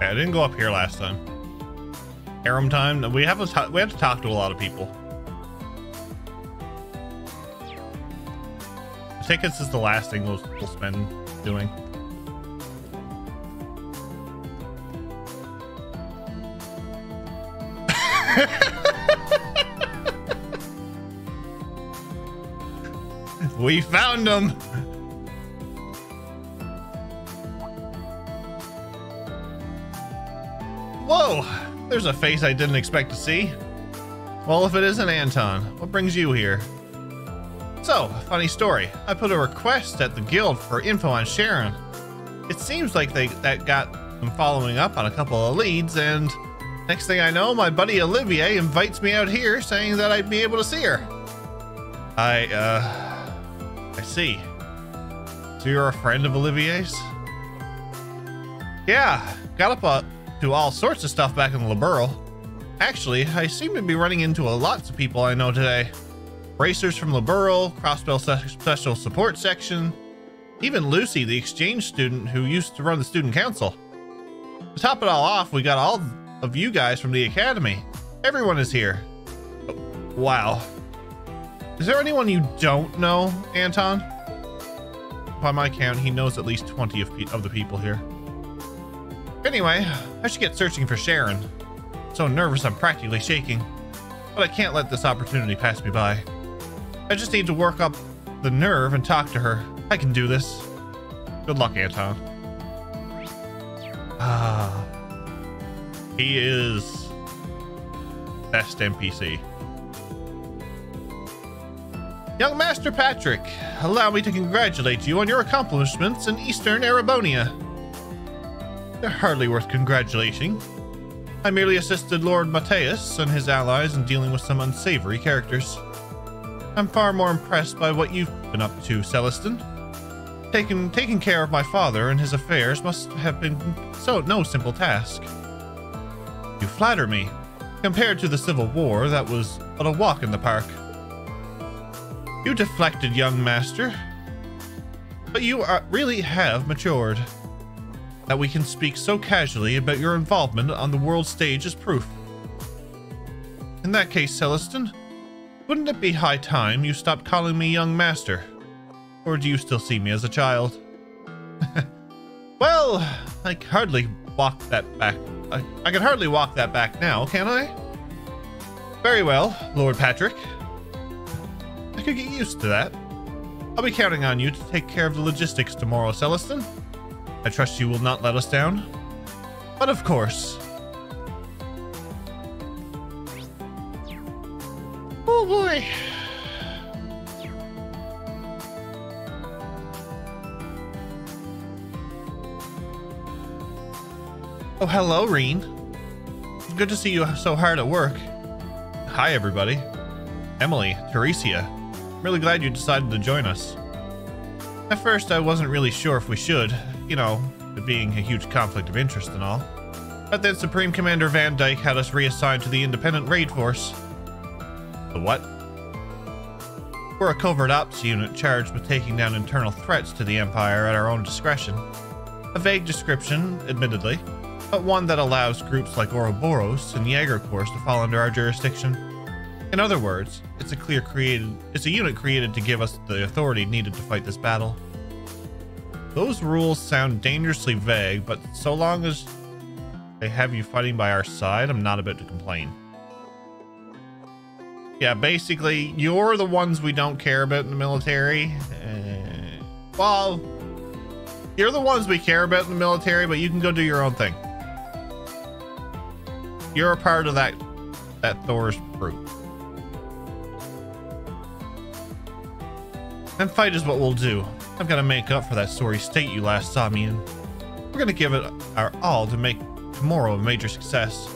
Yeah, I didn't go up here last time. Harem time. We have to talk to a lot of people. Tickets is the last thing we'll spend doing. We found him. Whoa, there's a face I didn't expect to see. Well, if it isn't Anton, what brings you here? So, funny story. I put a request at the guild for info on Sharon. It seems like that got them following up on a couple of leads, and next thing I know, my buddy Olivier invites me out here saying that I'd be able to see her. I see. So you're a friend of Olivier's? Yeah, got up to all sorts of stuff back in Liberl. Actually, I seem to be running into lots of people I know today. Racers from Liberl, Crossbell Special Support Section, even Lucy, the exchange student who used to run the student council. To top it all off, we got all of you guys from the academy. Everyone is here. Wow. Is there anyone you don't know, Anton? By my count, he knows at least 20 of the people here. Anyway, I should get searching for Sharon. So nervous I'm practically shaking. But I can't let this opportunity pass me by. I just need to work up the nerve and talk to her. I can do this. Good luck, Anton. Ah. He is best NPC. Young Master Patrick, allow me to congratulate you on your accomplishments in Eastern Erebonia. They're hardly worth congratulating. I merely assisted Lord Mateus and his allies in dealing with some unsavory characters. I'm far more impressed by what you've been up to, Celestin. Taking care of my father and his affairs must have been no simple task. You flatter me. Compared to the Civil War, that was but a walk in the park. You deflected, young master. But you really have matured. That we can speak so casually about your involvement on the world stage is proof. In that case, Celestin, wouldn't it be high time you stopped calling me young master? Or do you still see me as a child? Well, I can hardly walk that back. I can hardly walk that back now, can I? Very well, Lord Patrick. I could get used to that. I'll be counting on you to take care of the logistics tomorrow, Celestin. I trust you will not let us down. But of course. Oh boy. Oh, hello, Reen. It's good to see you so hard at work. Hi, everybody. Emily, Teresia. I'm really glad you decided to join us. At first, I wasn't really sure if we should, you know, it being a huge conflict of interest and all. But then Supreme Commander Van Dyke had us reassigned to the Independent Raid Force. The what? We're a covert ops unit charged with taking down internal threats to the Empire at our own discretion. A vague description, admittedly, but one that allows groups like Ouroboros and Jaeger Corps to fall under our jurisdiction. In other words, it's a unit created to give us the authority needed to fight this battle. Those rules sound dangerously vague, but so long as they have you fighting by our side, I'm not about to complain. Yeah, basically, you're the ones we don't care about in the military. Well, you're the ones we care about in the military, but you can go do your own thing. You're a part of that Thor's group. And fight is what we'll do. I've got to make up for that sorry state you last saw me in. We're going to give it our all to make tomorrow a major success.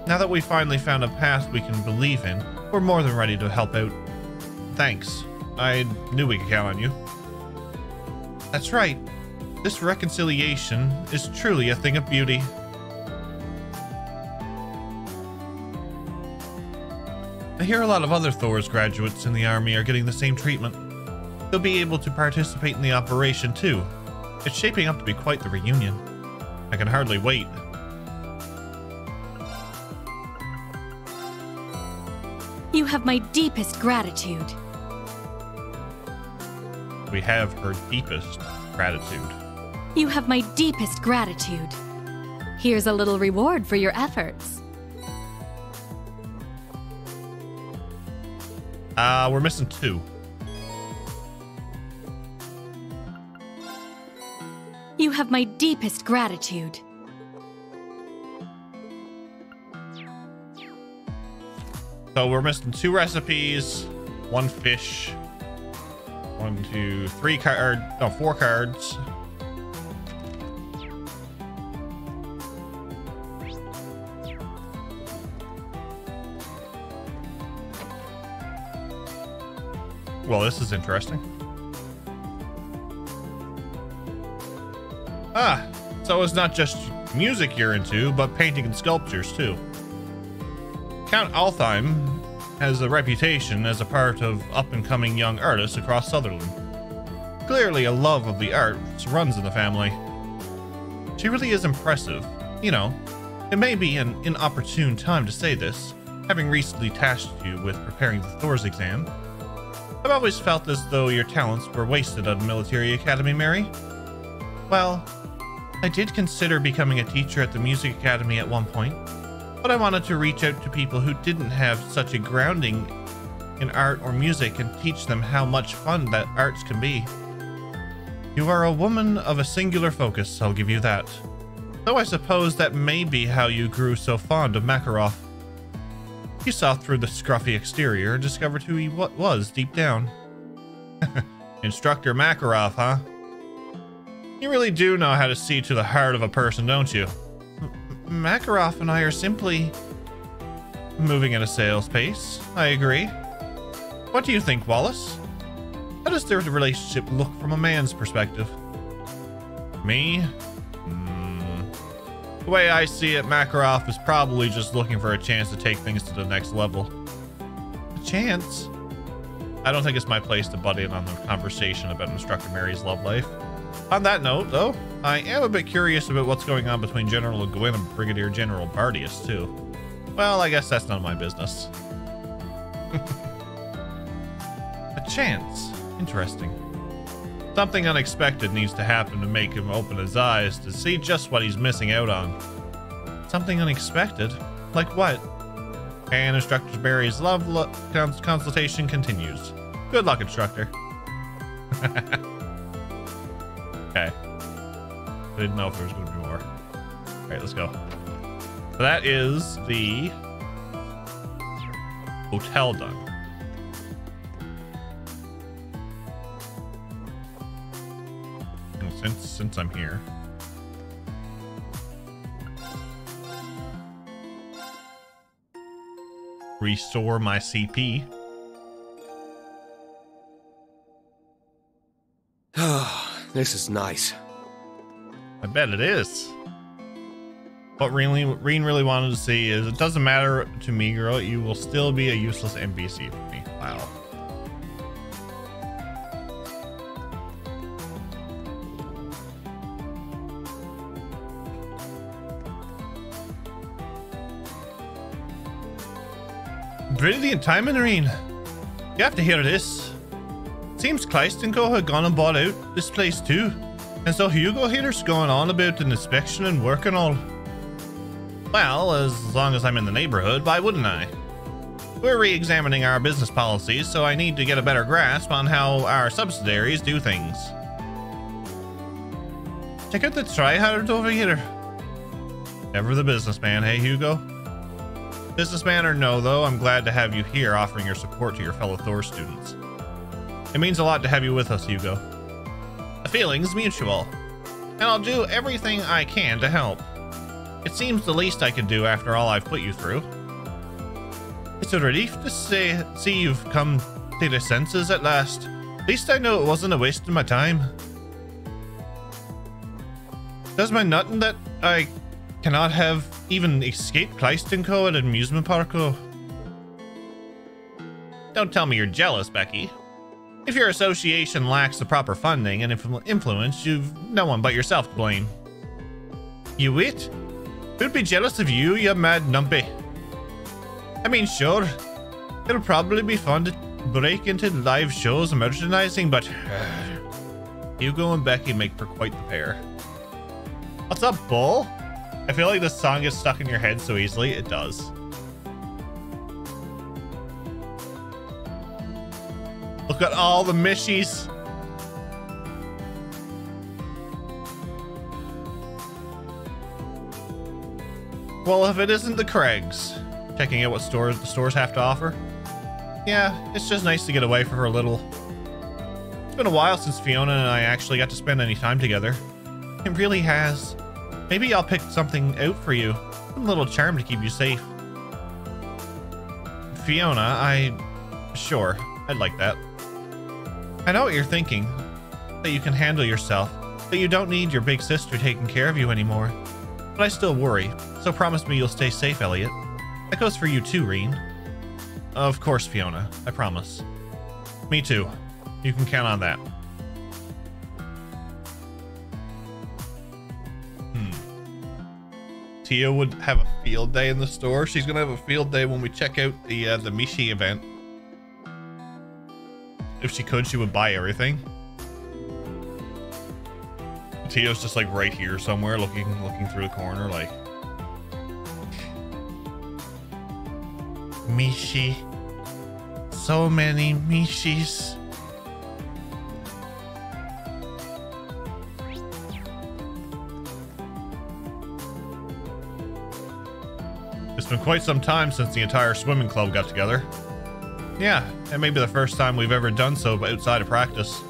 Now that we finally found a path we can believe in, we're more than ready to help out. Thanks. I knew we could count on you. That's right. This reconciliation is truly a thing of beauty. I hear a lot of other Thor's graduates in the army are getting the same treatment. They'll be able to participate in the operation too. It's shaping up to be quite the reunion. I can hardly wait. You have my deepest gratitude. We have her deepest gratitude. You have my deepest gratitude. Here's a little reward for your efforts. We're missing 2. You have my deepest gratitude. So we're missing 2 recipes, 1 fish, 1, 2, 3 card, no, 4 cards. Well, this is interesting. Ah, so it's not just music you're into, but painting and sculptures too. Count Altheim has a reputation as a part of up-and-coming young artists across Sutherland. Clearly a love of the arts runs in the family. She really is impressive. You know, it may be an inopportune time to say this, having recently tasked you with preparing the Thor's exam. I've always felt as though your talents were wasted at a military academy, Mary. Well, I did consider becoming a teacher at the music academy at one point, but I wanted to reach out to people who didn't have such a grounding in art or music and teach them how much fun that arts can be. You are a woman of a singular focus, I'll give you that. Though I suppose that may be how you grew so fond of Makarov. You saw through the scruffy exterior and discovered who he was deep down. Instructor Makarov, huh? You really do know how to see to the heart of a person, don't you? Makarov and I are simply moving at a snail's pace. I agree. What do you think, Wallace? How does their relationship look from a man's perspective? Me? The way I see it, Makarov is probably just looking for a chance to take things to the next level. A chance? I don't think it's my place to butt in on the conversation about Instructor Mary's love life. On that note, though, I am a bit curious about what's going on between General Le Guin and Brigadier General Bardius, too. Well, I guess that's none of my business. A chance. Interesting. Something unexpected needs to happen to make him open his eyes to see just what he's missing out on. Something unexpected? Like what? And Instructor Barry's love consultation continues. Good luck, Instructor. Okay. I didn't know if there was going to be more. All right, let's go. So that is the hotel done. Since I'm here. Restore my CP. This is nice. I bet it is. What Reen really wanted to see is, it doesn't matter to me, girl. You will still be a useless NPC for me. Wow. Brilliant timing, Reen. You have to hear this. Seems Kleistenko had gone and bought out this place too. And so Hugo here's going on about an inspection and work and all. Well, as long as I'm in the neighborhood, why wouldn't I? We're re-examining our business policies, so I need to get a better grasp on how our subsidiaries do things. Check out the tryhard over here. Ever the businessman, hey Hugo? Businessman or no, though, I'm glad to have you here offering your support to your fellow Thor students. It means a lot to have you with us, Hugo. The feeling's mutual, and I'll do everything I can to help. It seems the least I can do after all I've put you through. It's a relief to see you've come to your senses at last. At least I know it wasn't a waste of my time. Does my nothing that I cannot have even escaped Kleistenko at an amusement park, though? Don't tell me you're jealous, Becky. If your association lacks the proper funding and influence, you've no one but yourself to blame. You wit? Who'd be jealous of you, you mad numpy? I mean, sure. It'll probably be fun to break into live shows and merchandising, but Hugo and Becky make for quite the pair. What's up, Bull? I feel like this song gets stuck in your head so easily. It does. Look at all the Mishies. Well, if it isn't the Craigs. Checking out what the stores have to offer. Yeah, it's just nice to get away for a little. It's been a while since Fiona and I actually got to spend any time together. It really has. Maybe I'll pick something out for you. Some little charm to keep you safe. Fiona, sure, I'd like that. I know what you're thinking. That you can handle yourself. That you don't need your big sister taking care of you anymore. But I still worry. So promise me you'll stay safe, Elliot. That goes for you too, Reen. Of course, Fiona. I promise. Me too. You can count on that. Tia would have a field day in the store. She's gonna have a field day when we check out the Mishi event. If she could, she would buy everything. Tia's just like right here somewhere, looking through the corner, like. Mishi. So many Mishis. It's been quite some time since the entire swimming club got together. Yeah, and maybe the first time we've ever done so outside of practice.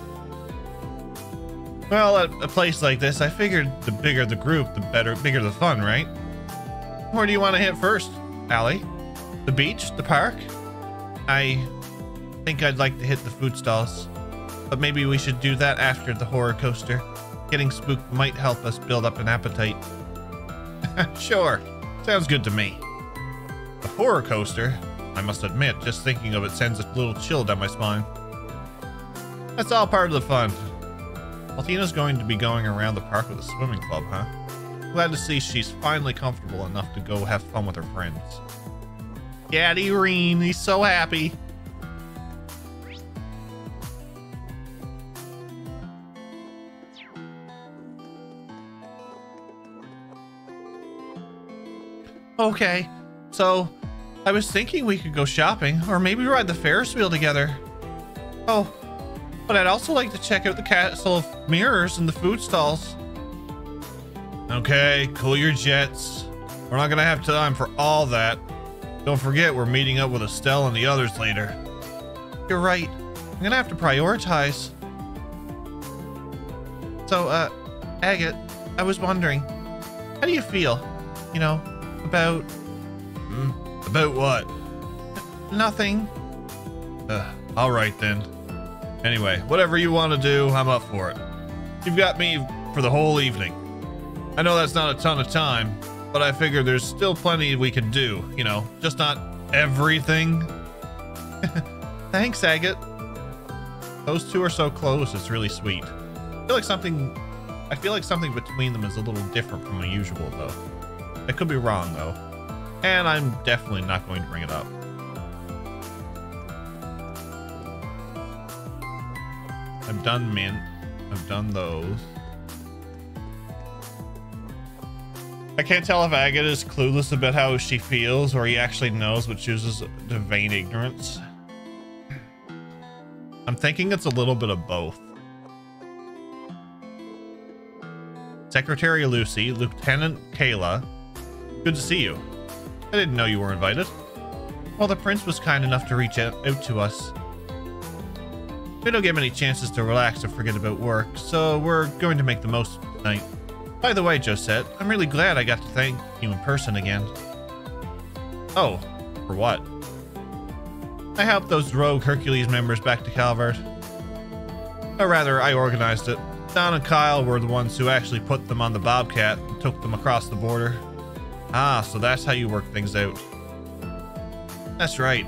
Well, at a place like this, I figured the bigger the group, the bigger the fun, right? Where do you want to hit first, Allie? The beach? The park? I think I'd like to hit the food stalls. But maybe we should do that after the horror coaster. Getting spooked might help us build up an appetite. Sure. Sounds good to me. The horror coaster? I must admit, just thinking of it sends a little chill down my spine. That's all part of the fun. Well, Tina's going to be going around the park with a swimming club, huh? Glad to see she's finally comfortable enough to go have fun with her friends. Daddy Reen, he's so happy. Okay, so I was thinking we could go shopping or maybe ride the Ferris wheel together. Oh, but I'd also like to check out the Castle of Mirrors and the food stalls. Okay, cool your jets. We're not gonna have time for all that. Don't forget, we're meeting up with Estelle and the others later. You're right. I'm gonna have to prioritize. So, Agate, I was wondering, how do you feel? You know, about... About what? Nothing. All right then. Anyway, whatever you want to do, I'm up for it. You've got me for the whole evening. I know that's not a ton of time, but I figure there's still plenty we can do, you know, just not everything. Thanks, Agate. Those two are so close, it's really sweet. I feel like something between them is a little different from the usual, though. I could be wrong, though. And I'm definitely not going to bring it up. I've done mint. I've done those. I can't tell if Agate is clueless about how she feels or he actually knows but chooses to feign ignorance. I'm thinking it's a little bit of both. Secretary Lucy, Lieutenant Kayla, good to see you. I didn't know you were invited. Well, the prince was kind enough to reach out to us. We don't get many chances to relax or forget about work, so we're going to make the most of tonight. By the way, Josette, I'm really glad I got to thank you in person again. Oh, for what? I helped those rogue Hercules members back to Calvert. Or rather, I organized it. Don and Kyle were the ones who actually put them on the Bobcat and took them across the border. Ah, so that's how you work things out. That's right.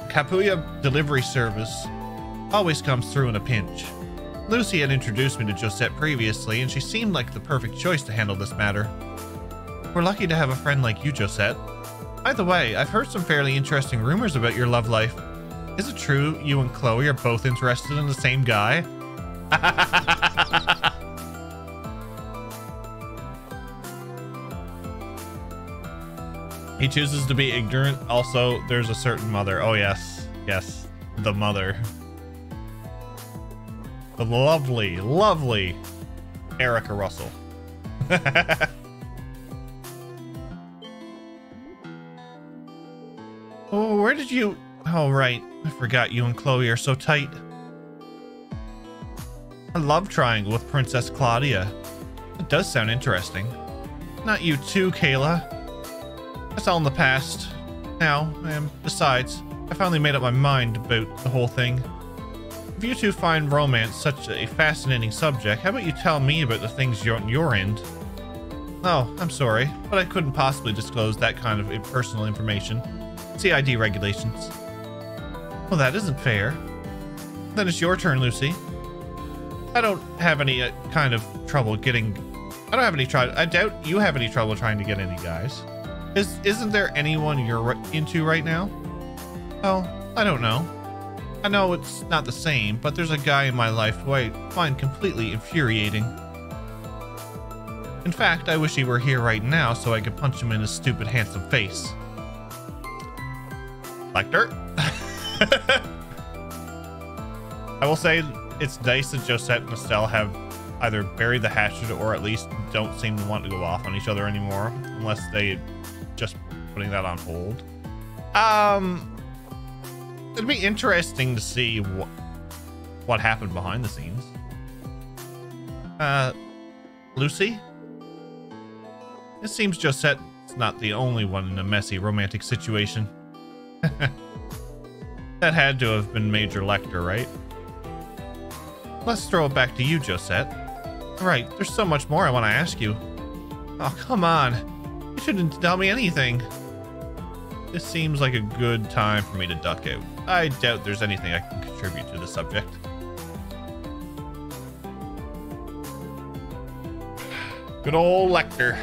Capuya delivery service always comes through in a pinch. Lucy had introduced me to Josette previously, and she seemed like the perfect choice to handle this matter. We're lucky to have a friend like you, Josette. By the way, I've heard some fairly interesting rumors about your love life. Is it true you and Chloe are both interested in the same guy? He chooses to be ignorant. Also, there's a certain mother. Oh, yes. Yes. The mother. The lovely, lovely Erica Russell. Oh, where did you... Oh, right. I forgot you and Chloe are so tight. A love triangle with Princess Claudia. It does sound interesting. Not you too, Kayla. That's all in the past. Now, besides, I finally made up my mind about the whole thing. If you two find romance such a fascinating subject, how about you tell me about the things you're on your end? Oh, I'm sorry, but I couldn't possibly disclose that kind of personal information. CID regulations. Well, that isn't fair. Then it's your turn, Lucy. I don't have any kind of trouble getting... I don't have any trouble... I doubt you have any trouble trying to get any guys. Isn't there anyone you're into right now? Oh, I don't know. I know it's not the same, but there's a guy in my life who I find completely infuriating. In fact, I wish he were here right now so I could punch him in his stupid, handsome face. Lecter? I will say it's nice that Josette and Estelle have either buried the hatchet or at least don't seem to want to go off on each other anymore, unless they just putting that on hold. It'd be interesting to see what happened behind the scenes. Lucy? It seems Josette's not the only one in a messy romantic situation. That had to have been Major Lecter, right? Let's throw it back to you, Josette. Right, there's so much more I want to ask you. Oh, come on. You shouldn't tell me anything. This seems like a good time for me to duck out. I doubt there's anything I can contribute to the subject. Good old Lecter.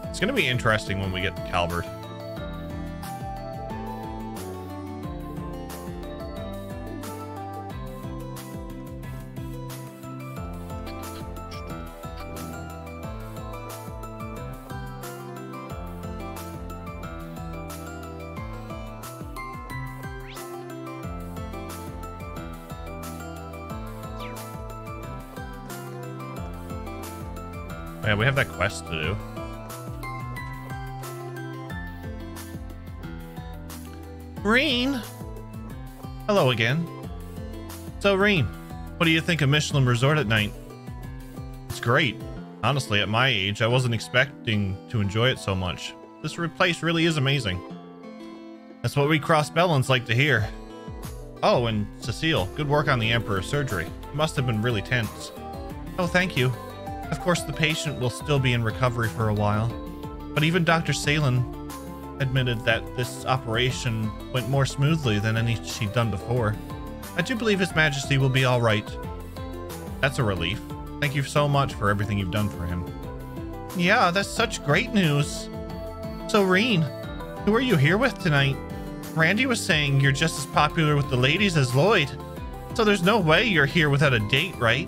It's going to be interesting when we get to Calvert. Yeah, we have that quest to do. Reen! Hello again. So, Reen, what do you think of Mishelam Resort at night? It's great. Honestly, at my age, I wasn't expecting to enjoy it so much. This place really is amazing. That's what we cross-bellons like to hear. Oh, and Cecile, good work on the Emperor's surgery. It must have been really tense. Oh, thank you. Of course, the patient will still be in recovery for a while, but even Dr. Salen admitted that this operation went more smoothly than any she'd done before. I do believe His Majesty will be all right. That's a relief. Thank you so much for everything you've done for him. Yeah, that's such great news. So, Reen, who are you here with tonight? Randy was saying you're just as popular with the ladies as Lloyd, so there's no way you're here without a date, right?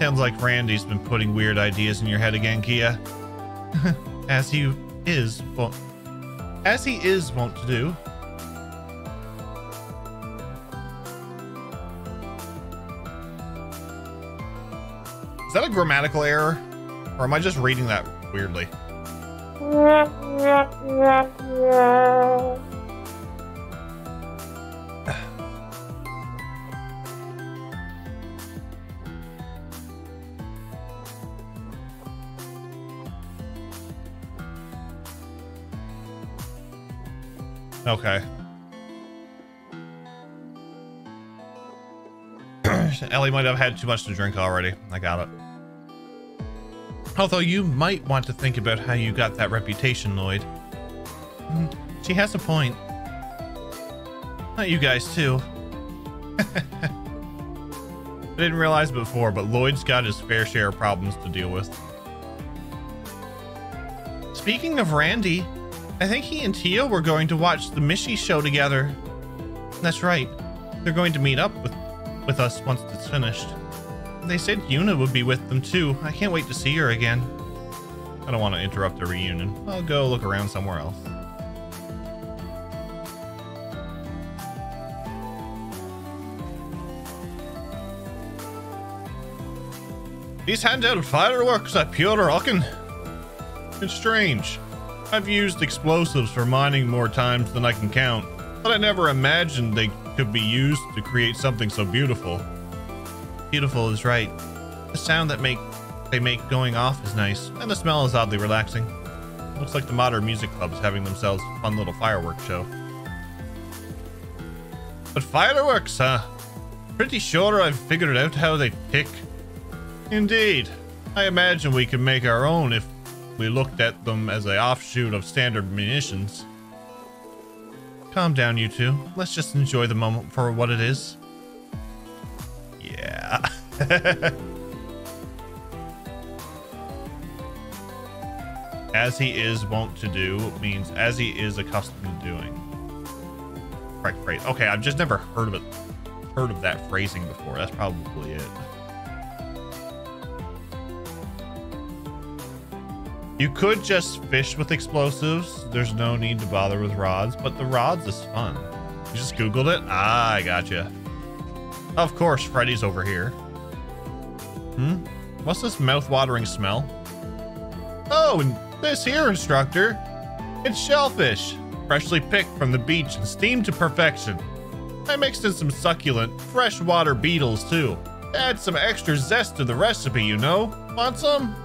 Sounds like Randy's been putting weird ideas in your head again, Kia. As he is wont to do. Is that a grammatical error? Or am I just reading that weirdly? Okay. Ellie might have had too much to drink already. I got it. Although you might want to think about how you got that reputation, Lloyd. She has a point. Not you guys, too. I didn't realize before, but Lloyd's got his fair share of problems to deal with. Speaking of Randy, I think he and Tia were going to watch the Mishy show together. That's right. They're going to meet up with us once it's finished. They said Yuna would be with them too. I can't wait to see her again. I don't want to interrupt the reunion. I'll go look around somewhere else. These handheld fireworks are pure rockin'. It's strange. I've used explosives for mining more times than I can count, but I never imagined they could be used to create something so beautiful. Beautiful is right. The sound that they make going off is nice, and the smell is oddly relaxing. Looks like the Modern Music Club is having themselves a fun little fireworks show. But fireworks, huh? Pretty sure I've figured out how they tick. Indeed. I imagine we could make our own if we looked at them as an offshoot of standard munitions. Calm down, you two. Let's just enjoy the moment for what it is. Yeah. As he is wont to do means as he is accustomed to doing. Correct phrase. Okay, I've just never heard of it. Heard of that phrasing before. That's probably it. You could just fish with explosives. There's no need to bother with rods, but the rods is fun. You just Googled it? Ah, I gotcha. Of course, Freddy's over here. What's this mouth-watering smell? Oh, and this here, instructor. It's shellfish, freshly picked from the beach and steamed to perfection. I mixed in some succulent, freshwater beetles, too. Add some extra zest to the recipe, you know. Want some?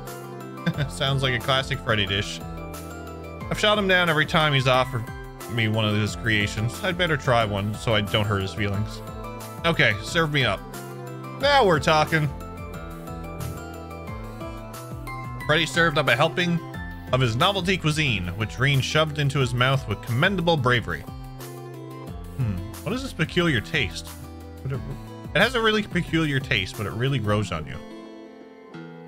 Sounds like a classic Freddy dish. I've shot him down every time he's offered me one of his creations. I'd better try one so I don't hurt his feelings. Okay, serve me up. Now we're talking. Freddy served up a helping of his novelty cuisine, which Reen shoved into his mouth with commendable bravery. What is this peculiar taste? It has a really peculiar taste, but it really grows on you.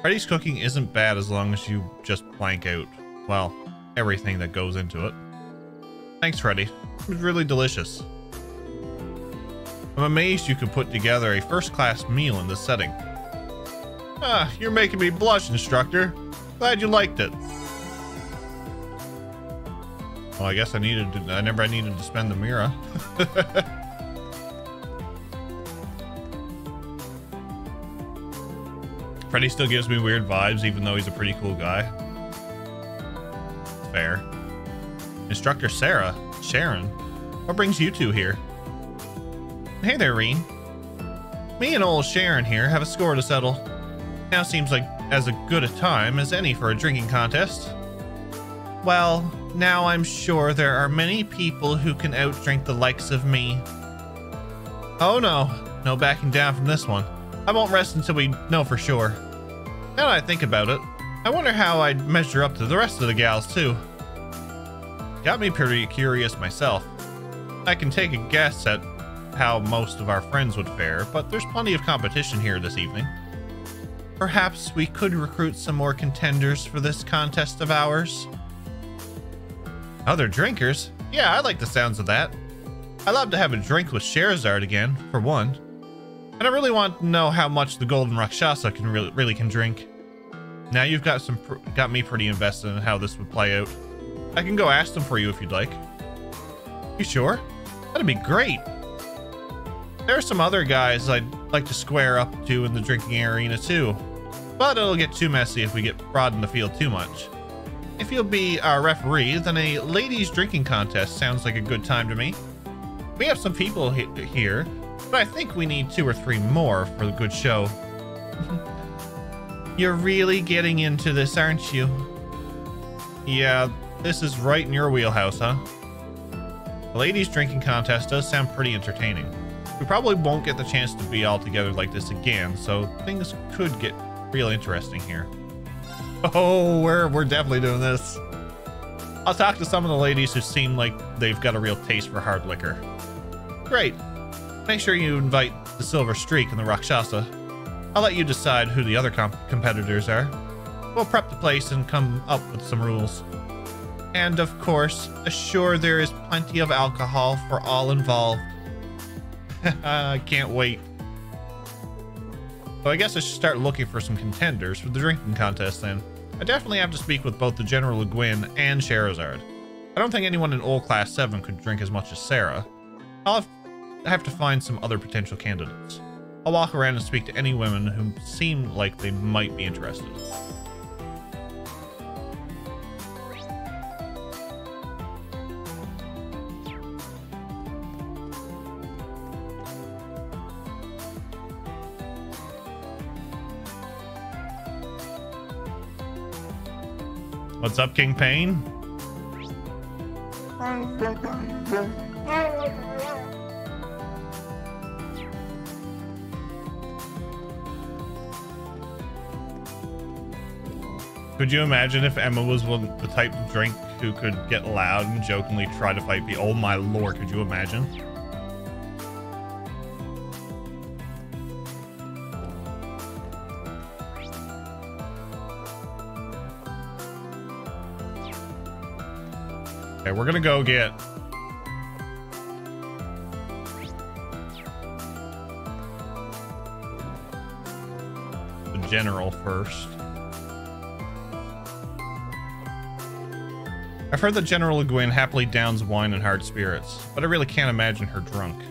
Freddy's cooking isn't bad as long as you just blank out, well, everything that goes into it. Thanks, Freddy. It was really delicious. I'm amazed you could put together a first-class meal in this setting. Ah, you're making me blush, instructor. Glad you liked it. Well, I guess I needed to spend the Mira. Freddy still gives me weird vibes, even though he's a pretty cool guy. Fair. Instructor Sharon, what brings you two here? Hey there, Reen. Me and old Sharon here have a score to settle. Now seems like as good a time as any for a drinking contest. Well, now I'm sure there are many people who can outdrink the likes of me. Oh no, no backing down from this one. I won't rest until we know for sure. Now that I think about it, I wonder how I'd measure up to the rest of the gals too. Got me pretty curious myself. I can take a guess at how most of our friends would fare, but there's plenty of competition here this evening. Perhaps we could recruit some more contenders for this contest of ours. Other drinkers? Yeah, I like the sounds of that. I'd love to have a drink with Sherazard again, for one. And I really want to know how much the Golden Rakshasa can really can drink. Now you've got me pretty invested in how this would play out. I can go ask them for you if you'd like. You sure? That'd be great. There are some other guys I'd like to square up to in the drinking arena too, but it'll get too messy if we get broad in the field too much. If you'll be our referee, then a ladies drinking contest sounds like a good time to me. We have some people here, but I think we need 2 or 3 more for a good show. You're really getting into this, aren't you? Yeah, this is right in your wheelhouse, huh? The ladies drinking contest does sound pretty entertaining. We probably won't get the chance to be all together like this again, so things could get real interesting here. Oh, we're definitely doing this. I'll talk to some of the ladies who seem like they've got a real taste for hard liquor. Great. Make sure you invite the Silver Streak and the Rakshasa. I'll let you decide who the other competitors are. We'll prep the place and come up with some rules. And of course, assure there is plenty of alcohol for all involved. I can't wait. So I guess I should start looking for some contenders for the drinking contest then. I definitely have to speak with both the General Egwene and Scheherazade. I don't think anyone in old Class 7 could drink as much as Sarah. I'll have to find some other potential candidates. I'll walk around and speak to any women who seem like they might be interested. What's up, King Pain? Could you imagine if Emma was the type of drink who could get loud and jokingly try to fight people? Oh my lord, could you imagine? Okay, we're gonna go get the general first. I've heard that General Egwene happily downs wine and hard spirits, but I really can't imagine her drunk.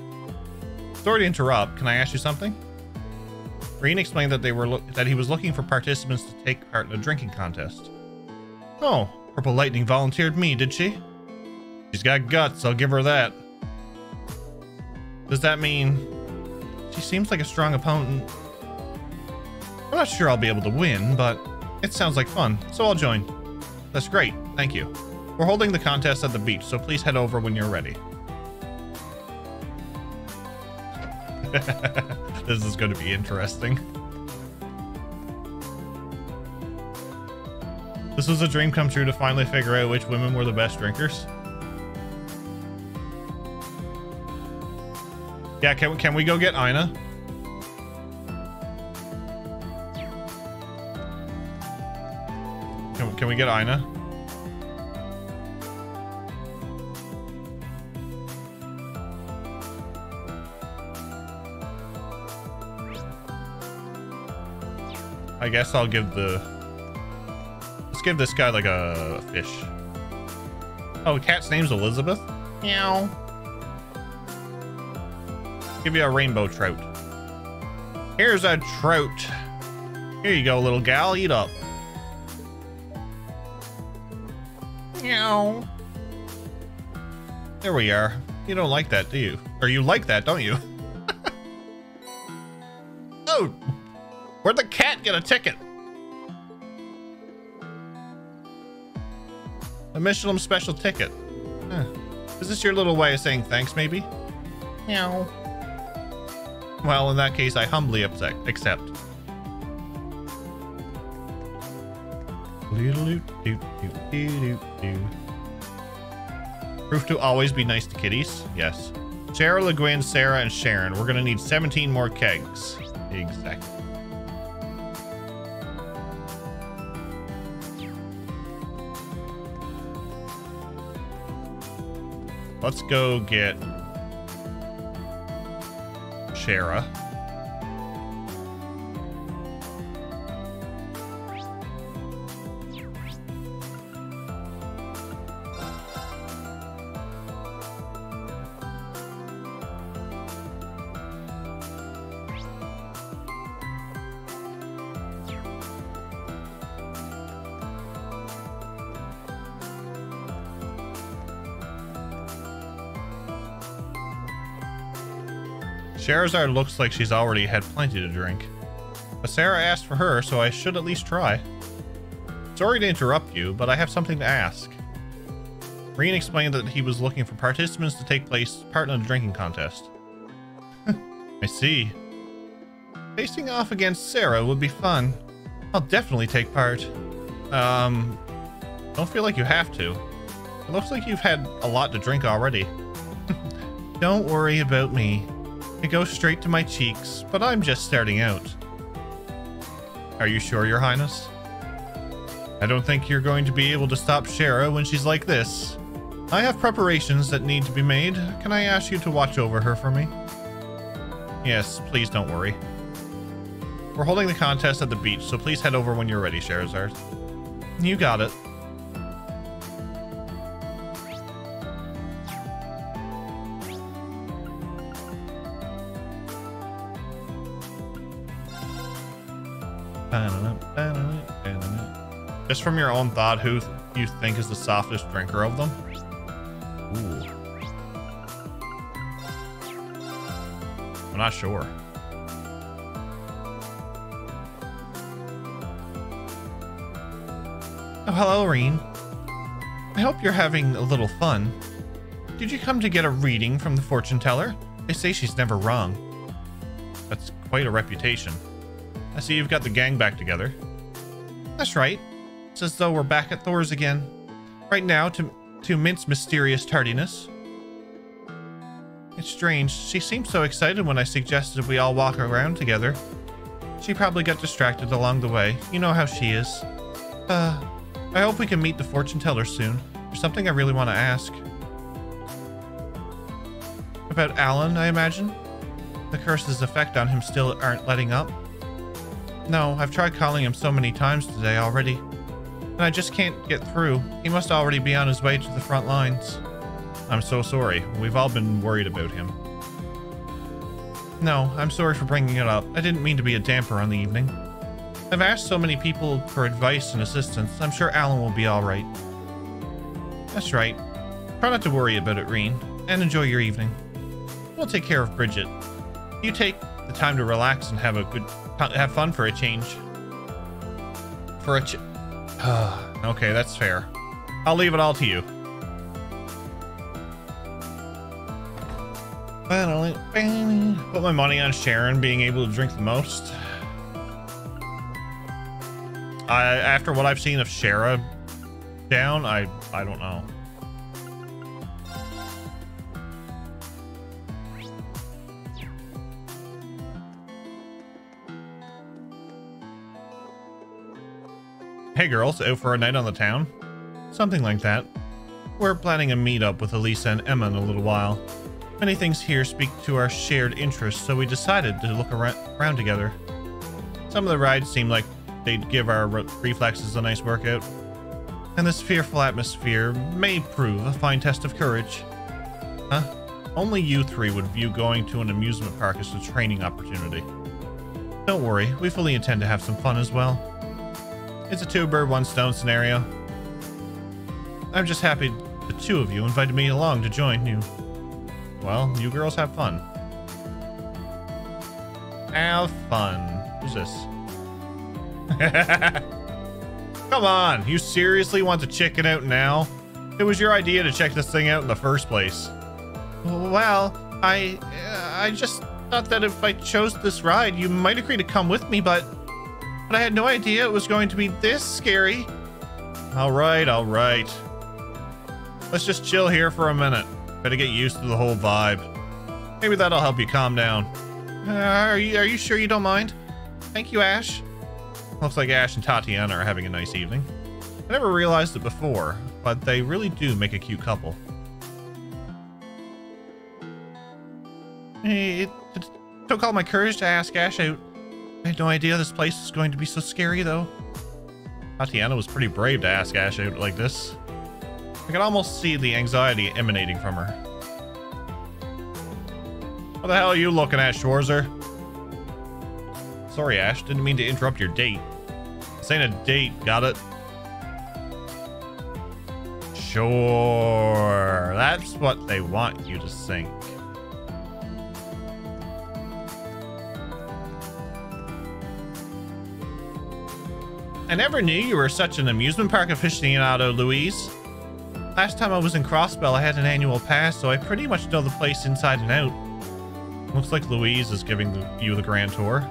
Sorry to interrupt, can I ask you something? Reen explained that he was looking for participants to take part in a drinking contest. Oh, Purple Lightning volunteered me, did she? She's got guts, I'll give her that. Does that mean... She seems like a strong opponent. I'm not sure I'll be able to win, but it sounds like fun, so I'll join. That's great, thank you. We're holding the contest at the beach, so please head over when you're ready. This is going to be interesting. This was a dream come true to finally figure out which women were the best drinkers. Yeah, can we go get Ina? Can we get Ina? I guess I'll give let's give this guy like a fish. Oh, the cat's name's Elizabeth? Meow. Give you a rainbow trout. Here's a trout. Here you go, little gal. Eat up. Meow. There we are. You don't like that, do you? Or you like that, don't you? Oh! Where'd the cat get a ticket? A Mishelam special ticket. Huh. Is this your little way of saying thanks, maybe? Meow. Well, in that case, I humbly accept. Proof to always be nice to kitties. Yes. Sarah, Egwene, Sarah, and Sharon. We're gonna need 17 more kegs. Exactly. Let's go get Shara. Scheherazade looks like she's already had plenty to drink. But Sarah asked for her, so I should at least try. Sorry to interrupt you, but I have something to ask. Reen explained that he was looking for participants to take part in a drinking contest. I see. Facing off against Sarah would be fun. I'll definitely take part. Don't feel like you have to. It looks like you've had a lot to drink already. Don't worry about me. It goes straight to my cheeks, but I'm just starting out. Are you sure, Your Highness? I don't think you're going to be able to stop Shara when she's like this. I have preparations that need to be made. Can I ask you to watch over her for me? Yes, please don't worry. We're holding the contest at the beach, so please head over when you're ready, Scheherazade. You got it. Just from your own thought, who you think is the softest drinker of them? Ooh. I'm not sure. Oh, hello, Reen. I hope you're having a little fun. Did you come to get a reading from the fortune teller? They say she's never wrong. That's quite a reputation. I see you've got the gang back together. That's right. It's as though we're back at Thor's again. Right now, to Mint's mysterious tardiness. It's strange. She seemed so excited when I suggested we all walk around together. She probably got distracted along the way. You know how she is. I hope we can meet the fortune teller soon. There's something I really want to ask. About Alan, I imagine? The curse's effect on him still aren't letting up? No, I've tried calling him so many times today already. And I just can't get through. He must already be on his way to the front lines. I'm so sorry. We've all been worried about him. No, I'm sorry for bringing it up. I didn't mean to be a damper on the evening. I've asked so many people for advice and assistance. I'm sure Alan will be all right. That's right. Try not to worry about it, Reen, and enjoy your evening. We'll take care of Bridget. You take the time to relax and have fun for a change. Okay, that's fair. I'll leave it all to you. Put my money on Sharon being able to drink the most. After what I've seen of Shara down, I don't know. Hey girls, out for a night on the town? Something like that. We're planning a meetup with Elisa and Emma in a little while. Many things here speak to our shared interests, so we decided to look around together. Some of the rides seem like they'd give our reflexes a nice workout. And this fearful atmosphere may prove a fine test of courage. Huh? Only you three would view going to an amusement park as a training opportunity. Don't worry, we fully intend to have some fun as well. It's a two-bird, one-stone scenario. I'm just happy the two of you invited me along to join you. Well, you girls have fun. Have fun. Who's this? Come on, you seriously want to chicken out now? It was your idea to check this thing out in the first place. Well, I just thought that if I chose this ride, you might agree to come with me, but I had no idea it was going to be this scary. All right. Let's just chill here for a minute. Better get used to the whole vibe. Maybe that'll help you calm down. Are you sure you don't mind? Thank you, Ash. Looks like Ash and Tatiana are having a nice evening. I never realized it before, but they really do make a cute couple. It took all my courage to ask Ash out. I had no idea this place was going to be so scary, though. Tatiana was pretty brave to ask Ash out like this. I could almost see the anxiety emanating from her. What the hell are you looking at, Schwarzer? Sorry, Ash. Didn't mean to interrupt your date. This ain't a date, got it? Sure. That's what they want you to think. I never knew you were such an amusement park aficionado, Louise. Last time I was in Crossbell, I had an annual pass, so I pretty much know the place inside and out. Looks like Louise is giving you the grand tour.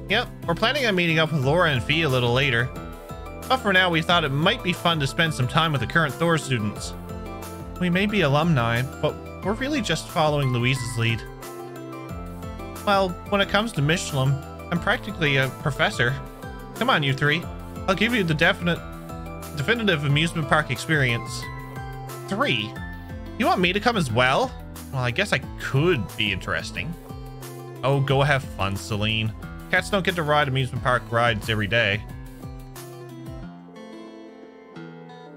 Yep, we're planning on meeting up with Laura and Fee a little later. But for now, we thought it might be fun to spend some time with the current Thor students. We may be alumni, but we're really just following Louise's lead. Well, when it comes to Mishelam, I'm practically a professor. Come on, you three. I'll give you the definitive amusement park experience. 3? You want me to come as well? Well, I guess I could be interesting. Oh, go have fun, Celine. Cats don't get to ride amusement park rides every day.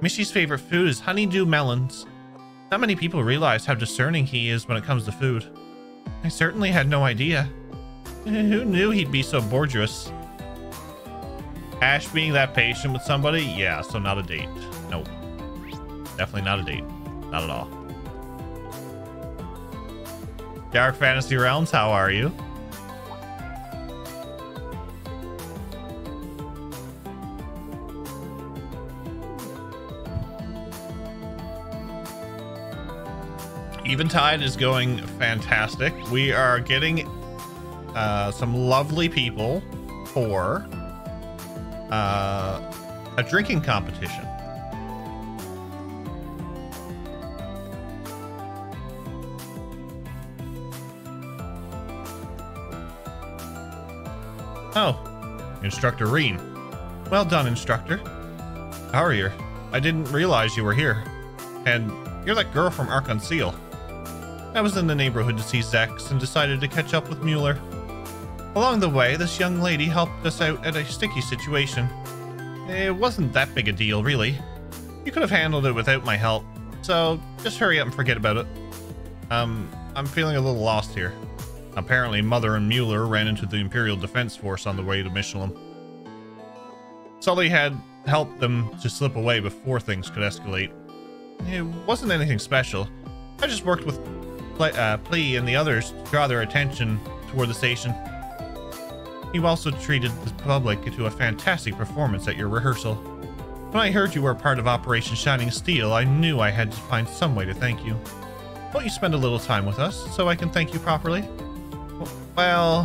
Mishy's favorite food is honeydew melons. Not many people realize how discerning he is when it comes to food. I certainly had no idea. Who knew he'd be so borderous? Ash being that patient with somebody? Yeah, so not a date. Nope. Definitely not a date. Not at all. Dark Fantasy Realms, how are you? Eventide is going fantastic. We are getting some lovely people for a drinking competition. Oh, Instructor Reen. Well done, Instructor. How are you? I didn't realize you were here. And you're that girl from Arc-en-Ciel. I was in the neighborhood to see Zex and decided to catch up with Mueller. Along the way, this young lady helped us out at a sticky situation. It wasn't that big a deal, really. You could have handled it without my help, so just hurry up and forget about it. I'm feeling a little lost here. Apparently, Mother and Mueller ran into the Imperial Defense Force on the way to Mishelam. Sully had helped them to slip away before things could escalate. It wasn't anything special. I just worked with Plea and the others to draw their attention toward the station. You also treated the public to a fantastic performance at your rehearsal. When I heard you were part of Operation Shining Steel, I knew I had to find some way to thank you. Won't you spend a little time with us so I can thank you properly? Well...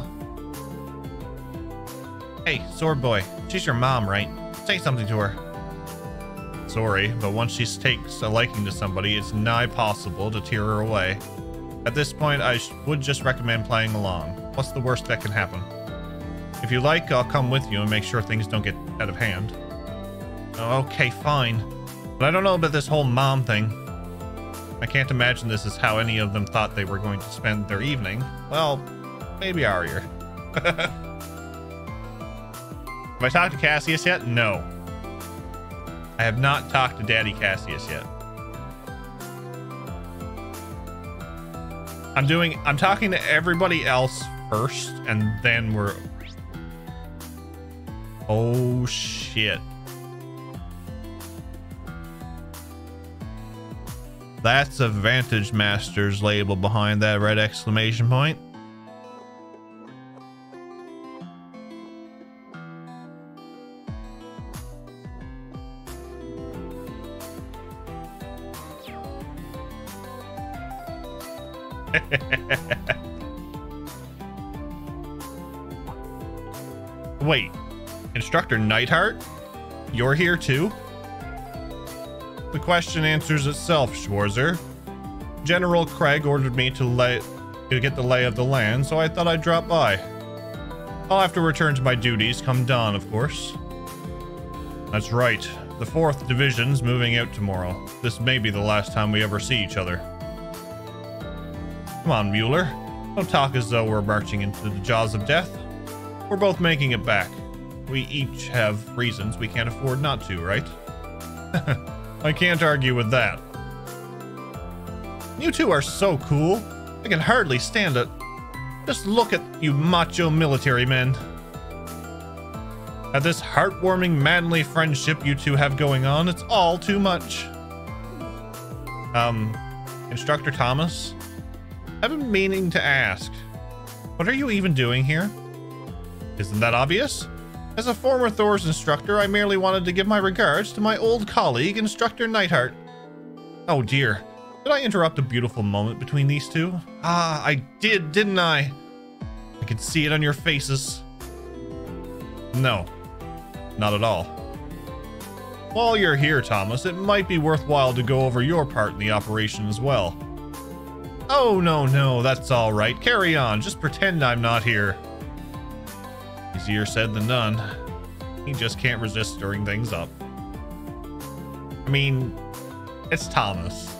Hey, Sword Boy, she's your mom, right? Say something to her. Sorry, but once she takes a liking to somebody, it's nigh possible to tear her away. At this point, I would just recommend playing along. What's the worst that can happen? If you like, I'll come with you and make sure things don't get out of hand. Okay, fine. But I don't know about this whole mom thing. I can't imagine this is how any of them thought they were going to spend their evening. Well, maybe Arya. Have I talked to Cassius yet? No. I have not talked to Daddy Cassius yet. I'm talking to everybody else first, and then we're... Oh, shit. That's a Vantage Master's label behind that red exclamation point. Wait, Instructor Nightheart? You're here too? The question answers itself, Schwarzer. General Craig ordered me to get the lay of the land, so I thought I'd drop by. I'll have to return to my duties come dawn, of course. That's right. The 4th Division's moving out tomorrow. This may be the last time we ever see each other. Come on, Mueller. Don't talk as though we're marching into the jaws of death. We're both making it back. We each have reasons we can't afford not to, right? I can't argue with that. You two are so cool. I can hardly stand it. Just look at you macho military men. At this heartwarming, manly friendship you two have going on, it's all too much. Instructor Thomas? I've been meaning to ask. What are you even doing here? Isn't that obvious? As a former Thor's instructor, I merely wanted to give my regards to my old colleague, Instructor Nightheart. Oh dear, did I interrupt a beautiful moment between these two? Ah, I did, didn't I? I can see it on your faces. No, not at all. While you're here, Thomas, it might be worthwhile to go over your part in the operation as well. Oh, no, that's all right. Carry on. Just pretend I'm not here. Easier said than done. He just can't resist stirring things up. I mean, it's Thomas.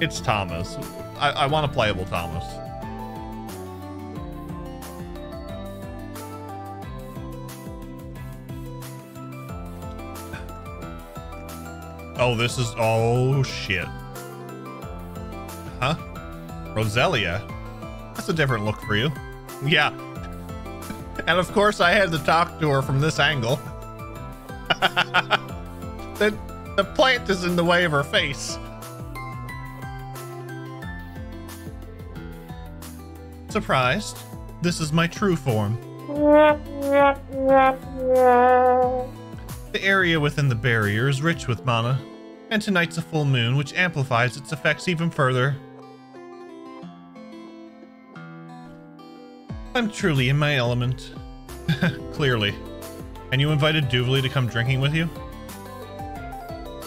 It's Thomas. I want a playable Thomas. Oh, this is... Oh, shit. Huh? Roselia? That's a different look for you. Yeah. And of course, I had to talk to her from this angle. The plant is in the way of her face. Surprised? This is my true form. The area within the barrier is rich with mana, and tonight's a full moon, which amplifies its effects even further. I'm truly in my element. Clearly. And you invited Duvley to come drinking with you?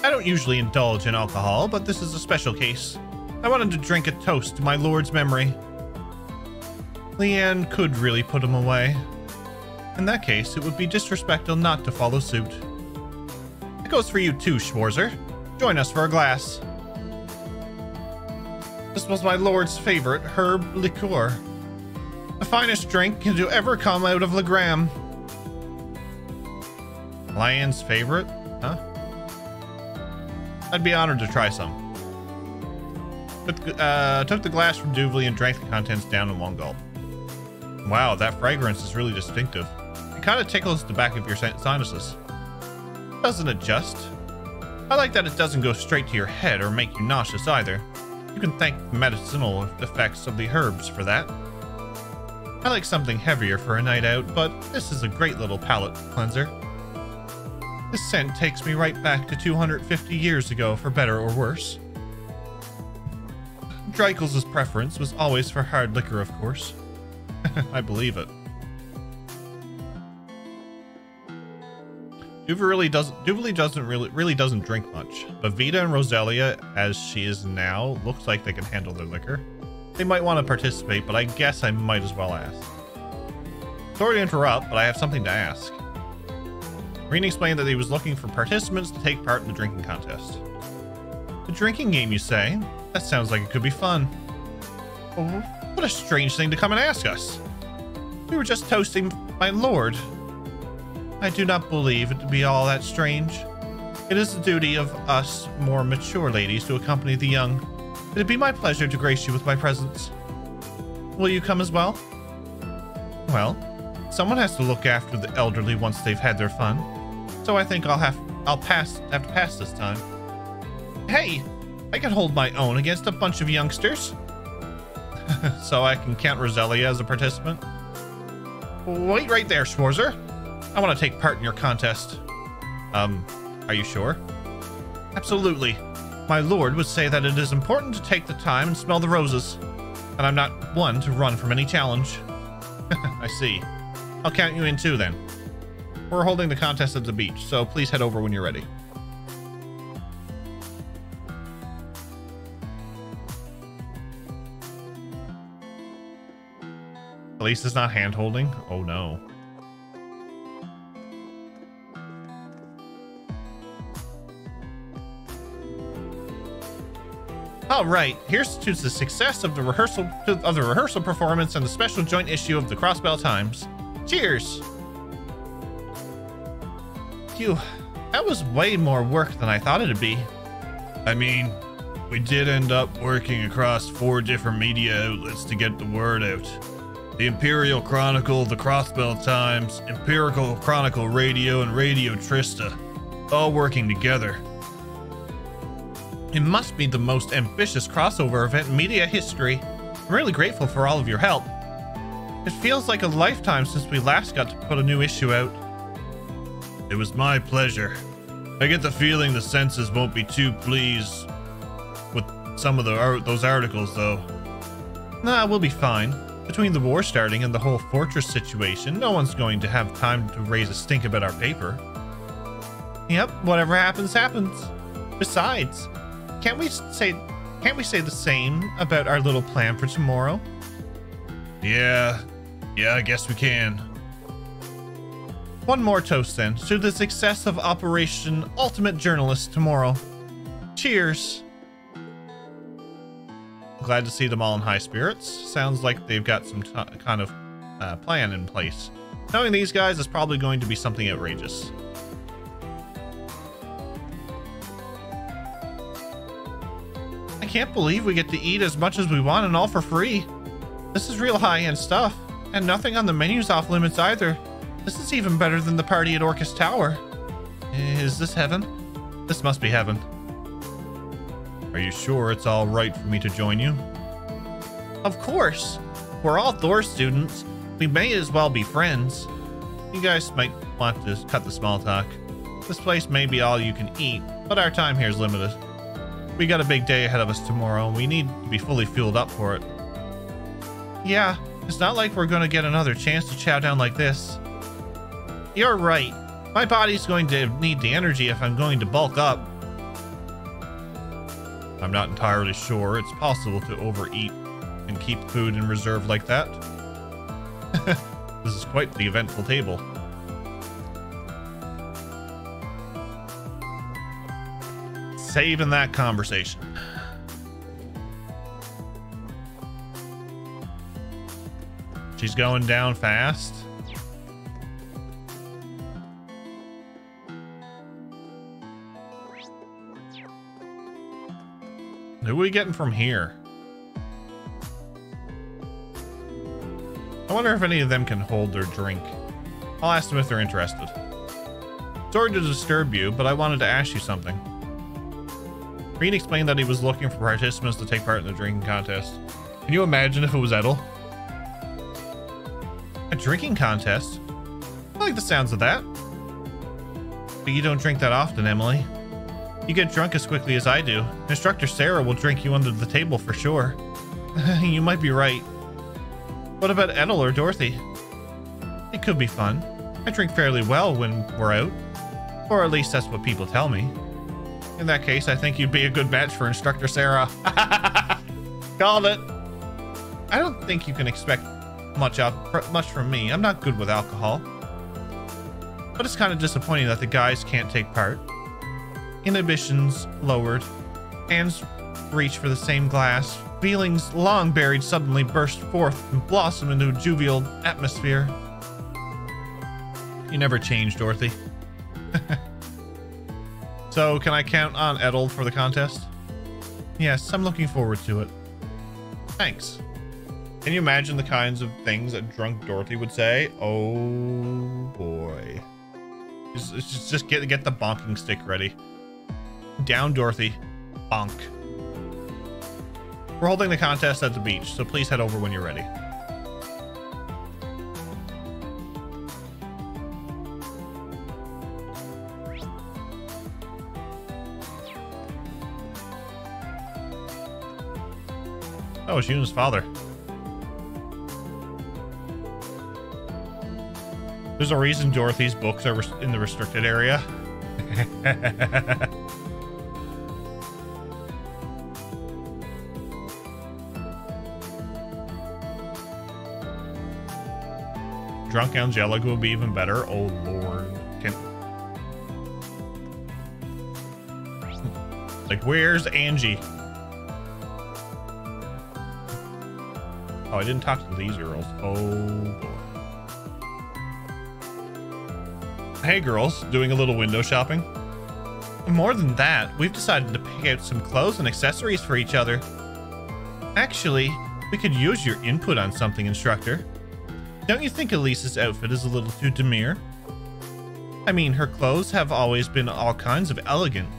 I don't usually indulge in alcohol, but this is a special case. I wanted to drink a toast to my lord's memory. Leanne could really put him away. In that case, it would be disrespectful not to follow suit. It goes for you too, Schwarzer. Join us for a glass. This was my lord's favorite herb liqueur. The finest drink to ever come out of Legram. Leanne's favorite? Huh? I'd be honored to try some. Took the glass from Duvley and drank the contents down in one gulp. Wow, that fragrance is really distinctive. It kind of tickles the back of your sinuses. Doesn't it just? I like that it doesn't go straight to your head or make you nauseous either. You can thank the medicinal effects of the herbs for that. I like something heavier for a night out, but this is a great little palate cleanser. This scent takes me right back to 250 years ago, for better or worse. Dreikel's preference was always for hard liquor, of course. I believe it. Duvley doesn't drink much, but Vita and Roselia, as she is now, looks like they can handle their liquor. They might want to participate, but I guess I might as well ask. Sorry to interrupt, but I have something to ask. Green explained that he was looking for participants to take part in the drinking contest. The drinking game, you say? That sounds like it could be fun. What a strange thing to come and ask us. We were just toasting my lord. I do not believe it to be all that strange. It is the duty of us more mature ladies to accompany the young. It'd be my pleasure to grace you with my presence. Will you come as well? Well, someone has to look after the elderly once they've had their fun. So I think I'll have to pass this time. Hey, I can hold my own against a bunch of youngsters. So I can count Roselia as a participant? Wait right there, Schwarzer. I want to take part in your contest. Are you sure? Absolutely. My lord would say that it is important to take the time and smell the roses. And I'm not one to run from any challenge. I see. I'll count you in too then. We're holding the contest at the beach, so please head over when you're ready. At least it's not hand-holding. Oh no. All right, here's to the success of the rehearsal performance and the special joint issue of the Crossbell Times. Cheers! Phew, that was way more work than I thought it'd be. I mean, we did end up working across 4 different media outlets to get the word out. The Imperial Chronicle, the Crossbell Times, Imperial Chronicle Radio, and Radio Trista, all working together. It must be the most ambitious crossover event in media history. I'm really grateful for all of your help. It feels like a lifetime since we last got to put a new issue out. It was my pleasure. I get the feeling the censors won't be too pleased with some of those articles, though. Nah, we'll be fine. Between the war starting and the whole fortress situation, no one's going to have time to raise a stink about our paper. Yep, whatever happens, happens. Besides, can't we say the same about our little plan for tomorrow? Yeah, I guess we can. One more toast then, to the success of Operation Ultimate Journalist tomorrow. Cheers. Glad to see them all in high spirits. Sounds like they've got some kind of plan in place. Knowing these guys is probably going to be something outrageous. I can't believe we get to eat as much as we want and all for free. This is real high-end stuff, and nothing on the menu's off limits either. This is even better than the party at Orcus Tower. Is this heaven? This must be heaven. Are you sure it's all right for me to join you? Of course. We're all Thor students. We may as well be friends. You guys might want to cut the small talk. This place may be all you can eat, but our time here is limited. We got a big day ahead of us tomorrow, and we need to be fully fueled up for it. Yeah, it's not like we're going to get another chance to chow down like this. You're right. My body's going to need the energy if I'm going to bulk up. I'm not entirely sure. It's possible to overeat and keep food in reserve like that. This is quite the eventful table. Saving that conversation. She's going down fast. Who are we getting from here? I wonder if any of them can hold their drink. I'll ask them if they're interested. Sorry to disturb you, but I wanted to ask you something. Green explained that he was looking for participants to take part in the drinking contest. Can you imagine if it was Edel? A drinking contest? I like the sounds of that. But you don't drink that often, Emily. You get drunk as quickly as I do. Instructor Sarah will drink you under the table for sure. You might be right. What about Edel or Dorothy? It could be fun. I drink fairly well when we're out. Or at least that's what people tell me. In that case, I think you'd be a good match for Instructor Sarah. Called it. I don't think you can expect much from me. I'm not good with alcohol. But it's kind of disappointing that the guys can't take part. Inhibitions lowered. Hands reach for the same glass. Feelings long buried suddenly burst forth and blossom into a jovial atmosphere. You never change, Dorothy. So, can I count on Edel for the contest? Yes, I'm looking forward to it. Thanks. Can you imagine the kinds of things that drunk Dorothy would say? Oh boy. Just get the bonking stick ready. Down, Dorothy. Bonk. We're holding the contest at the beach, so please head over when you're ready. Oh, it's Yuna's father. There's a reason Dorothy's books are in the restricted area. Drunk Angelica will be even better. Oh lord. Like, where's Angie? Oh, I didn't talk to these girls. Oh boy. Hey girls, doing a little window shopping? More than that, we've decided to pick out some clothes and accessories for each other. Actually, we could use your input on something, instructor. Don't you think Elise's outfit is a little too demure? I mean, her clothes have always been all kinds of elegant,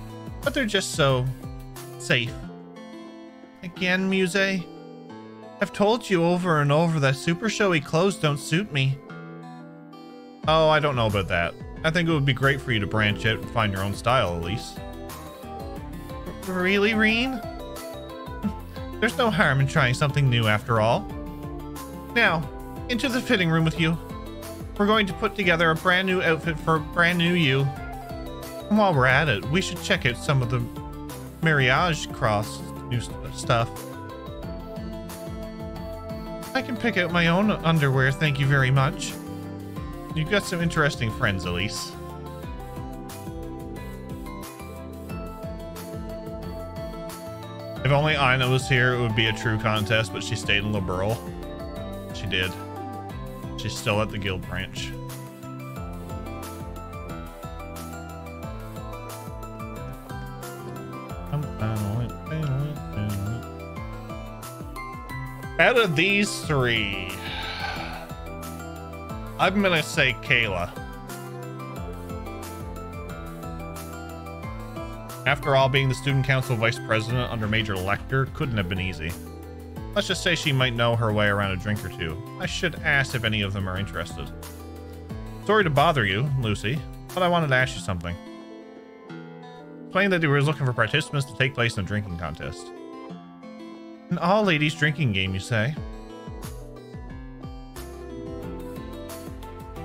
but they're just so safe. Again, Muse? I've told you over and over that super showy clothes don't suit me. Oh, I don't know about that. I think it would be great for you to branch out and find your own style, Elise. Really, Reen? There's no harm in trying something new after all. Now, into the fitting room with you. We're going to put together a brand new outfit for brand new you. And while we're at it, we should check out some of the marriage cross new stuff. I can pick out my own underwear, thank you very much. You've got some interesting friends, Elise. If only Ina was here, it would be a true contest, but she stayed in Liberal. She did. She's still at the guild branch. Out of these three, I'm gonna say Kayla. After all, being the student council vice president under Major Lecter couldn't have been easy. Let's just say she might know her way around a drink or two. I should ask if any of them are interested. Sorry to bother you, Lucy, but I wanted to ask you something. Explained that he was looking for participants to take place in a drinking contest. An all-ladies drinking game, you say?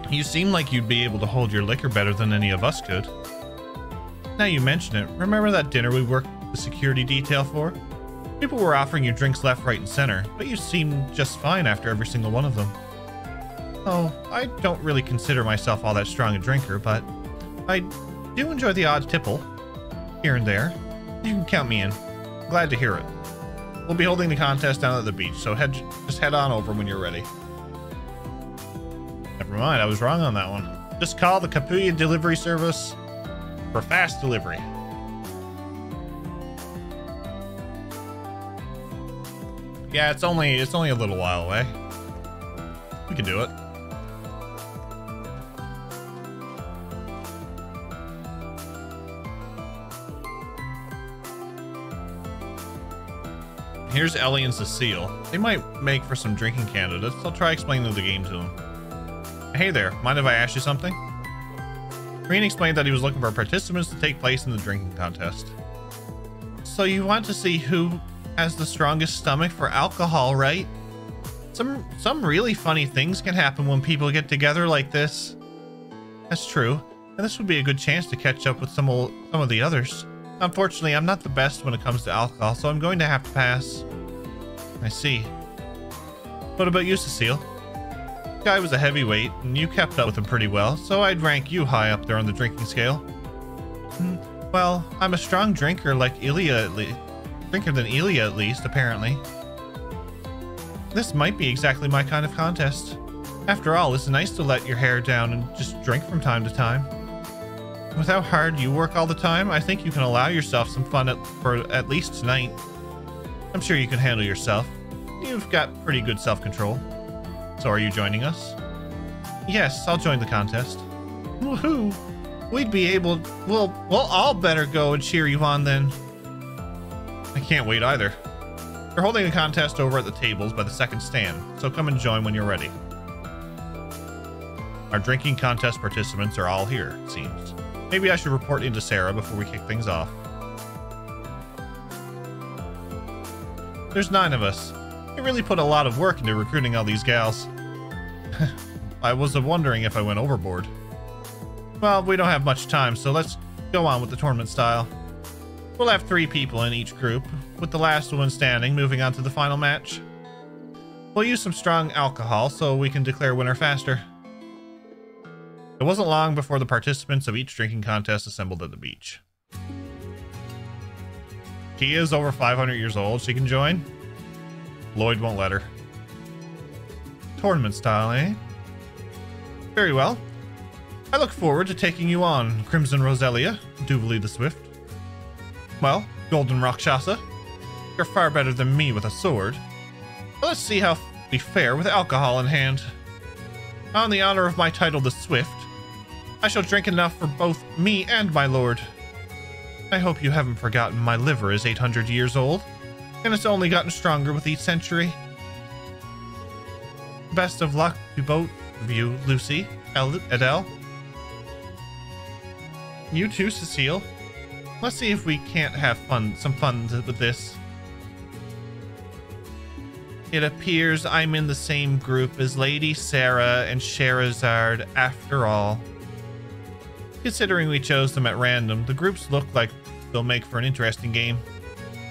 You seem like you'd be able to hold your liquor better than any of us could. Now you mention it, remember that dinner we worked the security detail for? People were offering you drinks left, right, and center, but you seemed just fine after every single one of them. Oh, I don't really consider myself all that strong a drinker, but I do enjoy the odd tipple, here and there. You can count me in. Glad to hear it. We'll be holding the contest down at the beach, so just head on over when you're ready. Never mind, I was wrong on that one. Just call the Kapuya delivery service for fast delivery. Yeah, it's only a little while away. We can do it. Here's Ellie and Cecile. They might make for some drinking candidates. I'll try explaining the game to them. Hey there, mind if I ask you something? Green explained that he was looking for participants to take place in the drinking contest. So you want to see who has the strongest stomach for alcohol, right? Some really funny things can happen when people get together like this. That's true, and this would be a good chance to catch up with some of the others. Unfortunately, I'm not the best when it comes to alcohol, so I'm going to have to pass. I see. What about you, Cecile? The guy was a heavyweight, and you kept up with him pretty well, so I'd rank you high up there on the drinking scale. Well, I'm a strong drinker like Ilya at least. Drinker than Ilya at least, apparently. This might be exactly my kind of contest. After all, it's nice to let your hair down and just drink from time to time. With how hard you work all the time, I think you can allow yourself some fun for at least tonight. I'm sure you can handle yourself. You've got pretty good self-control. So are you joining us? Yes, I'll join the contest. Woohoo! We'd be able... We'll all better go and cheer you on then. I can't wait either. They're holding a contest over at the tables by the second stand, so come and join when you're ready. Our drinking contest participants are all here, it seems. Maybe I should report into Sarah before we kick things off. There's 9 of us. You really put a lot of work into recruiting all these gals. I was wondering if I went overboard. Well, we don't have much time, so let's go on with the tournament style. We'll have 3 people in each group, with the last one standing moving on to the final match. We'll use some strong alcohol so we can declare winner faster. It wasn't long before the participants of each drinking contest assembled at the beach. Kia is over 500 years old. She can join. Lloyd won't let her. Tournament style, eh? Very well. I look forward to taking you on, Crimson Roselia, Duvalie the Swift. Well, Golden Rakshasa, you're far better than me with a sword. But let's see how we fare with alcohol in hand. On the honor of my title, the Swift, I shall drink enough for both me and my lord. I hope you haven't forgotten my liver is 800 years old, and it's only gotten stronger with each century. Best of luck to both of you, Lucy, Adele. You too, Cecile. Let's see if we can't have some fun with this. It appears I'm in the same group as Lady Sarah and Scheherazade after all. Considering we chose them at random, the groups look like they'll make for an interesting game.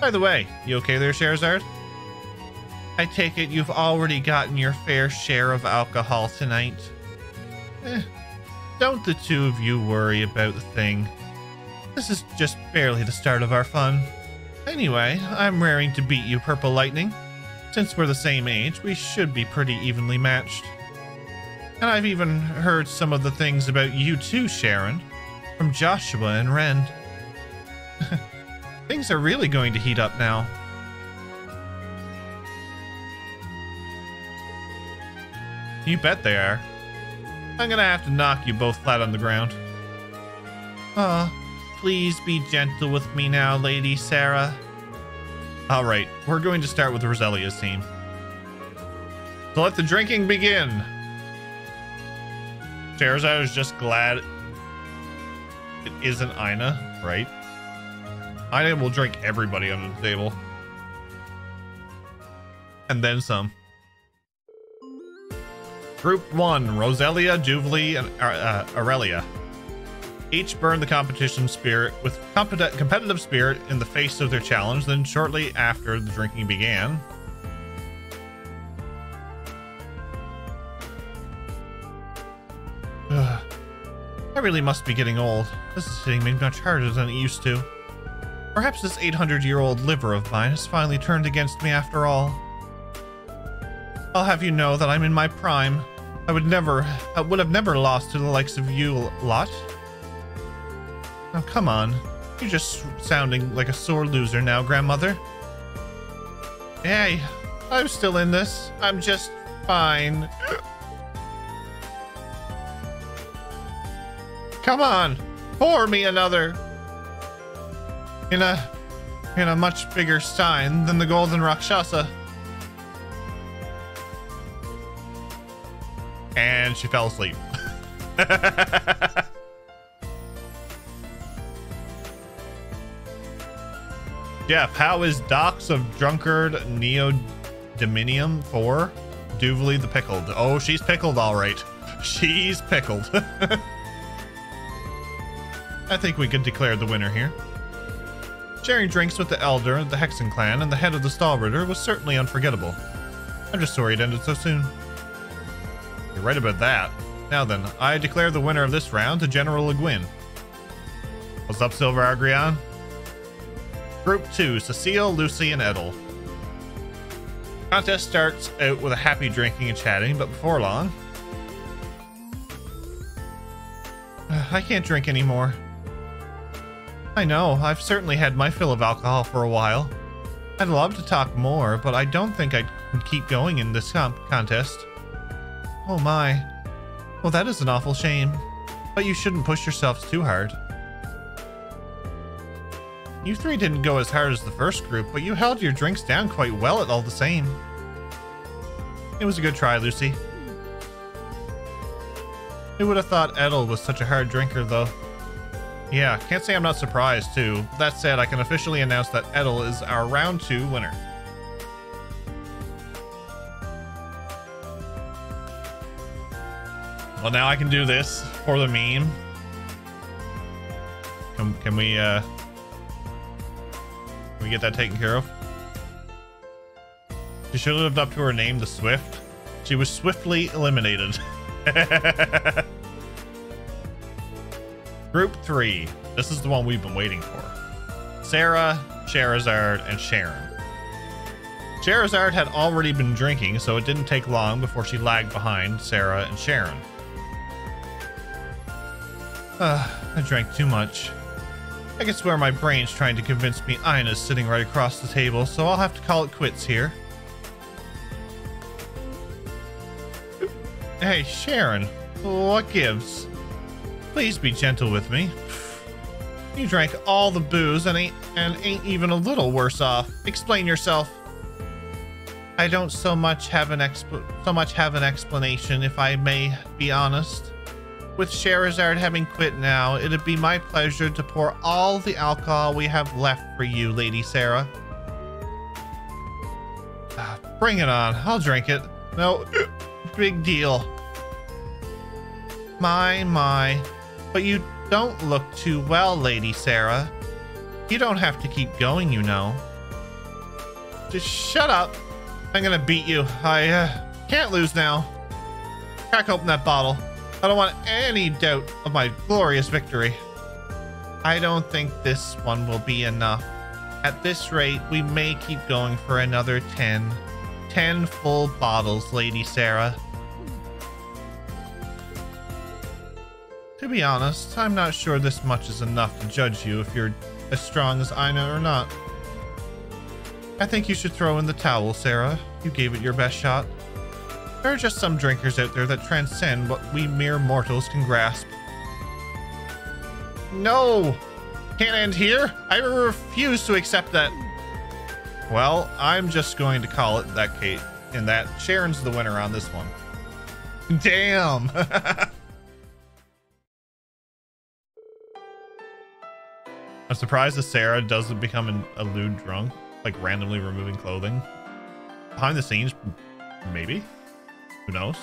By the way, you okay there, Scheherazade? I take it you've already gotten your fair share of alcohol tonight. Don't the two of you worry about the thing. This is just barely the start of our fun. Anyway, I'm raring to beat you, Purple Lightning. Since we're the same age, we should be pretty evenly matched. And I've even heard some of the things about you too, Sharon, from Joshua and Ren. Things are really going to heat up now. You bet they are. I'm gonna have to knock you both flat on the ground. Please be gentle with me now, Lady Sarah. Alright, we're going to start with Roselia's team. So let the drinking begin. Scheherazade is just glad it isn't Ina, right? Ina will drink everybody under the table. And then some. Group 1, Roselia, Jubilee, and Aurelia. Each burned the competition spirit with competitive spirit in the face of their challenge, then shortly after the drinking began. I really must be getting old. This is hitting me much harder than it used to. Perhaps this 800-year-old liver of mine has finally turned against me after all. I'll have you know that I'm in my prime. I would have never lost to the likes of you lot. Oh, come on. You're just sounding like a sore loser now, Grandmother. Hey, I'm still in this. I'm just fine. Come on, pour me another. In a much bigger stein than the Golden Rakshasa. And she fell asleep. Jeff, how is Docks of Drunkard Neodominium 4? Duvalie the Pickled. Oh, she's pickled all right. She's pickled. I think we could declare the winner here. Sharing drinks with the Elder of the Hexen clan and the head of the Stallritter was certainly unforgettable. I'm just sorry it ended so soon. You're right about that. Now then, I declare the winner of this round to General Le Guin. What's up, Silver Argreon? Group 2, Cecile, Lucy, and Edel. Contest starts out with a happy drinking and chatting, but before long... I can't drink anymore. I know, I've certainly had my fill of alcohol for a while. I'd love to talk more, but I don't think I can keep going in this contest. Oh my. Well, that is an awful shame. But you shouldn't push yourselves too hard. You three didn't go as hard as the first group, but you held your drinks down quite well at all the same. It was a good try, Lucy. Who would have thought Edel was such a hard drinker, though? Yeah, can't say I'm not surprised, too. That said, I can officially announce that Edel is our round 2 winner. Well, now I can do this for the meme. Can we get that taken care of? She should have lived up to her name, the Swift. She was swiftly eliminated. Group 3. This is the one we've been waiting for. Sarah, Scheherazade, and Sharon. Scheherazade had already been drinking, so it didn't take long before she lagged behind Sarah and Sharon. I drank too much. I can swear my brain's trying to convince me Ina's sitting right across the table, so I'll have to call it quits here. Hey, Sharon, what gives? Please be gentle with me. You drank all the booze and ain't even a little worse off. Explain yourself. I don't so much have an explanation, if I may be honest. With Scheherazade having quit now, it'd be my pleasure to pour all the alcohol we have left for you, Lady Sarah. Bring it on. I'll drink it. No, big deal. My. But you don't look too well, Lady Sarah. You don't have to keep going, you know. Just shut up. I'm gonna beat you. I can't lose now. Crack open that bottle. I don't want any doubt of my glorious victory. I don't think this one will be enough. At this rate, we may keep going for another 10. 10 full bottles, Lady Sarah. To be honest, I'm not sure this much is enough to judge you if you're as strong as Ina or not. I think you should throw in the towel, Sarah. You gave it your best shot. There are just some drinkers out there that transcend what we mere mortals can grasp. No! Can't end here? I refuse to accept that. Well, I'm just going to call it that, Kate. And that Sharon's the winner on this one. Damn! I'm surprised that Sarah doesn't become a lewd drunk, like randomly removing clothing. Behind the scenes, maybe? Who knows?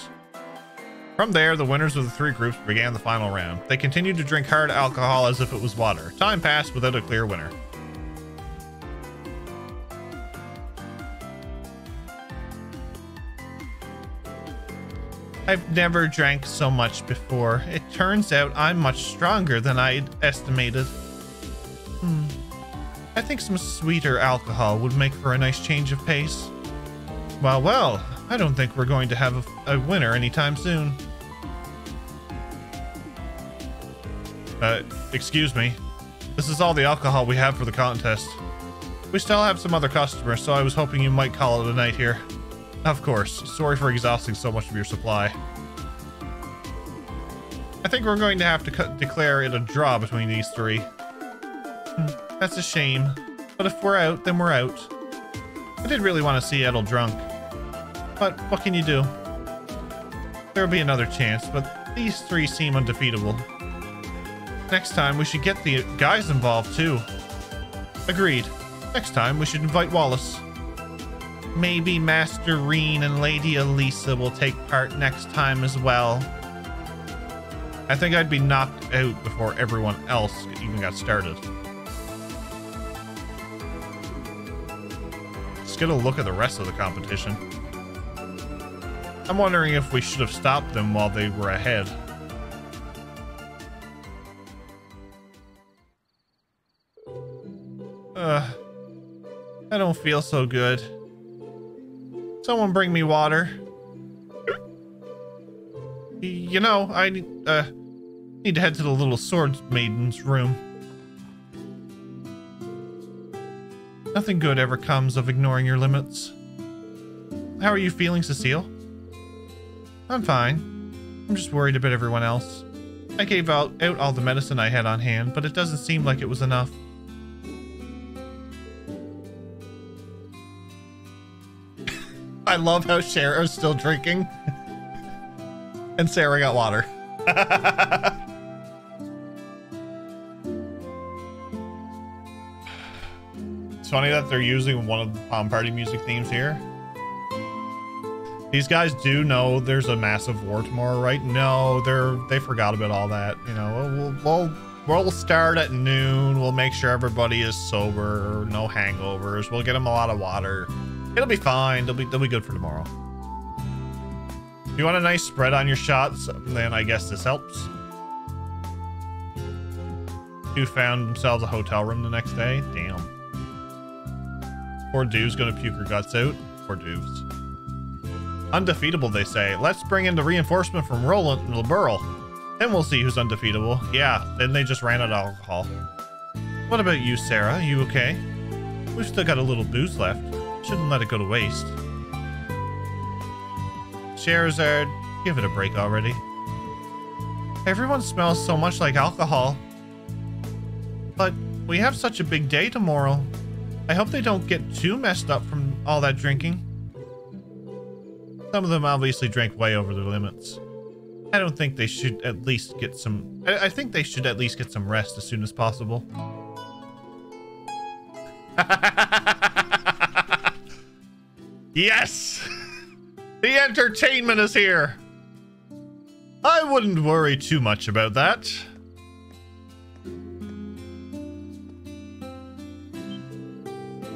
From there, the winners of the three groups began the final round. They continued to drink hard alcohol as if it was water. Time passed without a clear winner. I've never drank so much before. It turns out I'm much stronger than I'd estimated. I think some sweeter alcohol would make for a nice change of pace. Well, I don't think we're going to have a winner anytime soon. Excuse me. This is all the alcohol we have for the contest. We still have some other customers, so I was hoping you might call it a night here. Of course, sorry for exhausting so much of your supply. I think we're going to have to declare it a draw between these three. That's a shame, but if we're out, then we're out. I did really want to see Edel drunk, but what can you do? There'll be another chance, but these three seem undefeatable. Next time, we should get the guys involved, too. Agreed. Next time, we should invite Wallace. Maybe Master Reen and Lady Elisa will take part next time as well. I think I'd be knocked out before everyone else even got started. Let's get a look at the rest of the competition. I'm wondering if we should have stopped them while they were ahead. I don't feel so good. Someone bring me water. You know, I need to head to the little sword maiden's room. Nothing good ever comes of ignoring your limits. How are you feeling, Cecile? I'm fine. I'm just worried about everyone else. I gave out all the medicine I had on hand, but it doesn't seem like it was enough. I love how Sarah's still drinking. And Sarah got water. It's funny that they're using one of the Palm Party music themes here. These guys do know there's a massive war tomorrow, right? No, they forgot about all that. You know, we'll start at noon. We'll make sure everybody is sober, no hangovers. We'll get them a lot of water. It'll be fine. They'll be good for tomorrow. If you want a nice spread on your shots, then I guess this helps. Two found themselves a hotel room the next day. Damn. Poor Duve's gonna puke her guts out. Poor Duve's. Undefeatable, they say. Let's bring in the reinforcement from Roland and LeBurl. Then we'll see who's undefeatable. Yeah, then they just ran out of alcohol. What about you, Sarah? You okay? We've still got a little booze left. Shouldn't let it go to waste. Scheherazade, give it a break already. Everyone smells so much like alcohol. But we have such a big day tomorrow. I hope they don't get too messed up from all that drinking. Some of them obviously drank way over their limits. I don't think they should at least get some... I think they should at least get some rest as soon as possible. Yes! The entertainment is here! I wouldn't worry too much about that.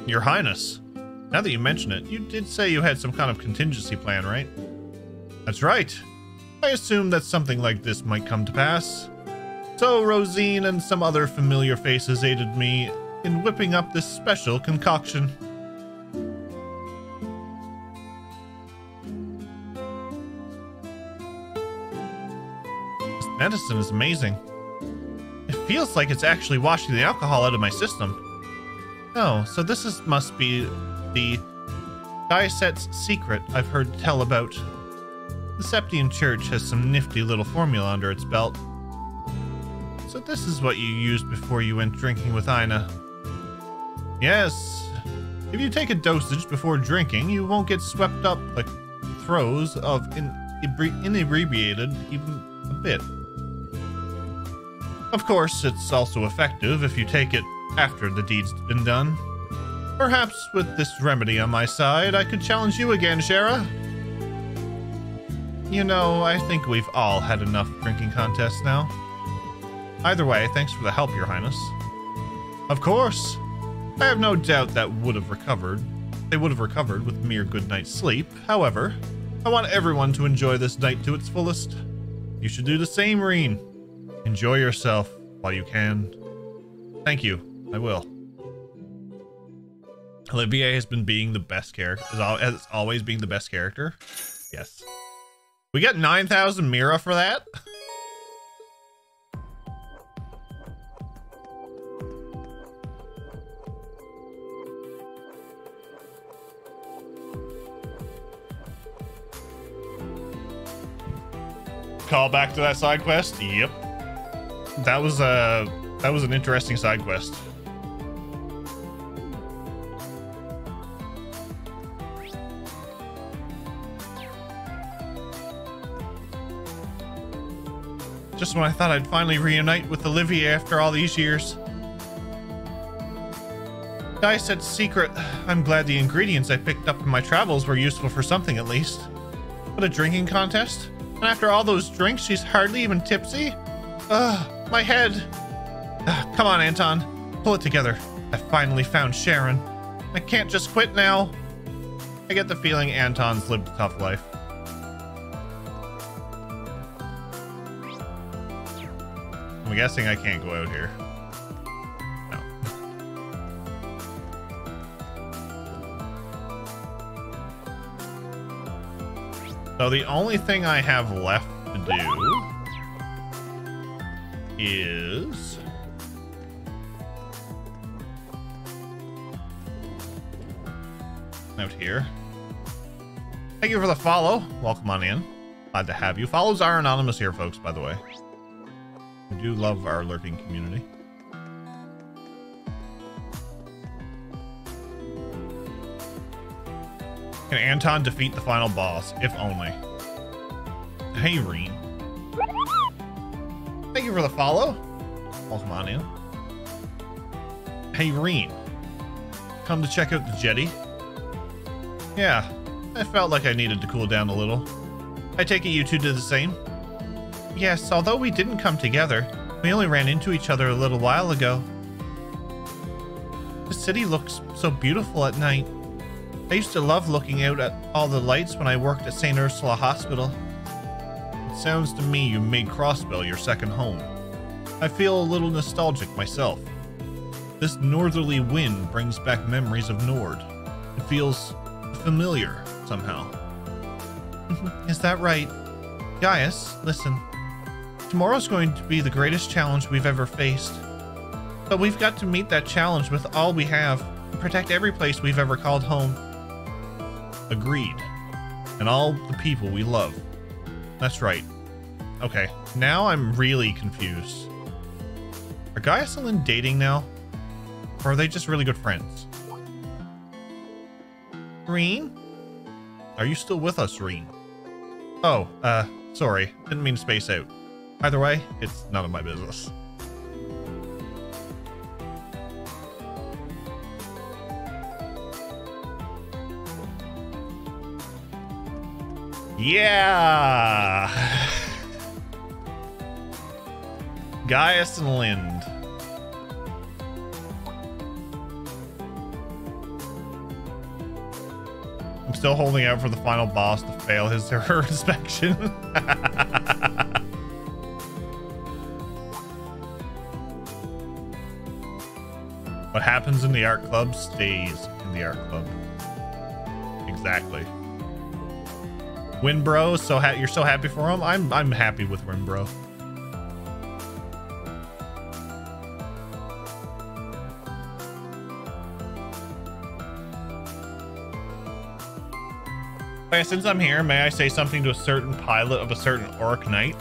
Your Highness, now that you mention it, you did say you had some kind of contingency plan, right? That's right. I assumed that something like this might come to pass. So Rosine and some other familiar faces aided me in whipping up this special concoction. This medicine is amazing. It feels like it's actually washing the alcohol out of my system. Oh, so this must be the Dieset's secret I've heard tell about. The Septian Church has some nifty little formula under its belt. So this is what you used before you went drinking with Ina. Yes. If you take a dosage before drinking, you won't get swept up the throes of inebriated even a bit. Of course, it's also effective if you take it after the deed's been done. Perhaps with this remedy on my side, I could challenge you again, Shara. You know, I think we've all had enough drinking contests now. Either way, thanks for the help, Your Highness. Of course. I have no doubt that they would have recovered with mere good night's sleep. However, I want everyone to enjoy this night to its fullest. You should do the same, Reen. Enjoy yourself while you can. Thank you. I will. Olivier has been being the best character, as always being the best character. Yes. We got 9,000 Mira for that? Call back to that side quest? Yep. That was an interesting side quest. Just when I thought I'd finally reunite with Olivier after all these years. Dieset's secret. I'm glad the ingredients I picked up in my travels were useful for something at least. But a drinking contest? And after all those drinks, she's hardly even tipsy? Ugh, my head. Come on, Anton. Pull it together. I finally found Sharon. I can't just quit now. I get the feeling Anton's lived a tough life. I'm guessing I can't go out here. No. So the only thing I have left to do is out here. Thank you for the follow. Welcome on in. Glad to have you. Follows are anonymous here, folks, by the way. We do love our lurking community. Can Anton defeat the final boss? If only. Hey, Reen. Thank you for the follow. Welcome on in. Hey, Reen. Come to check out the jetty? Yeah, I felt like I needed to cool down a little. I take it you two did the same? Yes, although we didn't come together, we only ran into each other a little while ago. The city looks so beautiful at night. I used to love looking out at all the lights when I worked at St. Ursula Hospital. It sounds to me you made Crossbell your second home. I feel a little nostalgic myself. This northerly wind brings back memories of Nord. It feels familiar somehow. Is that right? Gaius, listen. Tomorrow's going to be the greatest challenge we've ever faced. But we've got to meet that challenge with all we have and protect every place we've ever called home. Agreed. And all the people we love. That's right. Okay, now I'm really confused. Are Gaius and Lynn dating now? Or are they just really good friends? Reen? Are you still with us, Reen? Oh, sorry. Didn't mean to space out. Either way, it's none of my business. Yeah! Gaius and Lind. I'm still holding out for the final boss to fail his or her inspection. What happens in the art club stays in the art club. Exactly. Winbro, you're so happy for him? I'm happy with Winbro. Okay, since I'm here, may I say something to a certain pilot of a certain orc knight?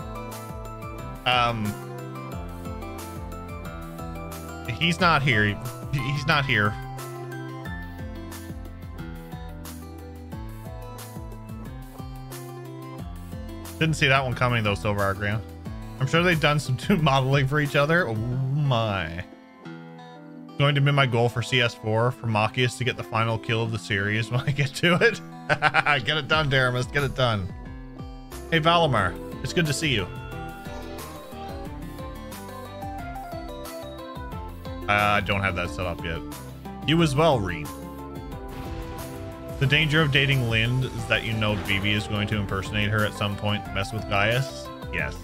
He's not here. He's not here. Didn't see that one coming though, Silver Argran. I'm sure they've done some modeling for each other. Oh my. Going to be my goal for CS4 for Machias to get the final kill of the series when I get to it. Get it done, Daramus. Get it done. Hey, Valimar. It's good to see you. I don't have that set up yet. You as well, Reed. The danger of dating Lind is that you know Vivi is going to impersonate her at some point to mess with Gaius? Yes.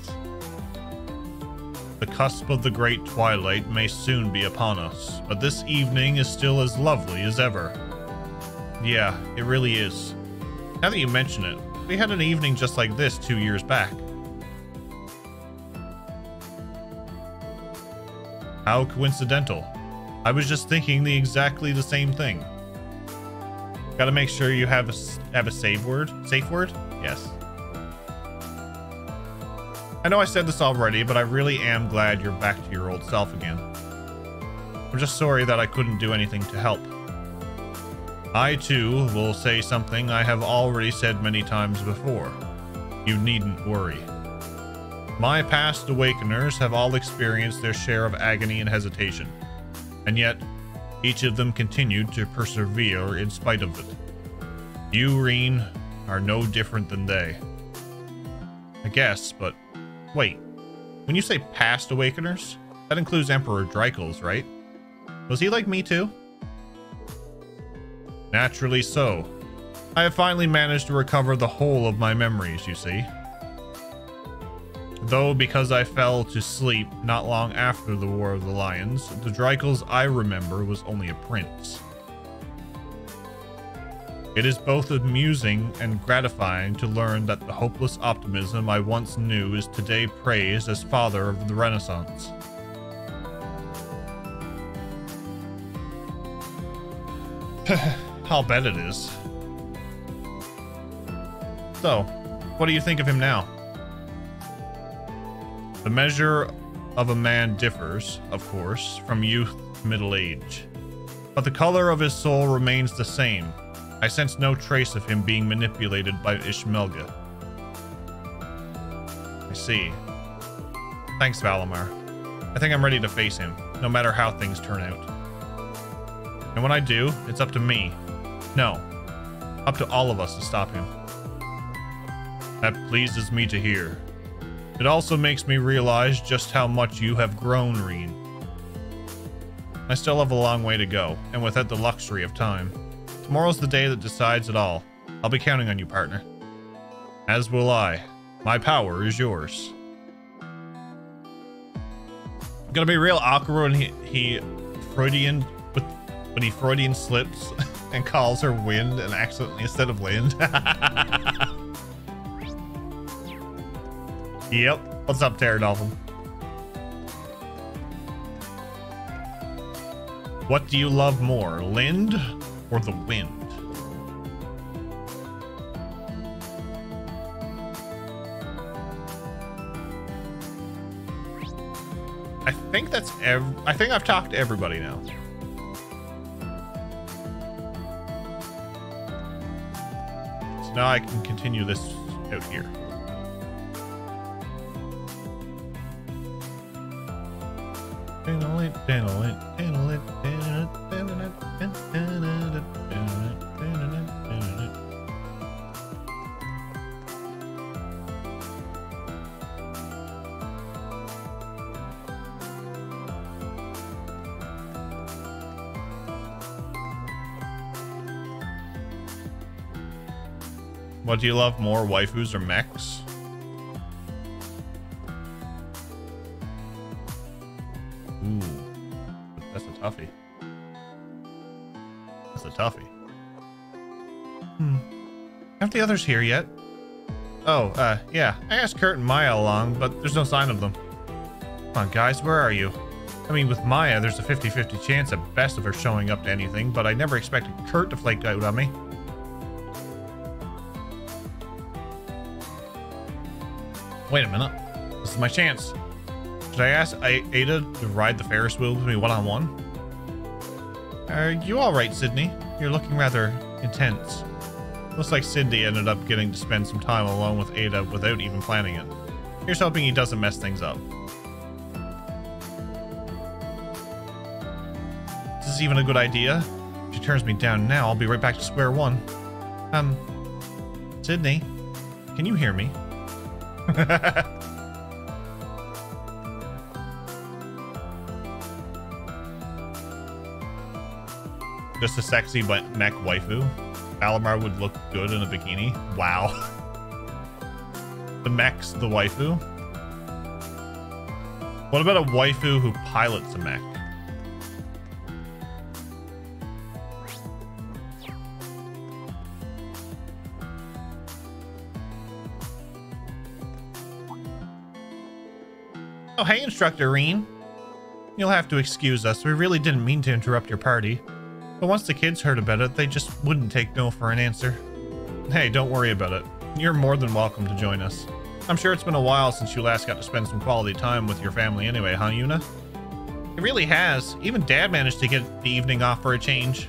The cusp of the great twilight may soon be upon us, but this evening is still as lovely as ever. Yeah, it really is. Now that you mention it, we had an evening just like this 2 years back. How coincidental. I was just thinking exactly the same thing. Gotta make sure you have a safe word? Yes. I know I said this already, but I really am glad you're back to your old self again. I'm just sorry that I couldn't do anything to help. I too will say something I have already said many times before. You needn't worry. My past awakeners have all experienced their share of agony and hesitation, and yet each of them continued to persevere in spite of it. You, Reen, are no different than they. I guess, but wait. When you say past awakeners, that includes Emperor Dreikel's, right? Was he like me too? Naturally so. I have finally managed to recover the whole of my memories, you see. Though because I fell to sleep not long after the War of the Lions, the Dreikel's I remember was only a prince. It is both amusing and gratifying to learn that the hopeless optimism I once knew is today praised as father of the Renaissance. I'll bet it is. So, what do you think of him now? The measure of a man differs, of course, from youth to middle age. But the color of his soul remains the same. I sense no trace of him being manipulated by Ishmelga. I see. Thanks, Valimar. I think I'm ready to face him, no matter how things turn out. And when I do, it's up to me. No, up to all of us to stop him. That pleases me to hear. It also makes me realize just how much you have grown, Reen. I still have a long way to go, and without the luxury of time. Tomorrow's the day that decides it all. I'll be counting on you, partner. As will I. My power is yours. Gonna be real awkward when he Freudian slips and calls her wind and accidentally instead of Lind. Yep. What's up, Pterodolphin? What do you love more, Lind or the wind? I think that's I think I've talked to everybody now. So now I can continue this out here. What do you love more, waifus or mechs? Ooh, that's a toughie. That's a toughie. Aren't the others here yet? Oh, yeah. I asked Kurt and Maya along, but there's no sign of them. Come on, guys, where are you? I mean, with Maya, there's a 50-50 chance at best of her showing up to anything, but I never expected Kurt to flake out on me. Wait a minute. This is my chance. Should I ask Ada to ride the Ferris wheel with me one-on-one? Are you alright, Sydney? You're looking rather intense. Looks like Sydney ended up getting to spend some time alone with Ada without even planning it. Here's hoping he doesn't mess things up. Is this even a good idea? If she turns me down now, I'll be right back to square one. Sydney, can you hear me? Just a sexy mech waifu. Alamar would look good in a bikini. Wow. The mech's the waifu. What about a waifu who pilots a mech? Oh, hey, Instructor Reen. You'll have to excuse us. We really didn't mean to interrupt your party. But once the kids heard about it, they just wouldn't take no for an answer. Hey, don't worry about it. You're more than welcome to join us. I'm sure it's been a while since you last got to spend some quality time with your family anyway, huh, Yuna? It really has. Even Dad managed to get the evening off for a change.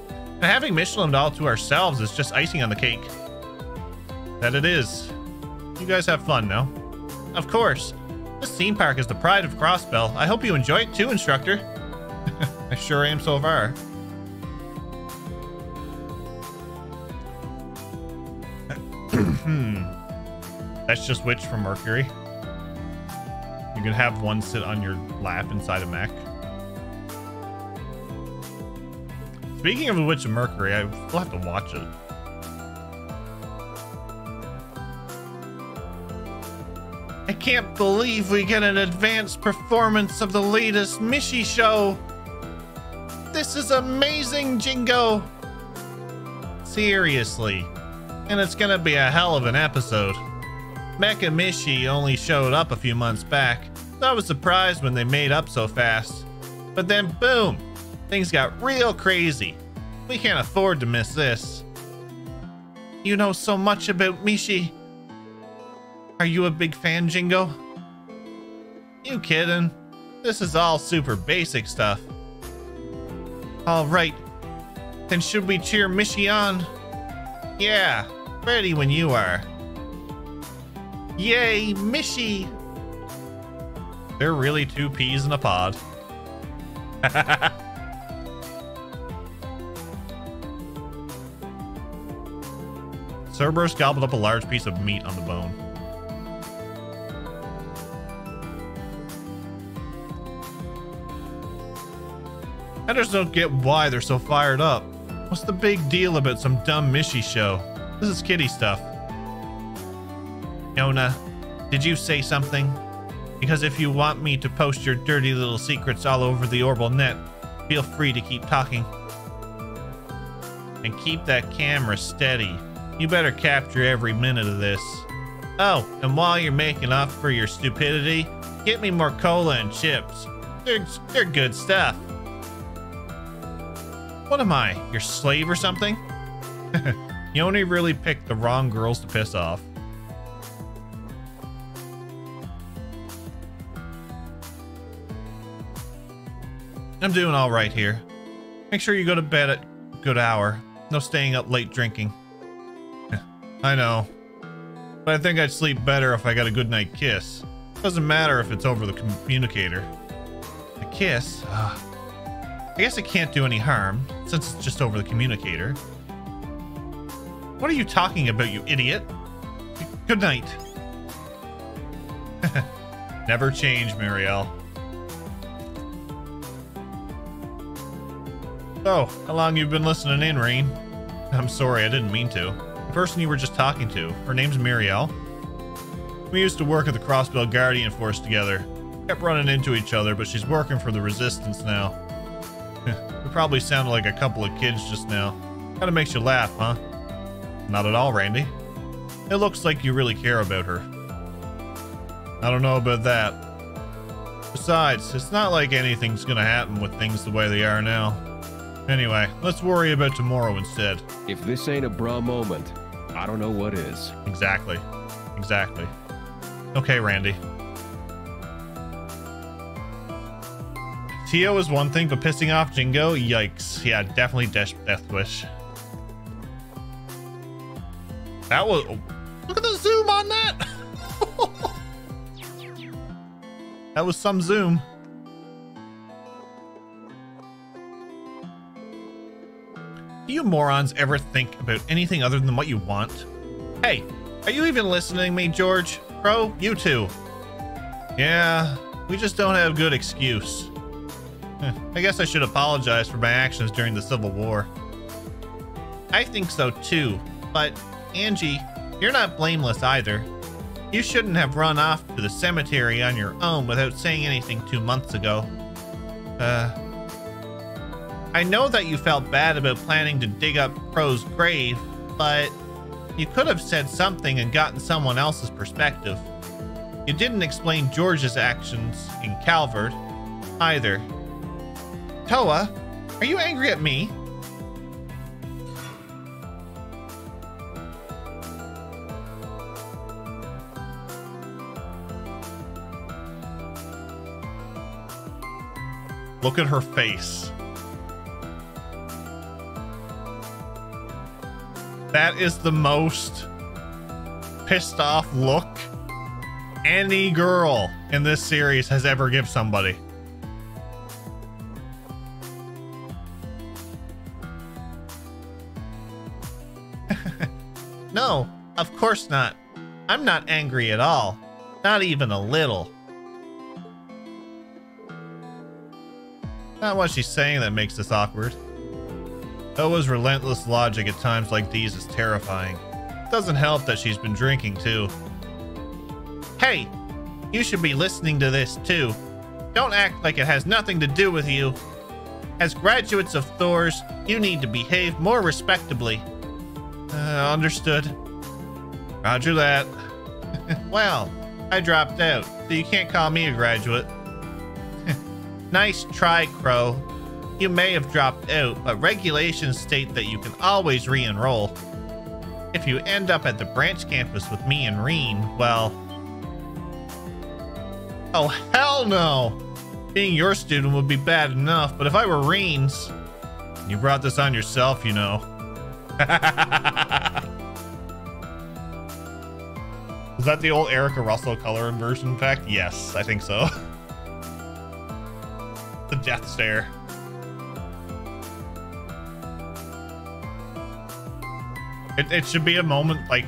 And having Mishelam all to ourselves is just icing on the cake. That it is. You guys have fun now. Of course. This theme park is the pride of Crossbell. I hope you enjoy it too, Instructor. I sure am so far. That's just Witch from Mercury. You can have one sit on your lap inside a mech. Speaking of the Witch of Mercury, I still have to watch it. I can't believe we get an advanced performance of the latest Mishi show. This is amazing, Jingo. Seriously. And it's gonna be a hell of an episode. Mecha Mishi only showed up a few months back, so I was surprised when they made up so fast. But then boom, things got real crazy. We can't afford to miss this. You know so much about Mishi. Are you a big fan, Jingo? You kidding? This is all super basic stuff. All right, then should we cheer Mishi on? Yeah, ready when you are. Yay, Mishi! They're really two peas in a pod. Cerberus gobbled up a large piece of meat on the bone. I just don't get why they're so fired up. What's the big deal about some dumb Mishi show? This is kiddie stuff. Yona, did you say something? Because if you want me to post your dirty little secrets all over the Orbital net, feel free to keep talking. And keep that camera steady. You better capture every minute of this. Oh, and while you're making up for your stupidity, get me more cola and chips. They're good stuff. What am I, your slave or something? You only really picked the wrong girls to piss off. I'm doing all right here. Make sure you go to bed at a good hour. No staying up late drinking. I know. But I think I'd sleep better if I got a good night kiss. Doesn't matter if it's over the communicator. A kiss? I guess it can't do any harm, since it's just over the communicator. What are you talking about, you idiot? Good night. Never change, Marielle. So, how long you been listening in, Rain? I'm sorry, I didn't mean to. The person you were just talking to. Her name's Muriel. We used to work at the Crossbell Guardian Force together. Kept running into each other, but she's working for the Resistance now. We probably sounded like a couple of kids just now. Kinda makes you laugh, huh? Not at all, Randy. It looks like you really care about her. I don't know about that. Besides, it's not like anything's gonna happen with things the way they are now. Anyway, let's worry about tomorrow instead. If this ain't a bra moment, I don't know what is. Exactly. Exactly. Okay, Randy. Tio is one thing, but pissing off Jingo? Yikes. Yeah, definitely Death Wish. That was... Oh, look at the zoom on that! That was some zoom. Do you morons ever think about anything other than what you want? Hey, are you even listening to me, George? Bro, you too. Yeah, we just don't have a good excuse. I guess I should apologize for my actions during the Civil War. I think so too, but Angie, you're not blameless either. You shouldn't have run off to the cemetery on your own without saying anything 2 months ago. I know that you felt bad about planning to dig up Crow's grave, but you could have said something and gotten someone else's perspective. You didn't explain George's actions in Calvert either. Toa, are you angry at me? Look at her face. That is the most pissed off look any girl in this series has ever given somebody. No, of course not. I'm not angry at all. Not even a little. Not what she's saying that makes this awkward. Toa's relentless logic at times like these is terrifying. It doesn't help that she's been drinking too. Hey, you should be listening to this too. Don't act like it has nothing to do with you. As graduates of Thor's, you need to behave more respectably. Understood. Roger that. Well, I dropped out, so you can't call me a graduate. Nice try, Crow. You may have dropped out, but regulations state that you can always re-enroll. If you end up at the branch campus with me and Reen, well... Oh, hell no! Being your student would be bad enough, but if I were Reen's... You brought this on yourself, you know. Is that the old Erica Russell color version, in fact? Yes, I think so. The death stare. It should be a moment like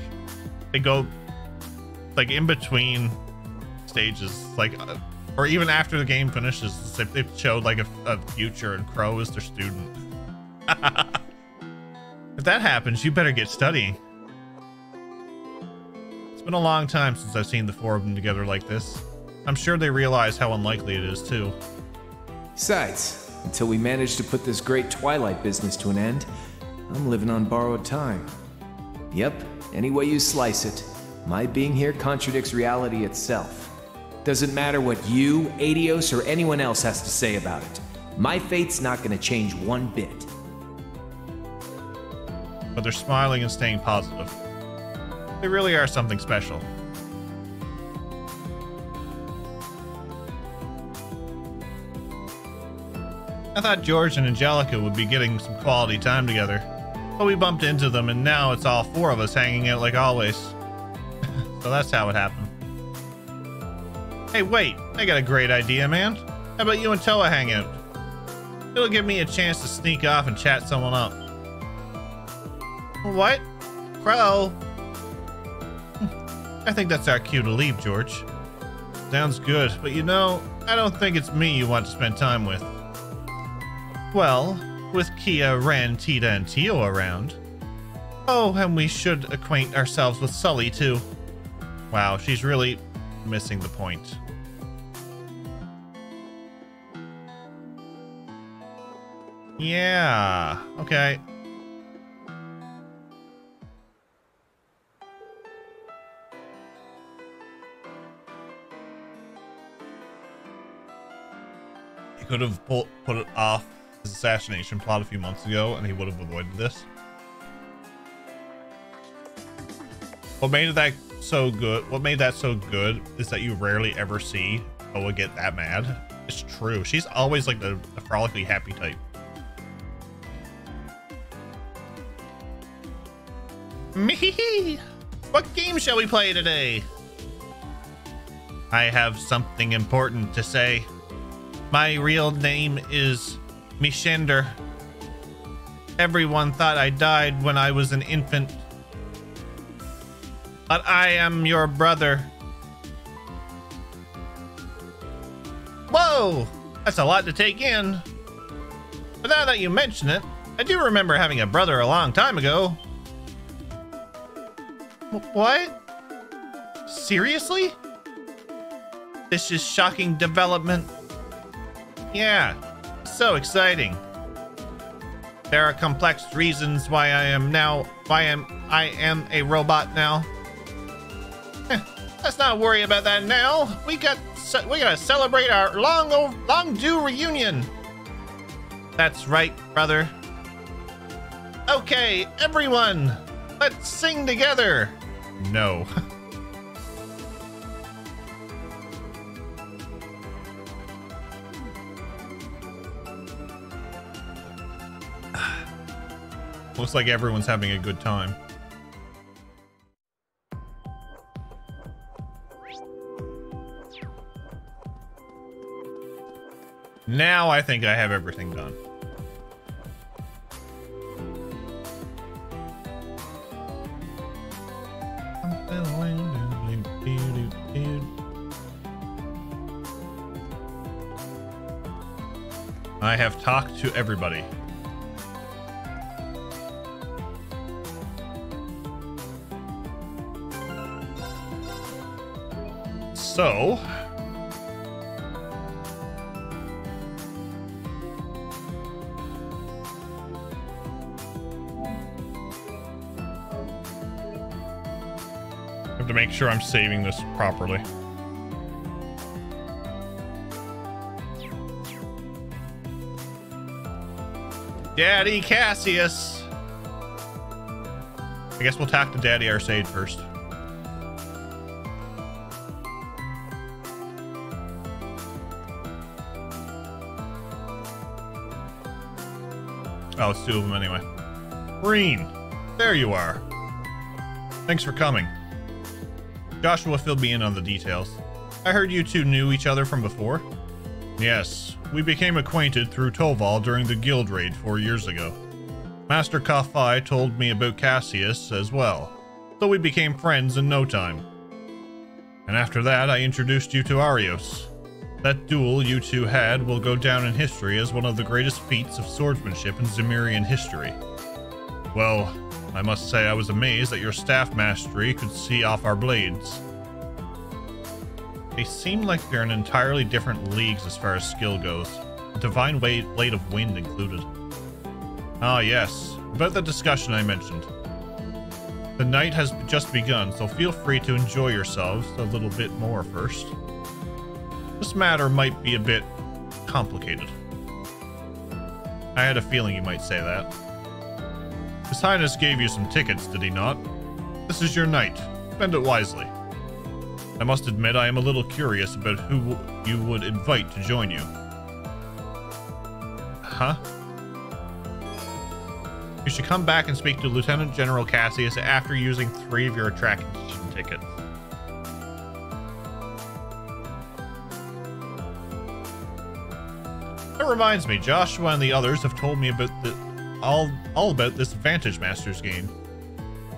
they go like in between stages, like or even after the game finishes, if they showed like a future and Crow is their student. If that happens, you better get studying. It's been a long time since I've seen the four of them together like this. I'm sure they realize how unlikely it is too. Besides, until we manage to put this great Twilight business to an end, I'm living on borrowed time. Yep, any way you slice it, my being here contradicts reality itself. Doesn't matter what you, Adios, or anyone else has to say about it. My fate's not gonna change one bit. But they're smiling and staying positive. They really are something special. I thought George and Angelica would be getting some quality time together, but we bumped into them and now it's all four of us hanging out like always. So that's how it happened. Hey, wait, I got a great idea, man. How about you and Toa hang out? It'll give me a chance to sneak off and chat someone up. What? Crow? I think that's our cue to leave, George. Sounds good, but you know, I don't think it's me you want to spend time with. Well, with Kia, Ren, Tita, and Tio around. Oh, and we should acquaint ourselves with Sully, too. Wow, she's really missing the point. Yeah, okay. He could have put it off his assassination plot a few months ago, and he would have avoided this. What made that so good? What made that so good is that you rarely ever see Oa get that mad. It's true. She's always like the frolically happy type. Me, what game shall we play today? I have something important to say. My real name is Mishelam. Everyone thought I died when I was an infant. But I am your brother. Whoa! That's a lot to take in. But now that you mention it, I do remember having a brother a long time ago. What? Seriously? This is shocking development. Yeah, so exciting. There are complex reasons why I am a robot now. Let's not worry about that now. We gotta celebrate our long due reunion. That's right, brother. Okay, everyone, let's sing together. No. Looks like everyone's having a good time. Now I think I have everything done. I have talked to everybody. So, I have to make sure I'm saving this properly. Daddy Cassius. I guess we'll talk to Daddy Arcade first. Oh, it's two of them anyway. Green, there you are. Thanks for coming. Joshua filled me in on the details. I heard you two knew each other from before? Yes, we became acquainted through Toval during the guild raid 4 years ago. Master Kafai told me about Cassius as well, so we became friends in no time. And after that, I introduced you to Arios. That duel you two had will go down in history as one of the greatest feats of swordsmanship in Zemirian history. Well, I must say I was amazed that your staff mastery could see off our blades. They seem like they're in entirely different leagues as far as skill goes, a divine blade of wind included. Ah yes, about the discussion I mentioned. The night has just begun, so feel free to enjoy yourselves a little bit more first. This matter might be a bit complicated. I had a feeling you might say that. His Highness gave you some tickets, did he not? This is your night. Spend it wisely. I must admit I am a little curious about who you would invite to join you. Huh? You should come back and speak to Lieutenant General Cassius after using 3 of your attraction tickets. That reminds me, Joshua and the others have told me about all about this Vantage Masters game.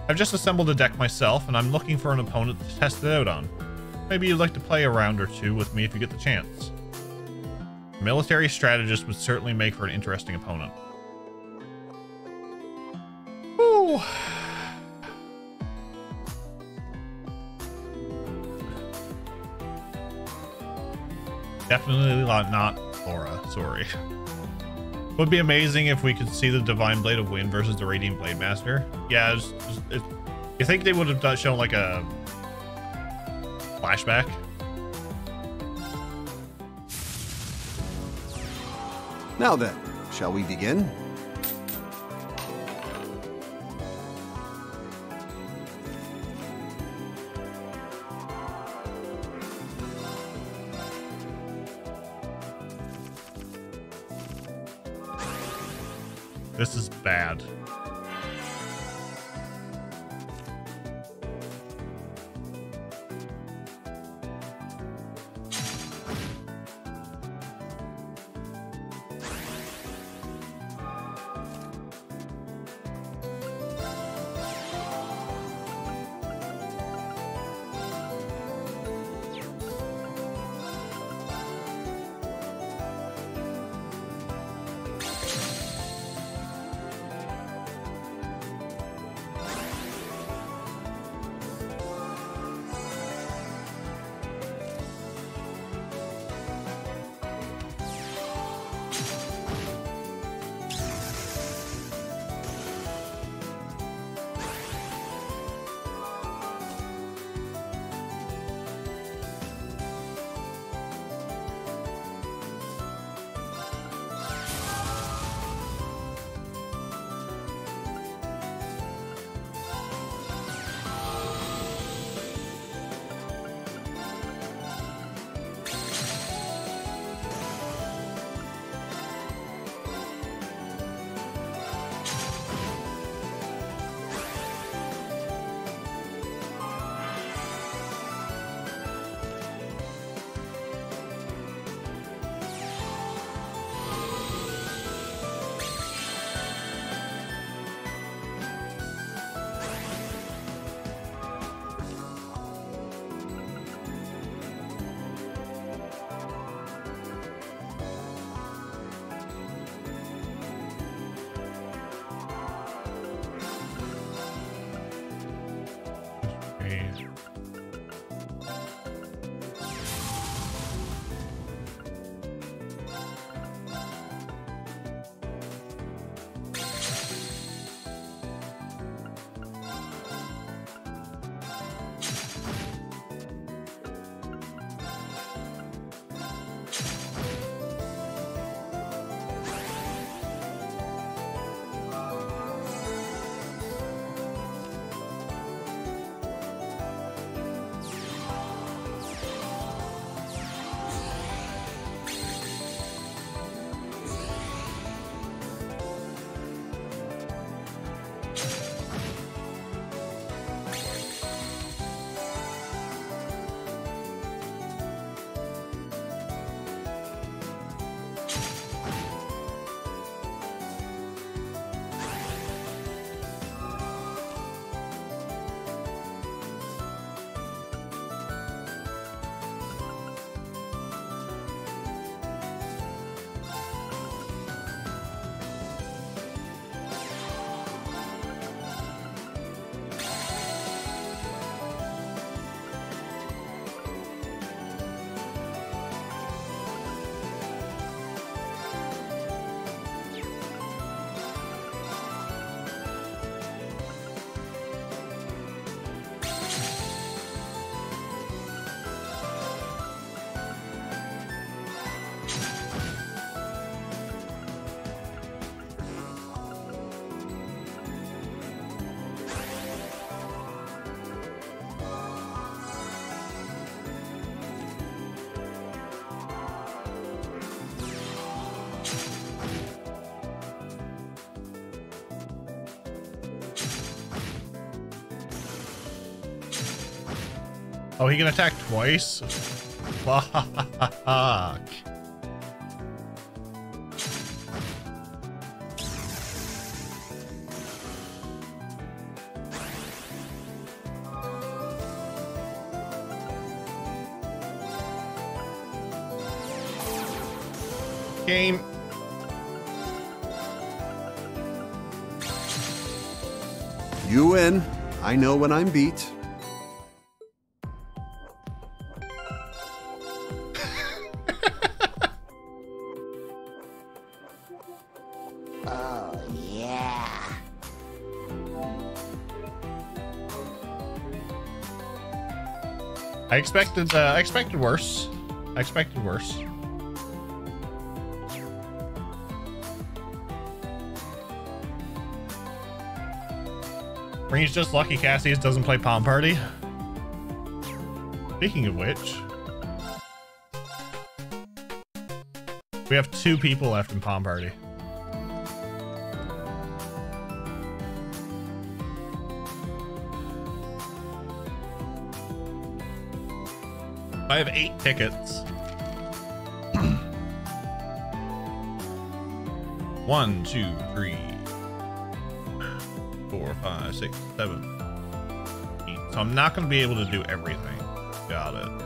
I've just assembled a deck myself, and I'm looking for an opponent to test it out on. Maybe you'd like to play a round or two with me if you get the chance. A military strategist would certainly make for an interesting opponent. Ooh. Definitely not Laura, sorry. Would be amazing if we could see the Divine Blade of Wind versus the Radiant Blade Master. Yeah, you think they would have shown like a flashback? Now then, shall we begin? This is bad. Oh, he can attack twice? Fuck. Game. You win. I know when I'm beat. I expected worse. I expected worse. Green's just lucky Cassius doesn't play Palm Party. Speaking of which, we have 2 people left in Palm Party. I have 8 tickets. 1, 2, 3, 4, 5, 6, 7, 8. So I'm not going to be able to do everything. Got it.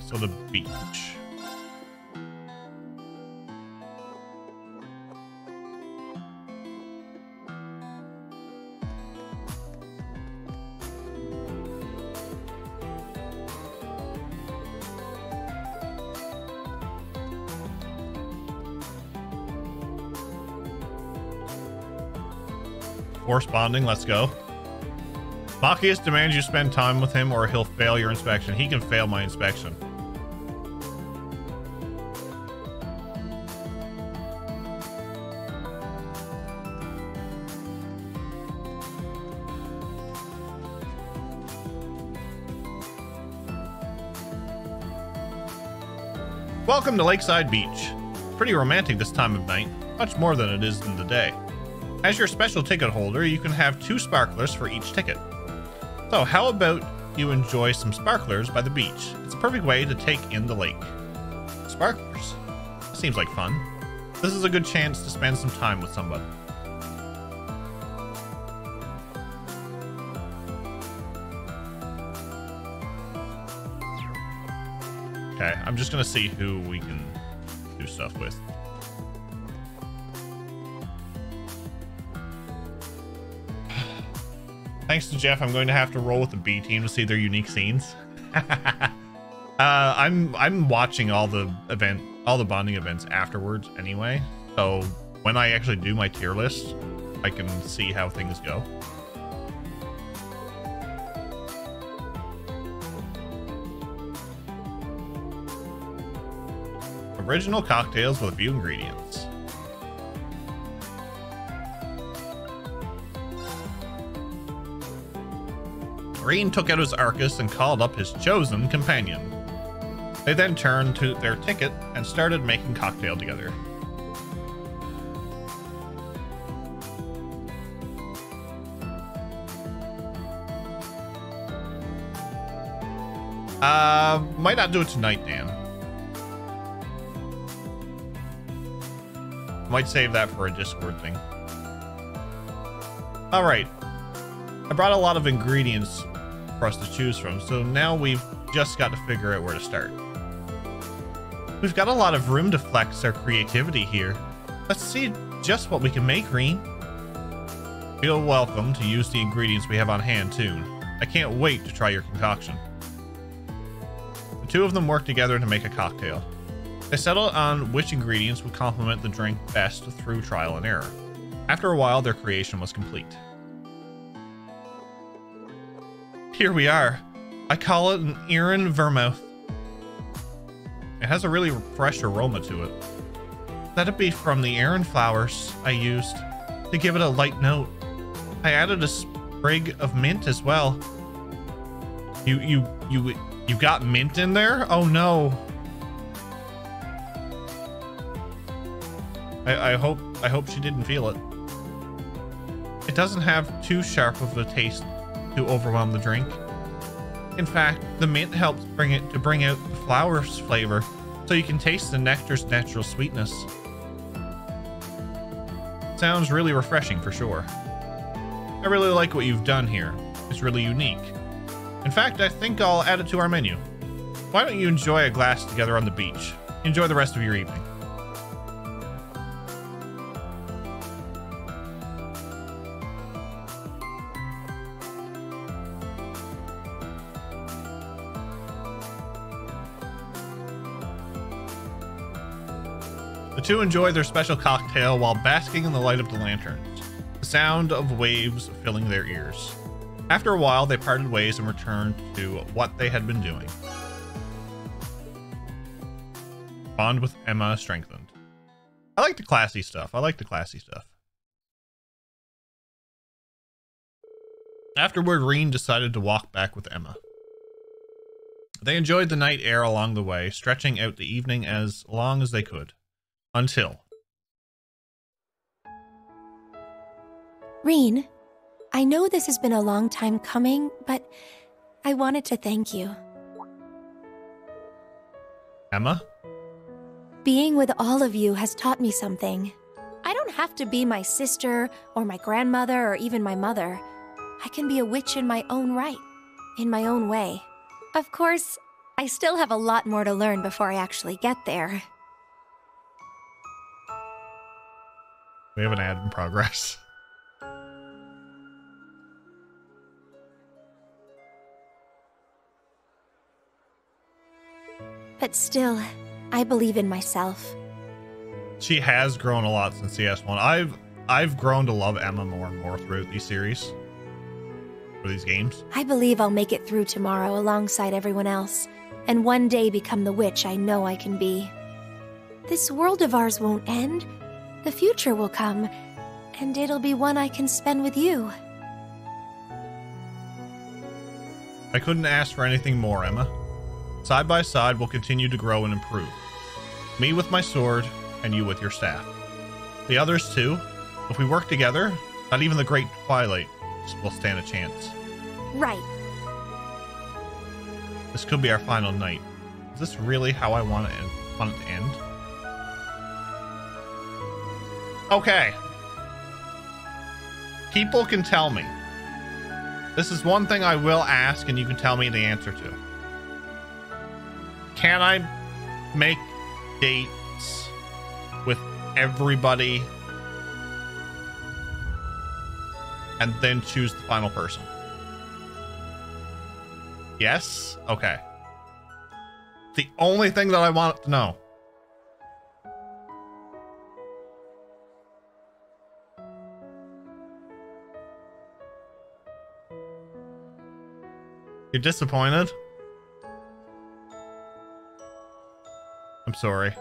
So the beach. Force bonding, let's go. Machias demands you spend time with him or he'll fail your inspection. He can fail my inspection. Welcome to Lakeside Beach. Pretty romantic this time of night, much more than it is in the day. As your special ticket holder, you can have 2 sparklers for each ticket. So how about you enjoy some sparklers by the beach? It's a perfect way to take in the lake. Sparklers. Seems like fun. This is a good chance to spend some time with somebody. Okay, I'm just gonna see who we can do stuff with. Thanks to Jeff, I'm going to have to roll with the B team to see their unique scenes. I'm watching all the bonding events afterwards anyway. So when I actually do my tier list, I can see how things go. Original cocktails with a few ingredients. Green took out his Arcus and called up his chosen companion. They then turned to their ticket and started making cocktail together. Might not do it tonight, Dan. Might save that for a Discord thing. All right. I brought a lot of ingredients for us to choose from, so now we've just got to figure out where to start. We've got a lot of room to flex our creativity here. Let's see just what we can make, Green. Feel welcome to use the ingredients we have on hand, too. I can't wait to try your concoction. The 2 of them work together to make a cocktail. They settled on which ingredients would complement the drink best through trial and error. After a while, their creation was complete. Here we are. I call it an Iran Vermouth. It has a really fresh aroma to it. Let it be from the Iran flowers I used to give it a light note. I added a sprig of mint as well. You got mint in there? Oh no. I hope she didn't feel it. It doesn't have too sharp of a taste to overwhelm the drink. In fact, the mint helps bring out the flower's flavor, so you can taste the nectar's natural sweetness. Sounds really refreshing for sure. I really like what you've done here. It's really unique. In fact, I think I'll add it to our menu. Why don't you enjoy a glass together on the beach? Enjoy the rest of your evening. The two enjoy their special cocktail while basking in the light of the lanterns, the sound of waves filling their ears. After a while, they parted ways and returned to what they had been doing. Bond with Emma strengthened. I like the classy stuff. Afterward, Reen decided to walk back with Emma. They enjoyed the night air along the way, stretching out the evening as long as they could. Until... Reen, I know this has been a long time coming, but I wanted to thank you. Emma? Being with all of you has taught me something. I don't have to be my sister, or my grandmother, or even my mother. I can be a witch in my own right, in my own way. Of course, I still have a lot more to learn before I actually get there. We have an ad in progress. But still, I believe in myself. She has grown a lot since CS1. I've grown to love Emma more and more throughout these series. For these games. I believe I'll make it through tomorrow alongside everyone else, and one day become the witch I know I can be. This world of ours won't end. The future will come, and it'll be one I can spend with you. I couldn't ask for anything more, Emma. Side by side, we'll continue to grow and improve. Me with my sword, and you with your staff. The others too. If we work together, not even the Great Twilight will stand a chance. Right. This could be our final night. Is this really how I want it to end? Okay. People can tell me. This is one thing I will ask, and you can tell me the answer to. Can I make dates with everybody and then choose the final person? Yes? Okay. The only thing that I want to know. You're disappointed? I'm sorry.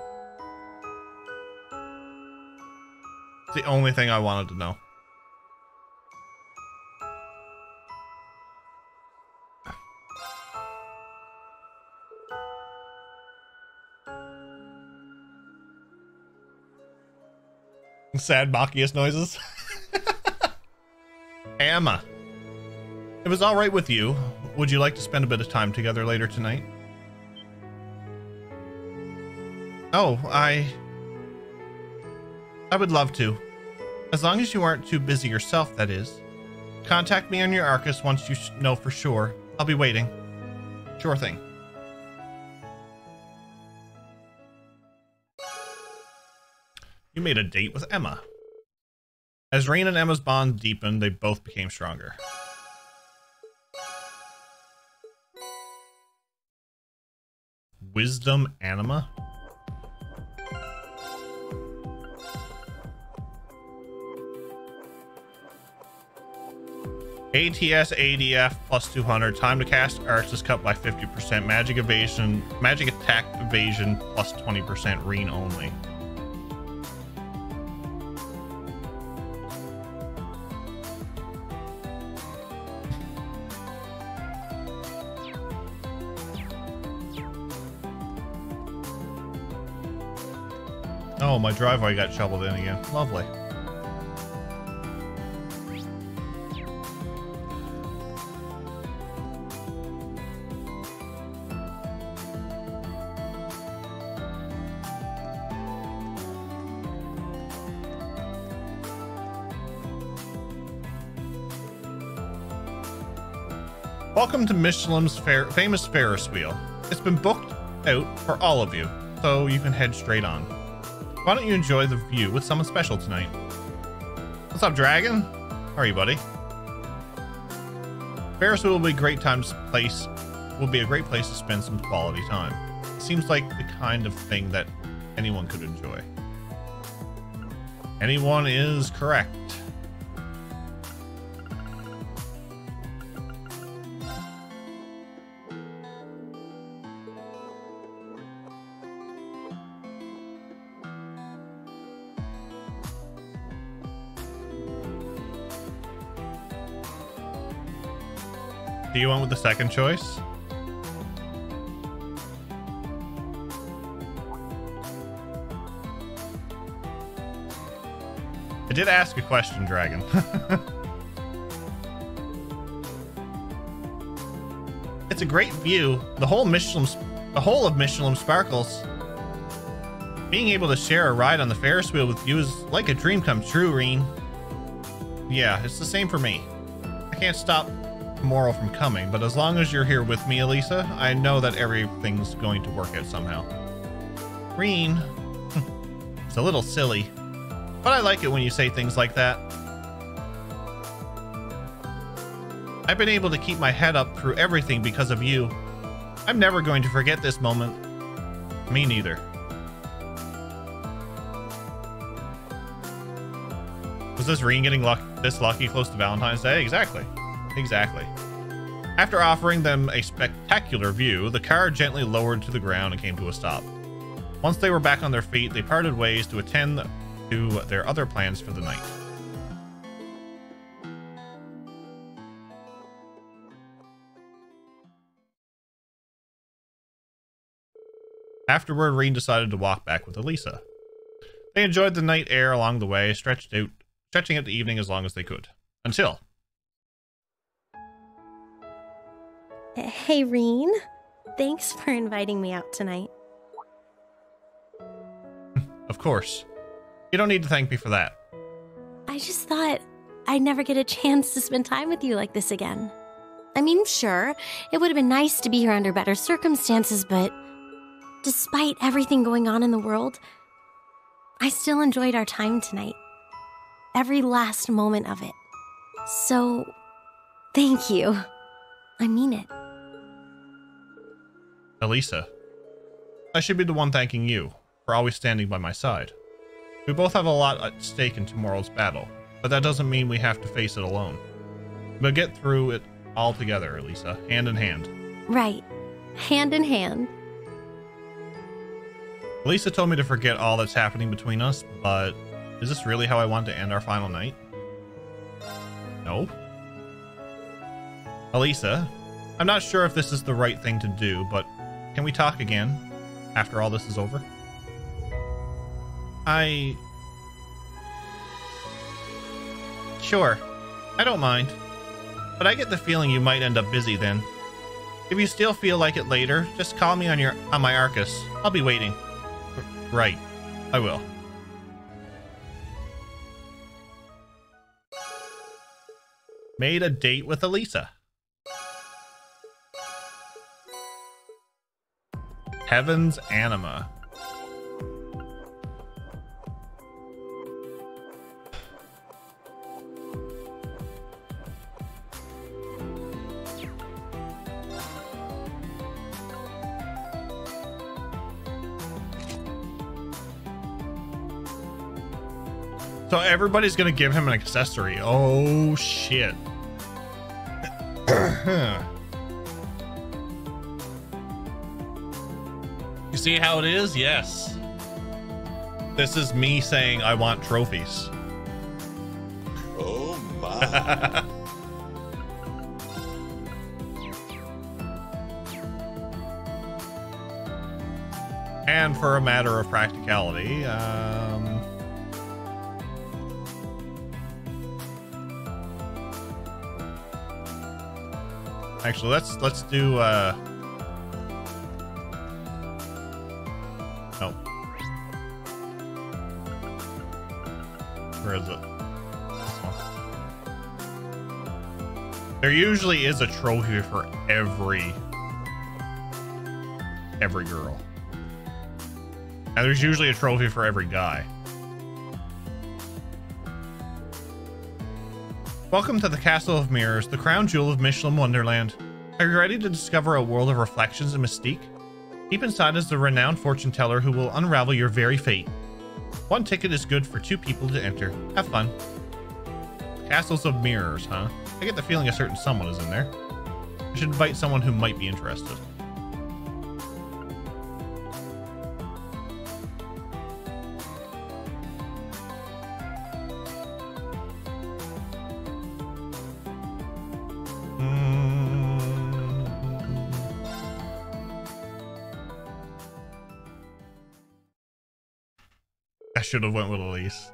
It's the only thing I wanted to know. Sad Machias noises. Hey, Emma. If it was all right with you, would you like to spend a bit of time together later tonight? Oh, I would love to. As long as you aren't too busy yourself, that is. Contact me on your Arcus once you know for sure. I'll be waiting. Sure thing. You made a date with Emma. As Reen and Emma's bond deepened, they both became stronger. Wisdom Anima? ATS ADF plus 200. Time to cast arts is cut by 50%. Magic evasion, magic attack evasion plus 20%. Reen only. Oh, my driveway got shoveled in again. Lovely. Welcome to Mishelam's famous Ferris wheel. It's been booked out for all of you. so you can head straight on. Why don't you enjoy the view with someone special tonight? What's up, Dragon? How are you, buddy? Ferris wheel will be a great place to spend some quality time. It seems like the kind of thing that anyone could enjoy. Anyone is correct. Do you want with the second choice? I did ask a question, Dragon. It's a great view. The whole of Mishelam sparkles. Being able to share a ride on the Ferris wheel with you is like a dream come true, Reen. Yeah, it's the same for me. I can't stop tomorrow from coming, but as long as you're here with me, Elisa, I know that everything's going to work out somehow. Reen. It's a little silly, but I like it when you say things like that. I've been able to keep my head up through everything because of you. I'm never going to forget this moment. Me neither. Was this Reen getting this lucky close to Valentine's Day? Exactly. Exactly. After offering them a spectacular view, the car gently lowered to the ground and came to a stop. Once they were back on their feet, they parted ways to attend to their other plans for the night. Afterward, Reen decided to walk back with Elisa. They enjoyed the night air along the way, stretching out the evening as long as they could. Until... Hey, Reen. Thanks for inviting me out tonight. Of course. You don't need to thank me for that. I just thought I'd never get a chance to spend time with you like this again. I mean, sure, it would have been nice to be here under better circumstances, but despite everything going on in the world, I still enjoyed our time tonight. Every last moment of it. So, thank you. I mean it. Elisa, I should be the one thanking you for always standing by my side. We both have a lot at stake in tomorrow's battle, but that doesn't mean we have to face it alone. We'll get through it all together, Elisa, hand in hand. Right. Hand in hand. Elisa told me to forget all that's happening between us, but is this really how I want to end our final night? No. Elisa, I'm not sure if this is the right thing to do, but can we talk again after all this is over? Sure, I don't mind, but I get the feeling you might end up busy then. If you still feel like it later, just call me on my Arcus. I'll be waiting. Right, I will. Made a date with Elisa. Heaven's Anima. So everybody's gonna give him an accessory. Oh shit. You see how it is? Yes. This is me saying I want trophies. Oh my. And for a matter of practicality, actually, let's do no. Where is it? This one. There usually is a trophy for every girl. And there's usually a trophy for every guy. Welcome to the Castle of Mirrors, the crown jewel of Mishelam Wonderland. Are you ready to discover a world of reflections and mystique? Deep inside is the renowned fortune teller who will unravel your very fate. One ticket is good for 2 people to enter. Have fun. Castles of Mirrors, huh? I get the feeling a certain someone is in there. I should invite someone who might be interested. I should have went with Elise.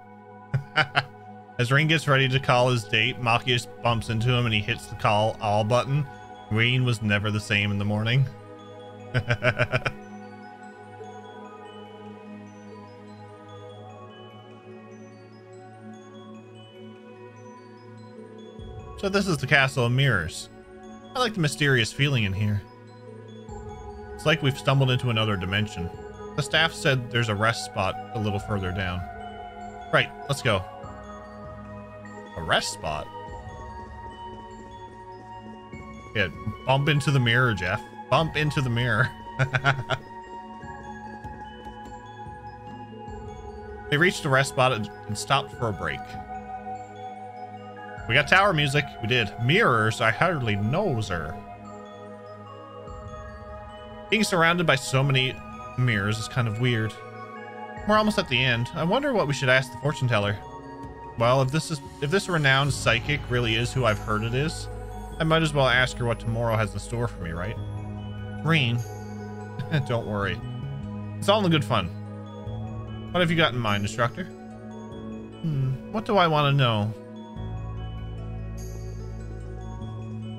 As Ring gets ready to call his date, Machias bumps into him and he hits the call all button. Green was never the same in the morning. So this is the Castle of Mirrors. I like the mysterious feeling in here. It's like we've stumbled into another dimension. The staff said there's a rest spot a little further down. Right, let's go. A rest spot? Yeah, bump into the mirror, Jeff. Bump into the mirror. They reached a rest spot and stopped for a break. We got tower music. We did. Mirrors, I hardly knows her. Being surrounded by so many mirrors is kind of weird. We're almost at the end. I wonder what we should ask the fortune teller. Well, if this renowned psychic really is who I've heard it is, I might as well ask her what tomorrow has in store for me, right? Green, don't worry. It's all in good fun. What have you got in mind, instructor? What do I want to know?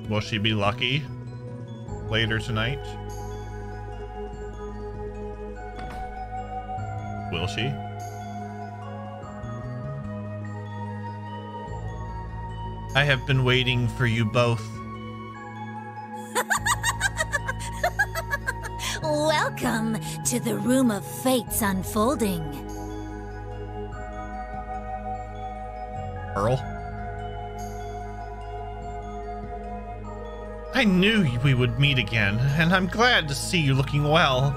Will she be lucky later tonight? Will she? I have been waiting for you both. Welcome to the Room of Fate's unfolding. Earl? I knew we would meet again, and I'm glad to see you looking well.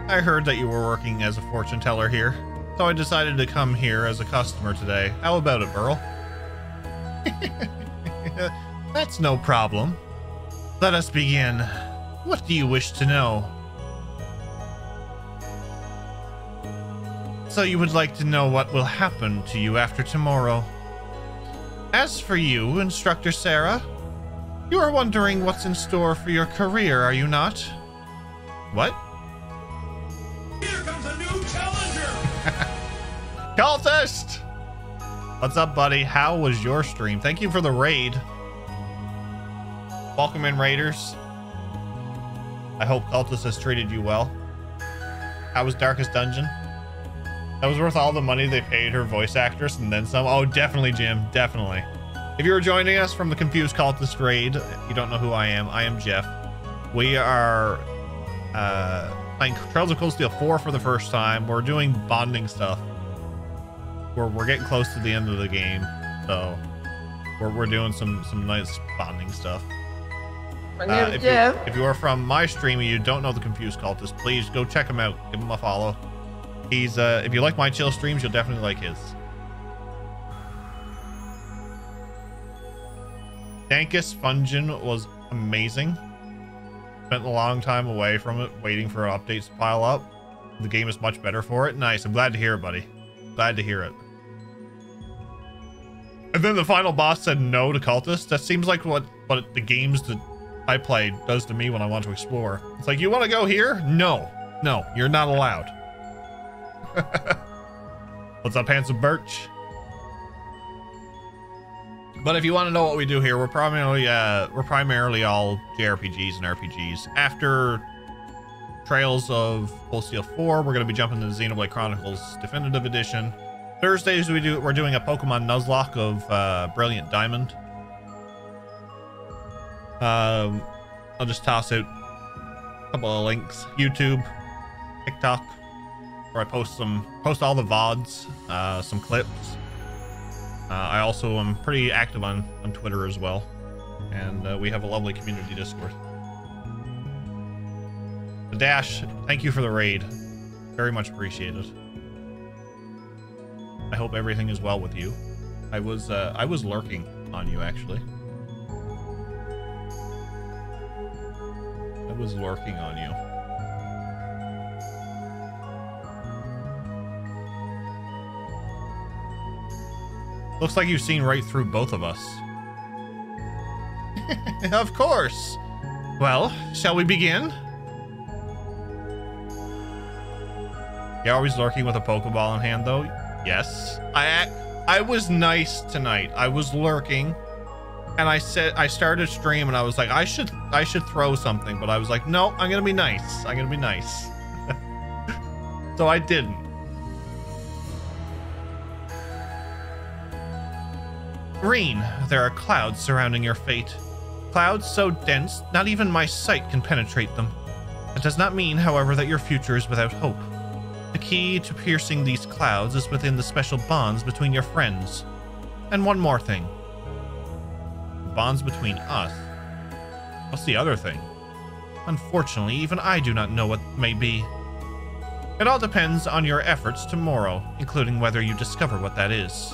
I heard that you were working as a fortune teller here, so I decided to come here as a customer today. How about it, Earl? That's no problem. Let us begin. What do you wish to know? So you would like to know what will happen to you after tomorrow. As for you, Instructor Sarah, you are wondering what's in store for your career, are you not? What? Here comes a new challenger! Cultist! What's up, buddy? How was your stream? Thank you for the raid. Welcome in, raiders. I hope Cultist has treated you well. How was Darkest Dungeon? That was worth all the money they paid her voice actress and then some. Oh, definitely, Jim. Definitely. If you were joining us from the Confused Cultist raid, you don't know who I am Jeff. We are playing Trails of Cold Steel 4 for the first time. We're doing bonding stuff. We're getting close to the end of the game, so we're doing some nice bonding stuff. If you are from my stream and you don't know the Confused Cultist, please go check him out. Give him a follow. He's if you like my chill streams, you'll definitely like his. Dankus Fungin was amazing. Spent a long time away from it, waiting for updates to pile up. The game is much better for it. Nice. I'm glad to hear it, buddy. Glad to hear it. And then the final boss said no to Cultist. That seems like what the games that I played does to me when I want to explore. It's like, you want to go here? No, you're not allowed. What's up, Handsome Birch? But if you want to know what we do here, we're primarily all JRPGs and RPGs. After Trails of Cold Steel 4, we're going to be jumping to the Xenoblade Chronicles Definitive Edition. Thursdays we're doing a Pokemon Nuzlocke of Brilliant Diamond. I'll just toss out a couple of links. YouTube, TikTok, where I post all the VODs, some clips. I also am pretty active on Twitter as well. And we have a lovely community Discord. Dash, thank you for the raid. Very much appreciated. I hope everything is well with you. I was lurking on you, actually. I was lurking on you. Looks like you've seen right through both of us. Of course. Well, shall we begin? You're always lurking with a Pokeball in hand, though. Yes. I was nice tonight. I was lurking, and I started stream, and I was like, I should throw something, but I was like, no, I'm gonna be nice. I'm gonna be nice. So I didn't. Green, there are clouds surrounding your fate. Clouds so dense, not even my sight can penetrate them. It does not mean, however, that your future is without hope. The key to piercing these clouds is within the special bonds between your friends. And one more thing. Bonds between us? What's the other thing? Unfortunately, even I do not know what may be. It all depends on your efforts tomorrow, including whether you discover what that is.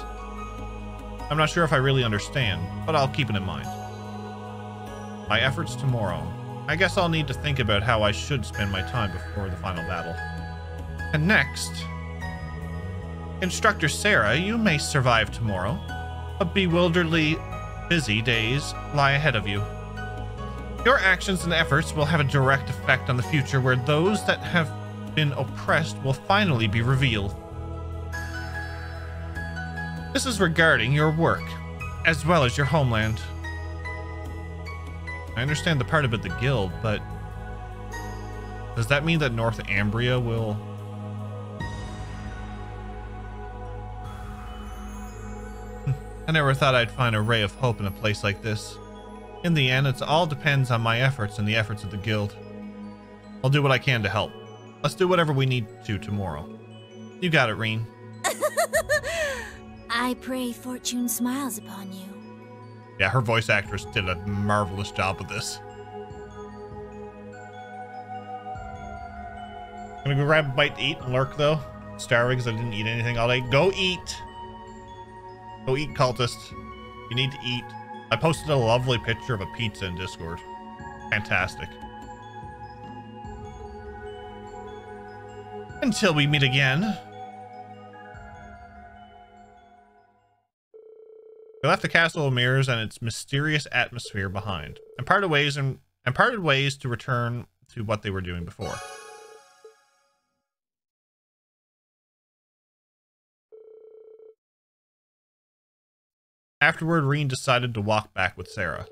I'm not sure if I really understand, but I'll keep it in mind. My efforts tomorrow. I guess I'll need to think about how I should spend my time before the final battle. And next, Instructor Sarah, you may survive tomorrow, but bewilderedly busy days lie ahead of you. Your actions and efforts will have a direct effect on the future, where those that have been oppressed will finally be revealed. This is regarding your work, as well as your homeland. I understand the part about the guild, but does that mean that North Ambria will... I never thought I'd find a ray of hope in a place like this. In the end, it all depends on my efforts and the efforts of the guild. I'll do what I can to help. Let's do whatever we need to tomorrow. You got it, Reen. I pray fortune smiles upon you. Yeah, her voice actress did a marvelous job with this. Gonna go grab a bite to eat and lurk, though. Starving because I didn't eat anything all day. Go eat! Go eat, cultist. You need to eat. I posted a lovely picture of a pizza in Discord. Fantastic. Until we meet again. We left the Castle of Mirrors and its mysterious atmosphere behind, and parted ways to return to what they were doing before. Afterward, Reen decided to walk back with Sarah.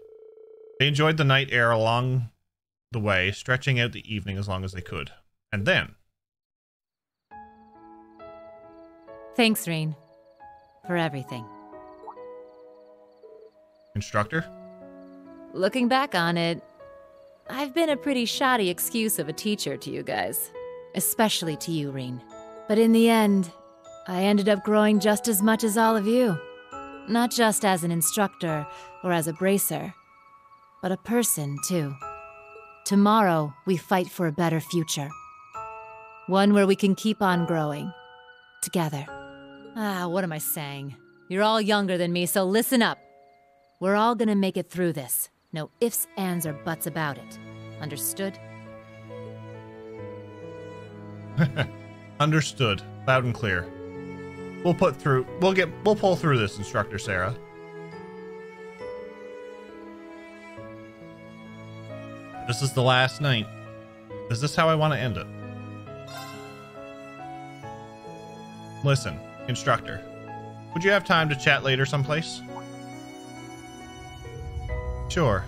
They enjoyed the night air along the way, stretching out the evening as long as they could. And then... Thanks, Reen, for everything. Instructor? Looking back on it, I've been a pretty shoddy excuse of a teacher to you guys. Especially to you, Reen. But in the end, I ended up growing just as much as all of you. Not just as an instructor or as a bracer, but a person, too. Tomorrow, we fight for a better future. One where we can keep on growing. Together. What am I saying? You're all younger than me, so listen up. We're all gonna make it through this. No ifs, ands, or buts about it. Understood? Understood. Loud and clear. We'll pull through this, Instructor Sarah. This is the last night. Is this how I want to end it? Listen, Instructor. Would you have time to chat later someplace? Sure.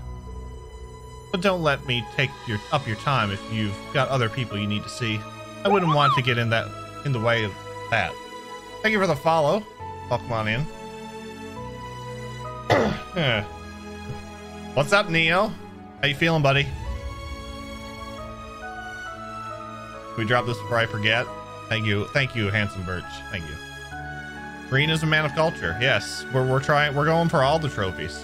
But don't let me take up your time if you've got other people you need to see. I wouldn't want to get in the way of that. Thank you for the follow. Welcome on in. What's up, Neo? How you feeling, buddy? Can we drop this before I forget? Thank you, handsome Birch. Thank you. Green is a man of culture. Yes, we're going for all the trophies.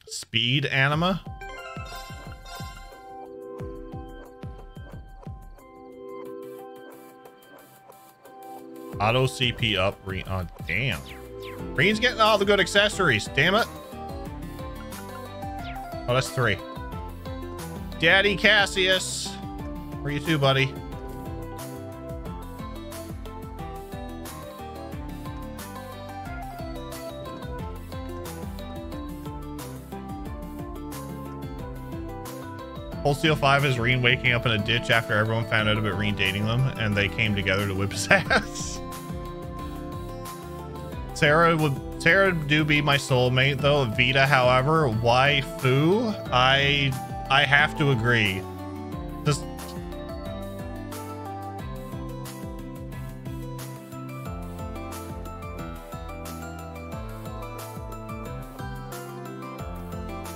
Speed anima? Auto CP up. Oh, damn. Green's getting all the good accessories. Damn it. Oh, that's 3. Daddy Cassius. Where you two, buddy? Wholesale 5 is Reen waking up in a ditch after everyone found out about Reen dating them, and they came together to whip his ass. Sarah do be my soulmate though. Vita, however, waifu. I have to agree. Just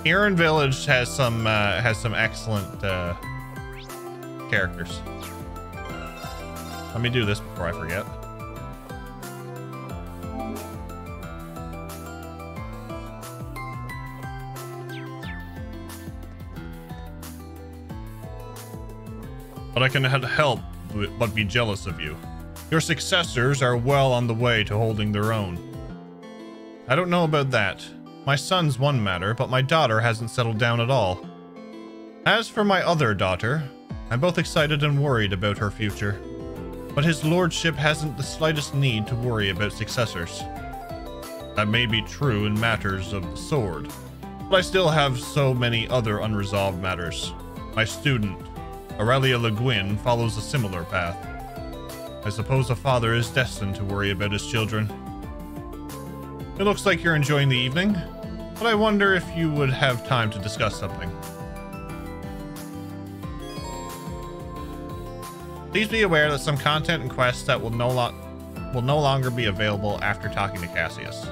Aaron Village has some excellent characters. Let me do this before I forget. But I can help but be jealous of you. Your successors are well on the way to holding their own. I don't know about that. My son's one matter, but my daughter hasn't settled down at all. As for my other daughter, I'm both excited and worried about her future. But his lordship hasn't the slightest need to worry about successors. That may be true in matters of the sword, but I still have so many other unresolved matters. My student, Aurelia Le Guin, follows a similar path. I suppose a father is destined to worry about his children. It looks like you're enjoying the evening, but I wonder if you would have time to discuss something. Please be aware that some content and quests that will no longer be available after talking to Cassius.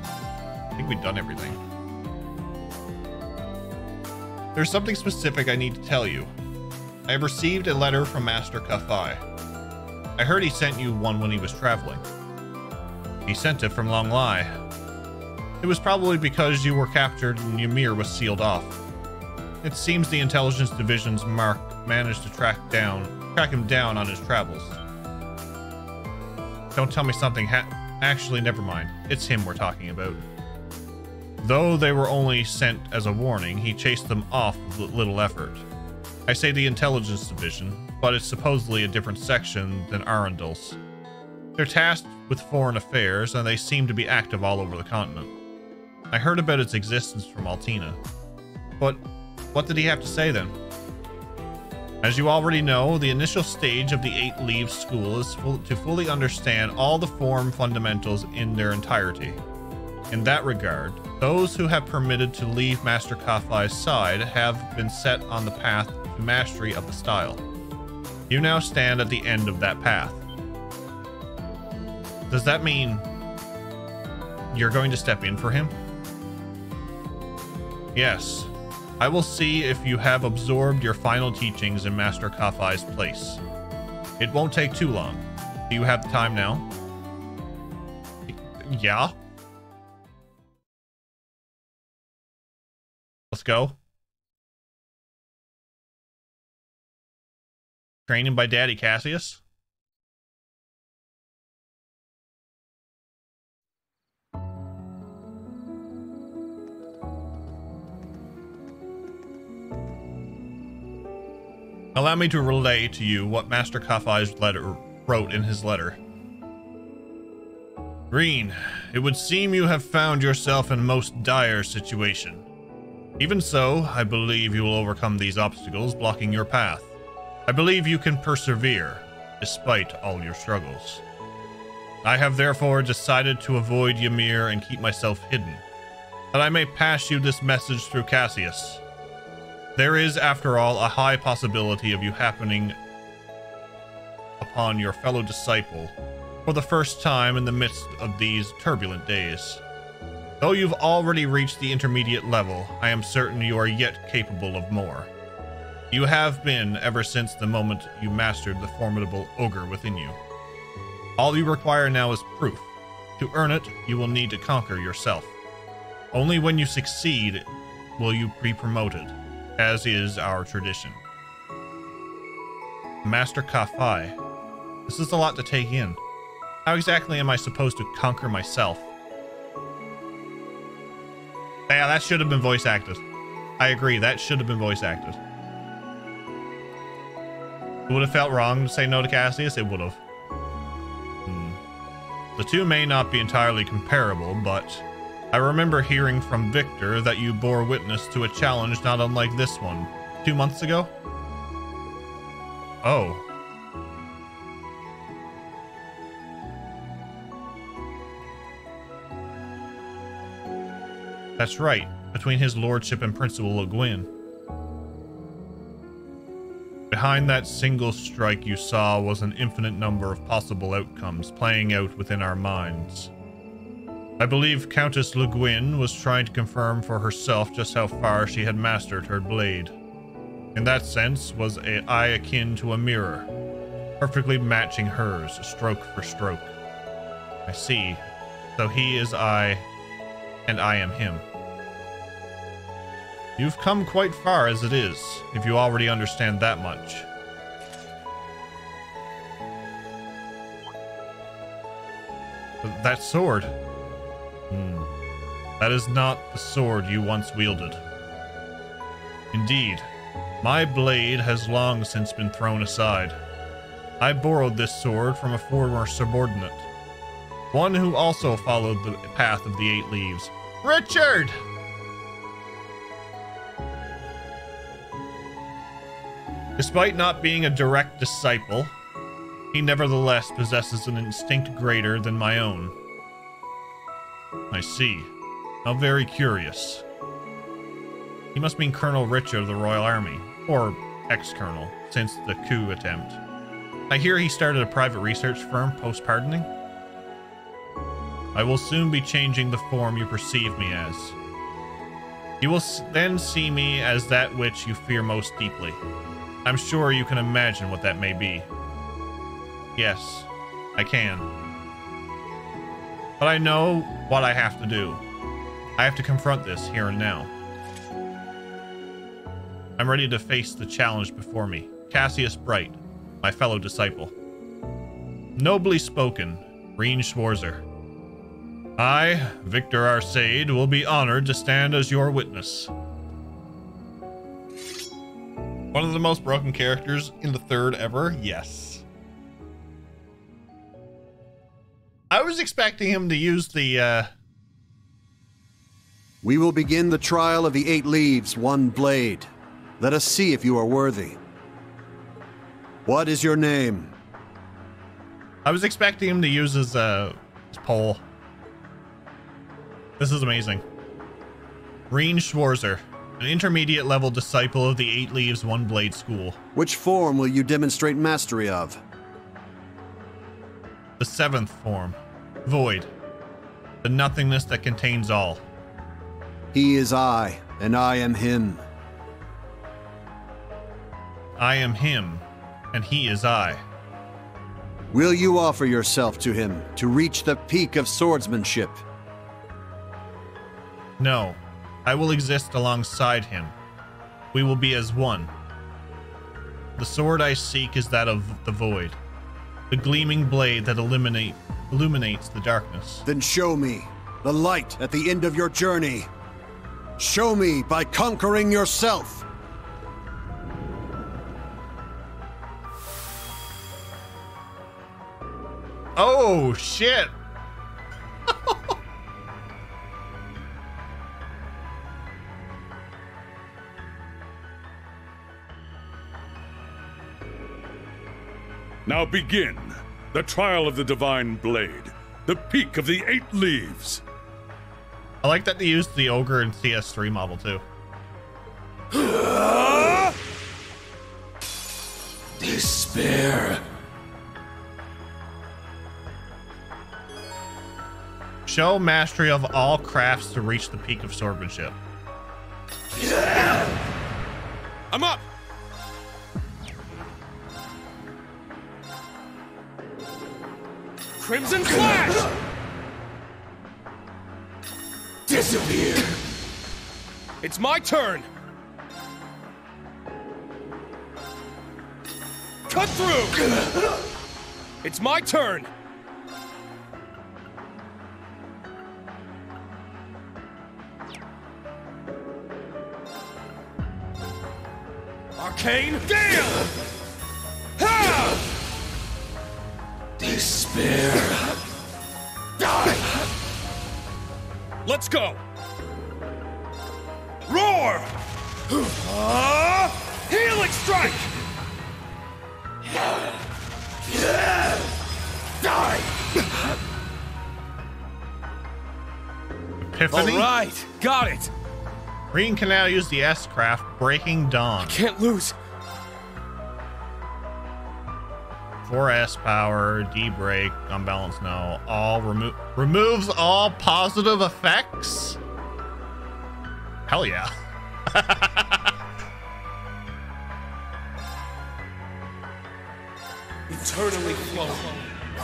I think we've done everything. There's something specific I need to tell you. I have received a letter from Master Kafai. I heard he sent you one when he was traveling. He sent it from Long Lai. It was probably because you were captured and Ymir was sealed off. It seems the intelligence division's Mark managed to track him down on his travels. Don't tell me something actually, never mind. It's him we're talking about. Though they were only sent as a warning, he chased them off with little effort. I say the intelligence division, but it's supposedly a different section than Arundel's. They're tasked with foreign affairs, and they seem to be active all over the continent. I heard about its existence from Altina. But what did he have to say then? As you already know, the initial stage of the 8 Leaves School is to fully understand all the form fundamentals in their entirety. In that regard, those who have permitted to leave Master Kafai's side have been set on the path to mastery of the style. You now stand at the end of that path. Does that mean you're going to step in for him? Yes. I will see if you have absorbed your final teachings in Master Kafai's place. It won't take too long. Do you have the time now? Yeah. Let's go. Training by Daddy Cassius. Allow me to relay to you what Master Kafai's letter wrote in his letter. Reen, it would seem you have found yourself in a most dire situation. Even so, I believe you will overcome these obstacles blocking your path. I believe you can persevere, despite all your struggles. I have therefore decided to avoid Ymir and keep myself hidden, that I may pass you this message through Cassius. There is, after all, a high possibility of you upon your fellow disciple for the first time in the midst of these turbulent days. Though you've already reached the intermediate level, I am certain you are yet capable of more. You have been ever since the moment you mastered the formidable ogre within you. All you require now is proof. To earn it, you will need to conquer yourself. Only when you succeed will you be promoted, as is our tradition. Master Kafai. This is a lot to take in. How exactly am I supposed to conquer myself? Yeah, that should have been voice acted. I agree, that should have been voice acted. It would have felt wrong to say no to Cassius, it would have. The two may not be entirely comparable, but I remember hearing from Victor that you bore witness to a challenge not unlike this one 2 months ago? Oh. That's right, between his lordship and Principal Le Guin. Behind that single strike you saw was an infinite number of possible outcomes playing out within our minds. I believe Countess Le Guin was trying to confirm for herself just how far she had mastered her blade. In that sense, was an eye akin to a mirror, perfectly matching hers, stroke for stroke. I see. So he is I, and I am him. You've come quite far as it is, if you already understand that much. That sword. That is not the sword you once wielded. Indeed, my blade has long since been thrown aside. I borrowed this sword from a former subordinate, one who also followed the path of the 8 leaves. Richard! Despite not being a direct disciple, he nevertheless possesses an instinct greater than my own. I see. How very curious. He must mean Colonel Richard of the Royal Army, or ex-colonel, since the coup attempt. I hear he started a private research firm post-pardoning. I will soon be changing the form you perceive me as. You will then see me as that which you fear most deeply. I'm sure you can imagine what that may be. Yes, I can. But I know what I have to do. I have to confront this here and now. I'm ready to face the challenge before me. Cassius Bright, my fellow disciple. Nobly spoken, Reen Schwarzer. I, Victor Arcade, will be honored to stand as your witness. One of the most broken characters in the 3rd ever? Yes. I was expecting him to use the, We will begin the trial of the 8 leaves, 1 blade. Let us see if you are worthy. What is your name? I was expecting him to use his pole. This is amazing. Reen Schwarzer, an intermediate level disciple of the 8 Leaves 1 Blade School. Which form will you demonstrate mastery of? The 7th form, Void. The nothingness that contains all. He is I, and I am him. I am him, and he is I. Will you offer yourself to him to reach the peak of swordsmanship? No, I will exist alongside him. We will be as one. The sword I seek is that of the Void, the gleaming blade that illuminates the darkness. Then show me the light at the end of your journey. Show me by conquering yourself. Oh, shit. Now begin the trial of the Divine Blade, the peak of the 8 leaves. I like that they used the Ogre in CS3 model too. Despair Show mastery of all crafts to reach the peak of swordsmanship. I'm up! Crimson Flash! Disappear! It's my turn! Cut through! It's my turn! Arcane Gale! Ha! Despair! Die! Let's go! Roar! Healing Strike! Die! Epiphany? All right, got it! Reen can now use the S-craft, Breaking Dawn. Can't lose. 4S power, D-break, unbalance no. All removes all positive effects? Hell yeah. Eternally flow.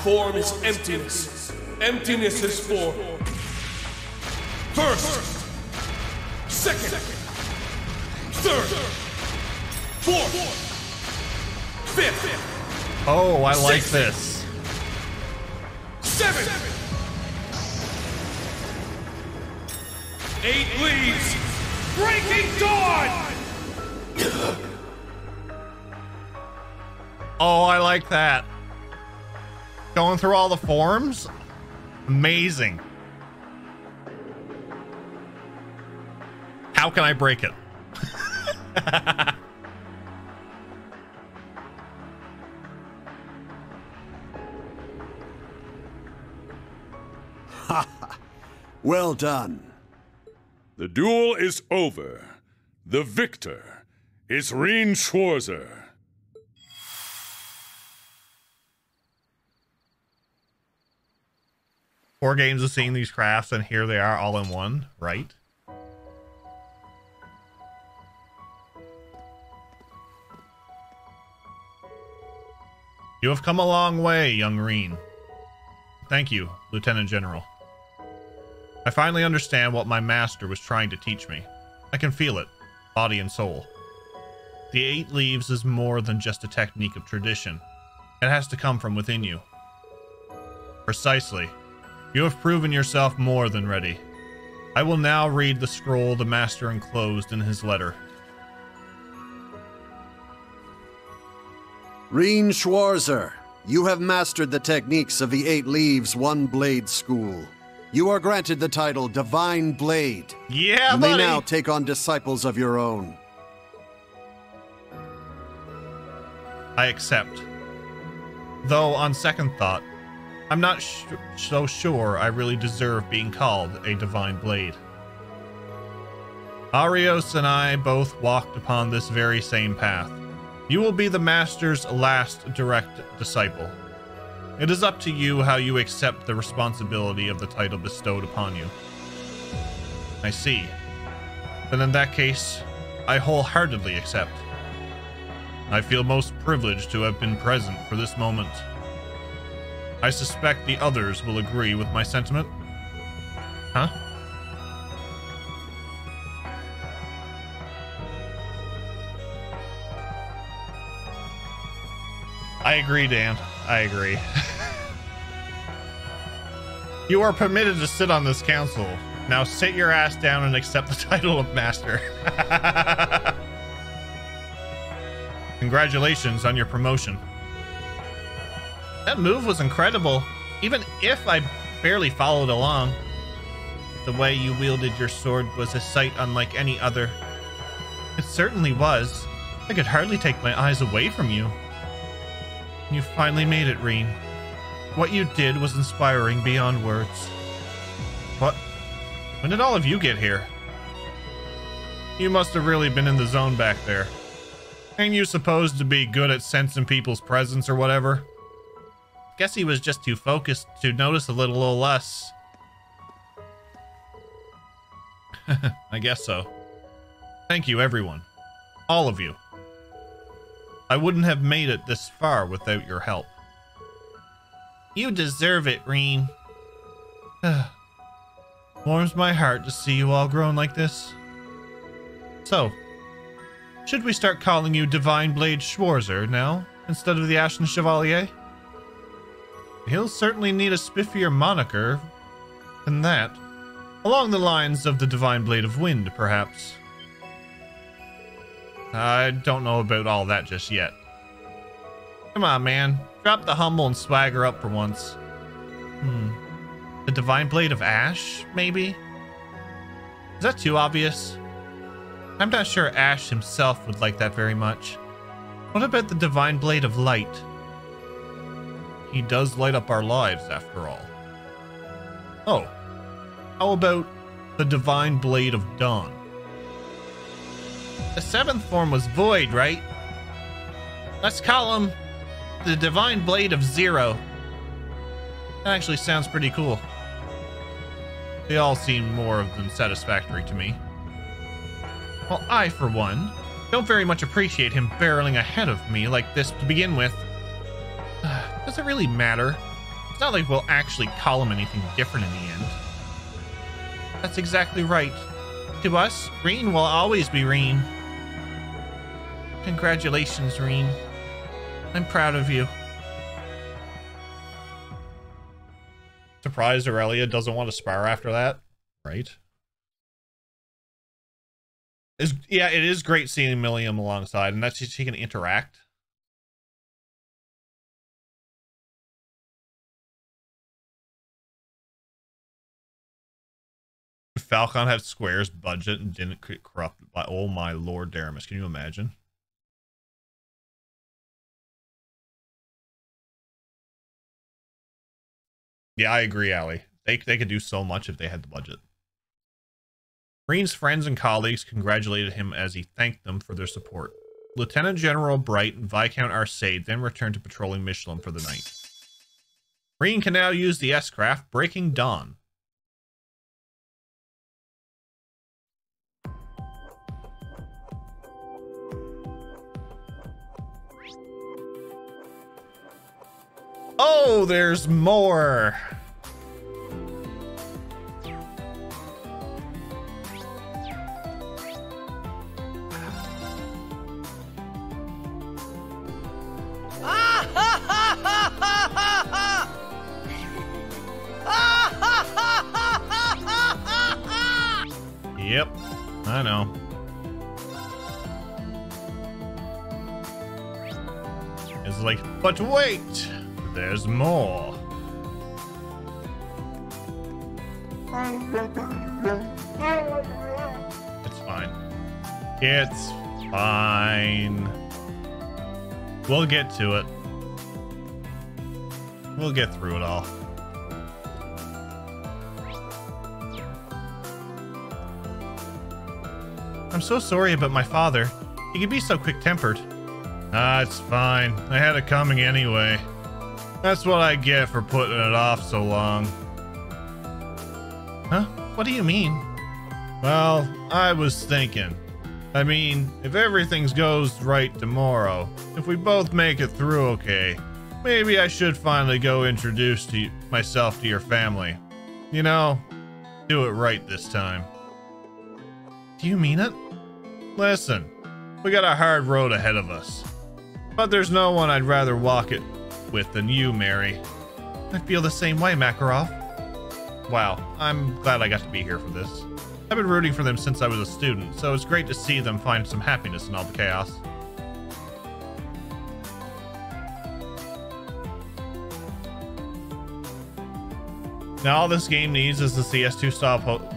Form is emptiness. Emptiness is form. First. Second. Third. Fourth. Fifth. Oh, I like Sixth. this. 7. 8 leaves. Breaking Dawn. Oh, I like that. Going through all the forms? Amazing. How can I break it? Well done. The duel is over. The victor is Reen Schwarzer. 4 games of seeing these crafts, and here they are all in one, right? You have come a long way, young Reen. Thank you, Lieutenant General. I finally understand what my master was trying to teach me. I can feel it, body and soul. The 8 Leaves is more than just a technique of tradition. It has to come from within you. Precisely. You have proven yourself more than ready. I will now read the scroll the master enclosed in his letter. Reen Schwarzer, you have mastered the techniques of the 8 Leaves One Blade School. You are granted the title Divine Blade. Yeah, you buddy. may now take on disciples of your own. I accept. Though, on second thought, I'm not so sure I really deserve being called a Divine Blade. Arios and I both walked upon this very same path. You will be the Master's last direct disciple. It is up to you how you accept the responsibility of the title bestowed upon you. I see. Then in that case, I wholeheartedly accept. I feel most privileged to have been present for this moment. I suspect the others will agree with my sentiment. Huh? I agree, Dan. I agree. You are permitted to sit on this council. Now sit your ass down and accept the title of Master. Congratulations on your promotion. That move was incredible, even if I barely followed along. The way you wielded your sword was a sight unlike any other. It certainly was. I could hardly take my eyes away from you. You finally made it, Reen. What you did was inspiring beyond words. What? When did all of you get here? You must have really been in the zone back there. Ain't you supposed to be good at sensing people's presence or whatever? Guess he was just too focused to notice a little us. I guess so. Thank you, everyone. All of you. I wouldn't have made it this far without your help. You deserve it, Reen. Warms my heart to see you all grown like this. So, should we start calling you Divine Blade Schwarzer now, instead of the Ashen Chevalier? He'll certainly need a spiffier moniker than that. Along the lines of the Divine Blade of Wind, perhaps. I don't know about all that just yet. Come on, man. Drop the humble and swagger up for once. The Divine Blade of Ash, maybe? Is that too obvious? I'm not sure Ash himself would like that very much. What about the Divine Blade of Light? He does light up our lives, after all. Oh, how about the Divine Blade of Dawn? The 7th form was Void, right? Let's call him the Divine Blade of Zero. That actually sounds pretty cool. They all seem more than satisfactory to me. Well, I, for one, don't very much appreciate him barreling ahead of me like this to begin with. Does it really matter? It's not like we'll actually call him anything different in the end. That's exactly right. To us, Reen will always be Reen. Congratulations, Reen. I'm proud of you. Surprised Aurelia doesn't want to spar after that, right? Yeah, it is great seeing Mishelam alongside, and that she can interact. Falcon had Square's budget and didn't get corrupted by, oh my lord, Daramus, can you imagine? Yeah, I agree, Allie. They could do so much if they had the budget. Reen's friends and colleagues congratulated him as he thanked them for their support. Lieutenant General Bright and Viscount Arcade then returned to patrolling Mishelam for the night. Reen can now use the S-Craft Breaking Dawn. Oh, there's more. Yep, I know. It's like, but wait, there's more. It's fine. It's fine. We'll get to it. We'll get through it all. I'm so sorry about my father. He can be so quick-tempered. Ah, it's fine. I had it coming anyway. That's what I get for putting it off so long. Huh? What do you mean? Well, I was thinking. I mean, if everything goes right tomorrow, if we both make it through okay, maybe I should finally go introduce myself to your family. You know, do it right this time. Do you mean it? Listen, we got a hard road ahead of us. But there's no one I'd rather walk it with than you, Mary. I feel the same way, Makarov. Wow, I'm glad I got to be here for this. I've been rooting for them since I was a student, so it's great to see them find some happiness in all the chaos. Now all this game needs is the CS2 stop.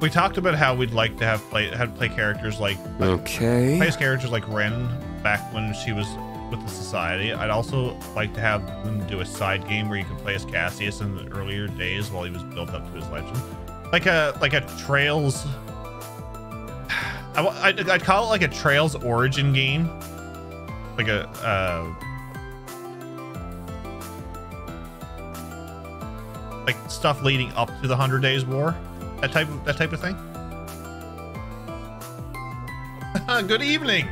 We talked about how we'd like to have play characters like play as characters like Ren back when she was with the Society. I'd also like to have them do a side game where you can play as Cassius in the earlier days while he was built up to his legend, like a Trails. I'd call it like a Trails origin game, like a Like stuff leading up to the 100 Days War? That type of thing? Good evening!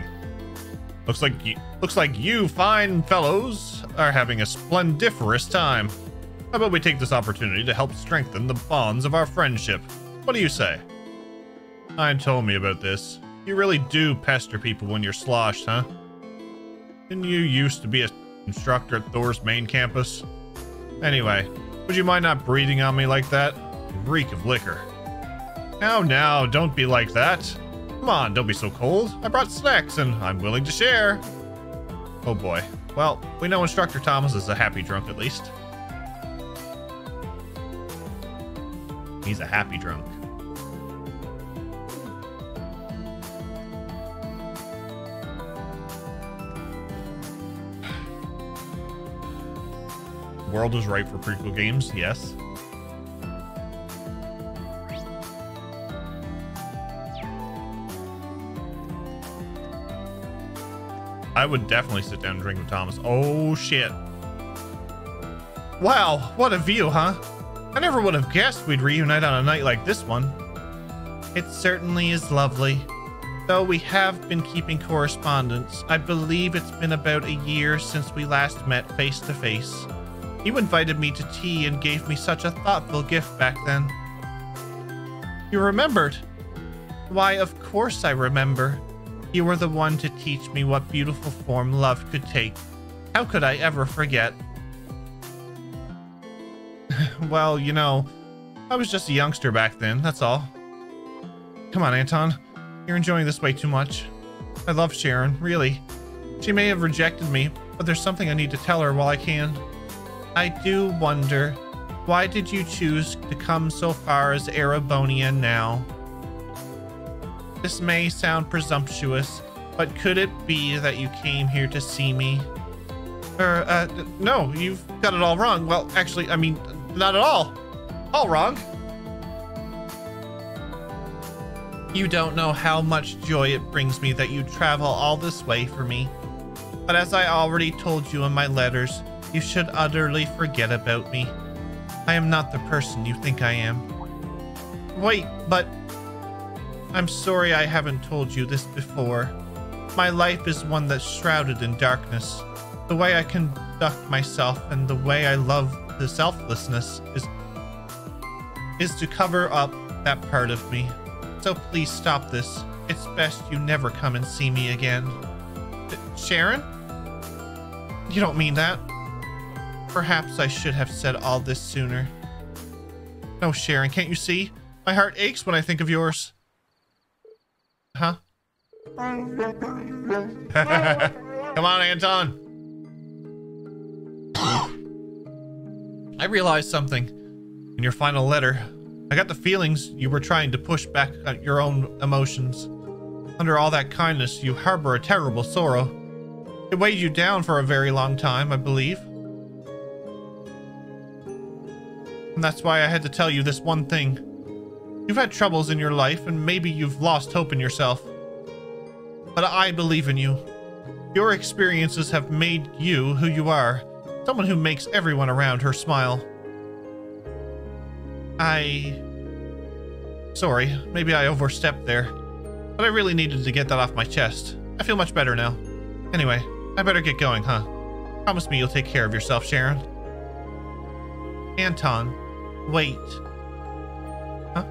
Looks like you fine fellows are having a splendiferous time. How about we take this opportunity to help strengthen the bonds of our friendship? What do you say? Ryan told me about this. You really do pester people when you're sloshed, huh? Didn't you used to be an instructor at Thor's main campus? Anyway, would you mind not breathing on me like that? You reek of liquor. Now, don't be like that. Come on, don't be so cold. I brought snacks and I'm willing to share. Oh boy. Well, we know Instructor Thomas is a happy drunk at least. He's a happy drunk. World is ripe for prequel games, yes. I would definitely sit down and drink with Thomas. Oh shit. Wow, what a view, huh? I never would have guessed we'd reunite on a night like this one. It certainly is lovely. Though we have been keeping correspondence, I believe it's been about a year since we last met face to face. You invited me to tea and gave me such a thoughtful gift back then. You remembered? Why, of course I remember. You were the one to teach me what beautiful form love could take. How could I ever forget? Well, you know, I was just a youngster back then, that's all. Come on, Anton. You're enjoying this way too much. I love Sharon, really. She may have rejected me, but there's something I need to tell her while I can. I do wonder, why did you choose to come so far as Erebonia now? This may sound presumptuous, but could it be that you came here to see me? No, you've got it all wrong. Well, actually, I mean, not at all. All wrong. You don't know how much joy it brings me that you travel all this way for me. But as I already told you in my letters, you should utterly forget about me. I am not the person you think I am. Wait, but... I'm sorry I haven't told you this before. My life is one that's shrouded in darkness. The way I conduct myself and the way I love the selflessness is to cover up that part of me. So please stop this. It's best you never come and see me again. Sharon? You don't mean that. Perhaps I should have said all this sooner. No, Sharon, can't you see? My heart aches when I think of yours. Huh? Come on, Anton. I realized something. In your final letter, I got the feelings you were trying to push back at your own emotions. Under all that kindness, you harbor a terrible sorrow. It weighed you down for a very long time, I believe. And that's why I had to tell you this one thing. You've had troubles in your life, and maybe you've lost hope in yourself. But I believe in you. Your experiences have made you who you are. Someone who makes everyone around her smile. Sorry, maybe I overstepped there. But I really needed to get that off my chest. I feel much better now. Anyway, I better get going, huh? Promise me you'll take care of yourself, Sharon. Anton, wait. Huh?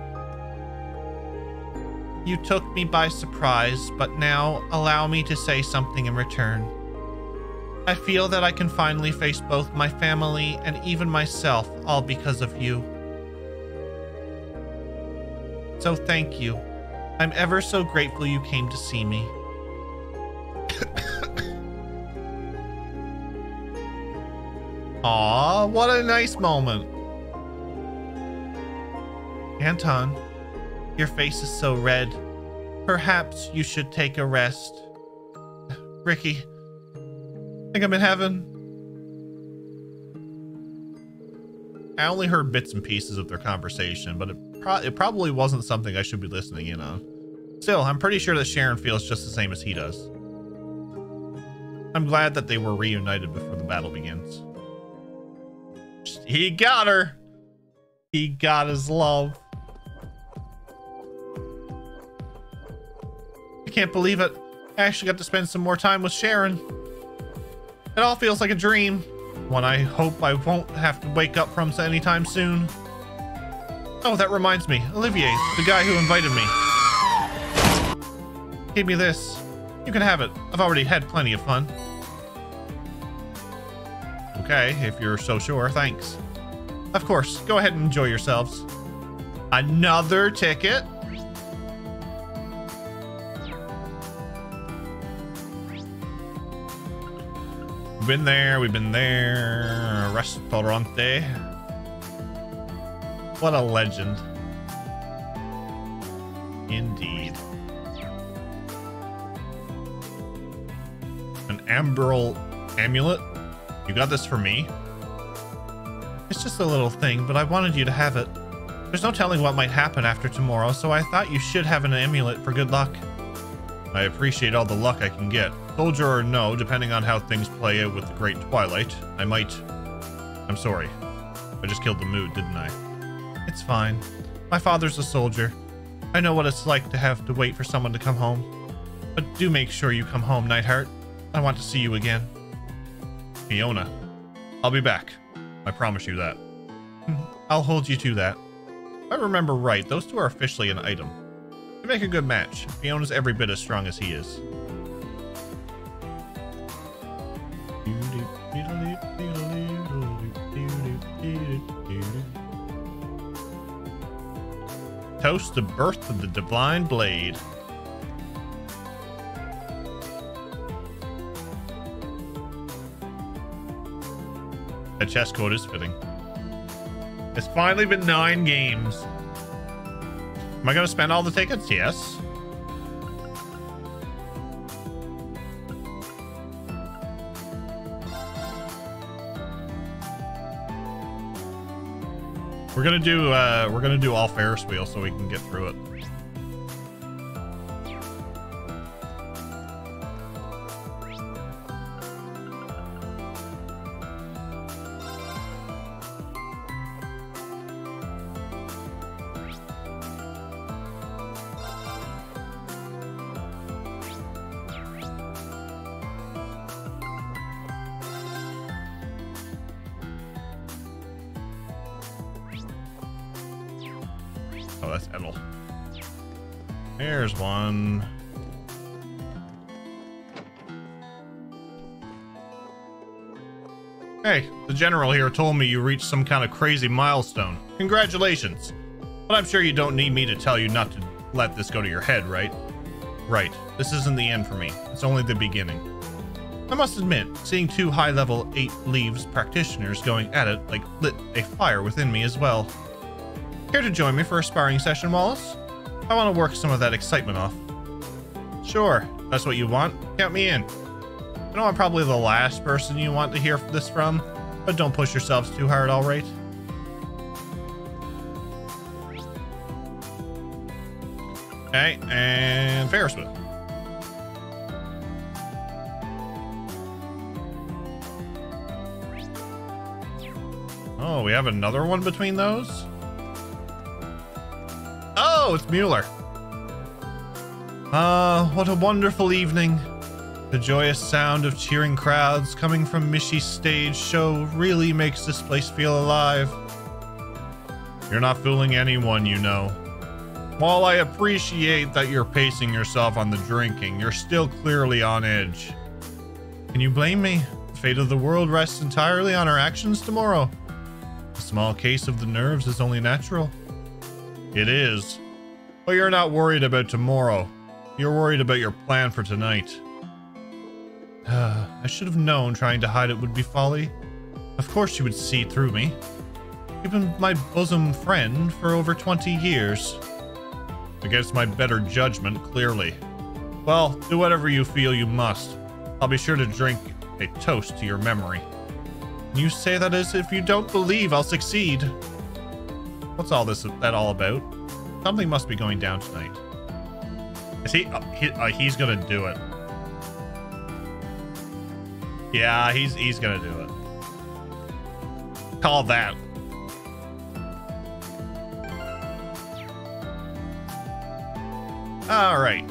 You took me by surprise, but now allow me to say something in return. I feel that I can finally face both my family and even myself, all because of you. So thank you. I'm ever so grateful you came to see me. Aw, what a nice moment. Anton, your face is so red. Perhaps you should take a rest. Ricky, think I'm in heaven? I only heard bits and pieces of their conversation, but it probably wasn't something I should be listening in on. Still, I'm pretty sure that Sharon feels just the same as he does. I'm glad that they were reunited before the battle begins. He got her! He got his love. I can't believe it. I actually got to spend some more time with Sharon. It all feels like a dream. One I hope I won't have to wake up from anytime soon. Oh, that reminds me. Olivier, the guy who invited me. Give me this. You can have it. I've already had plenty of fun. Okay, if you're so sure, thanks. Of course, go ahead and enjoy yourselves. Another ticket? We've been there. Restaurante. What a legend. Indeed. An ambral amulet? You got this for me? It's just a little thing, but I wanted you to have it. There's no telling what might happen after tomorrow, so I thought you should have an amulet for good luck. I appreciate all the luck I can get. Soldier or no, depending on how things play out with the Great Twilight, I might... I'm sorry. I just killed the mood, didn't I? It's fine. My father's a soldier. I know what it's like to have to wait for someone to come home. But do make sure you come home, Nightheart. I want to see you again. Fiona. I'll be back. I promise you that. I'll hold you to that. If I remember right, those two are officially an item. They make a good match. Fiona's every bit as strong as he is. Toast the birth of the Divine Blade. That chess code is fitting. It's finally been 9 games. Am I going to spend all the tickets? Yes. We're gonna do all Ferris wheel so we can get through it. Oh, that's Edel. There's one. Hey, the general here told me you reached some kind of crazy milestone. Congratulations. But I'm sure you don't need me to tell you not to let this go to your head, right? Right. This isn't the end for me. It's only the beginning. I must admit, seeing 2 high-level 8 Leaves practitioners going at it like lit a fire within me as well. Care to join me for a sparring session, Wallace? I want to work some of that excitement off. Sure, that's what you want. Count me in. I know I'm probably the last person you want to hear this from, but don't push yourselves too hard, all right? Okay, and Ferris wheel. Oh, we have another one between those? Oh, it's Mueller. What a wonderful evening. The joyous sound of cheering crowds coming from Mishy's stage show really makes this place feel alive. You're not fooling anyone, you know. While I appreciate that you're pacing yourself on the drinking, you're still clearly on edge. Can you blame me? The fate of the world rests entirely on our actions tomorrow. A small case of the nerves is only natural. It is. But you're not worried about tomorrow. You're worried about your plan for tonight. I should have known trying to hide it would be folly. Of course you would see through me. You've been my bosom friend for over 20 years. Against my better judgment, clearly. Well, do whatever you feel you must. I'll be sure to drink a toast to your memory. You say that as if you don't believe I'll succeed. What's all that all about? Something must be going down tonight. Is he? He's gonna do it. Yeah, he's gonna do it. Call that. All right.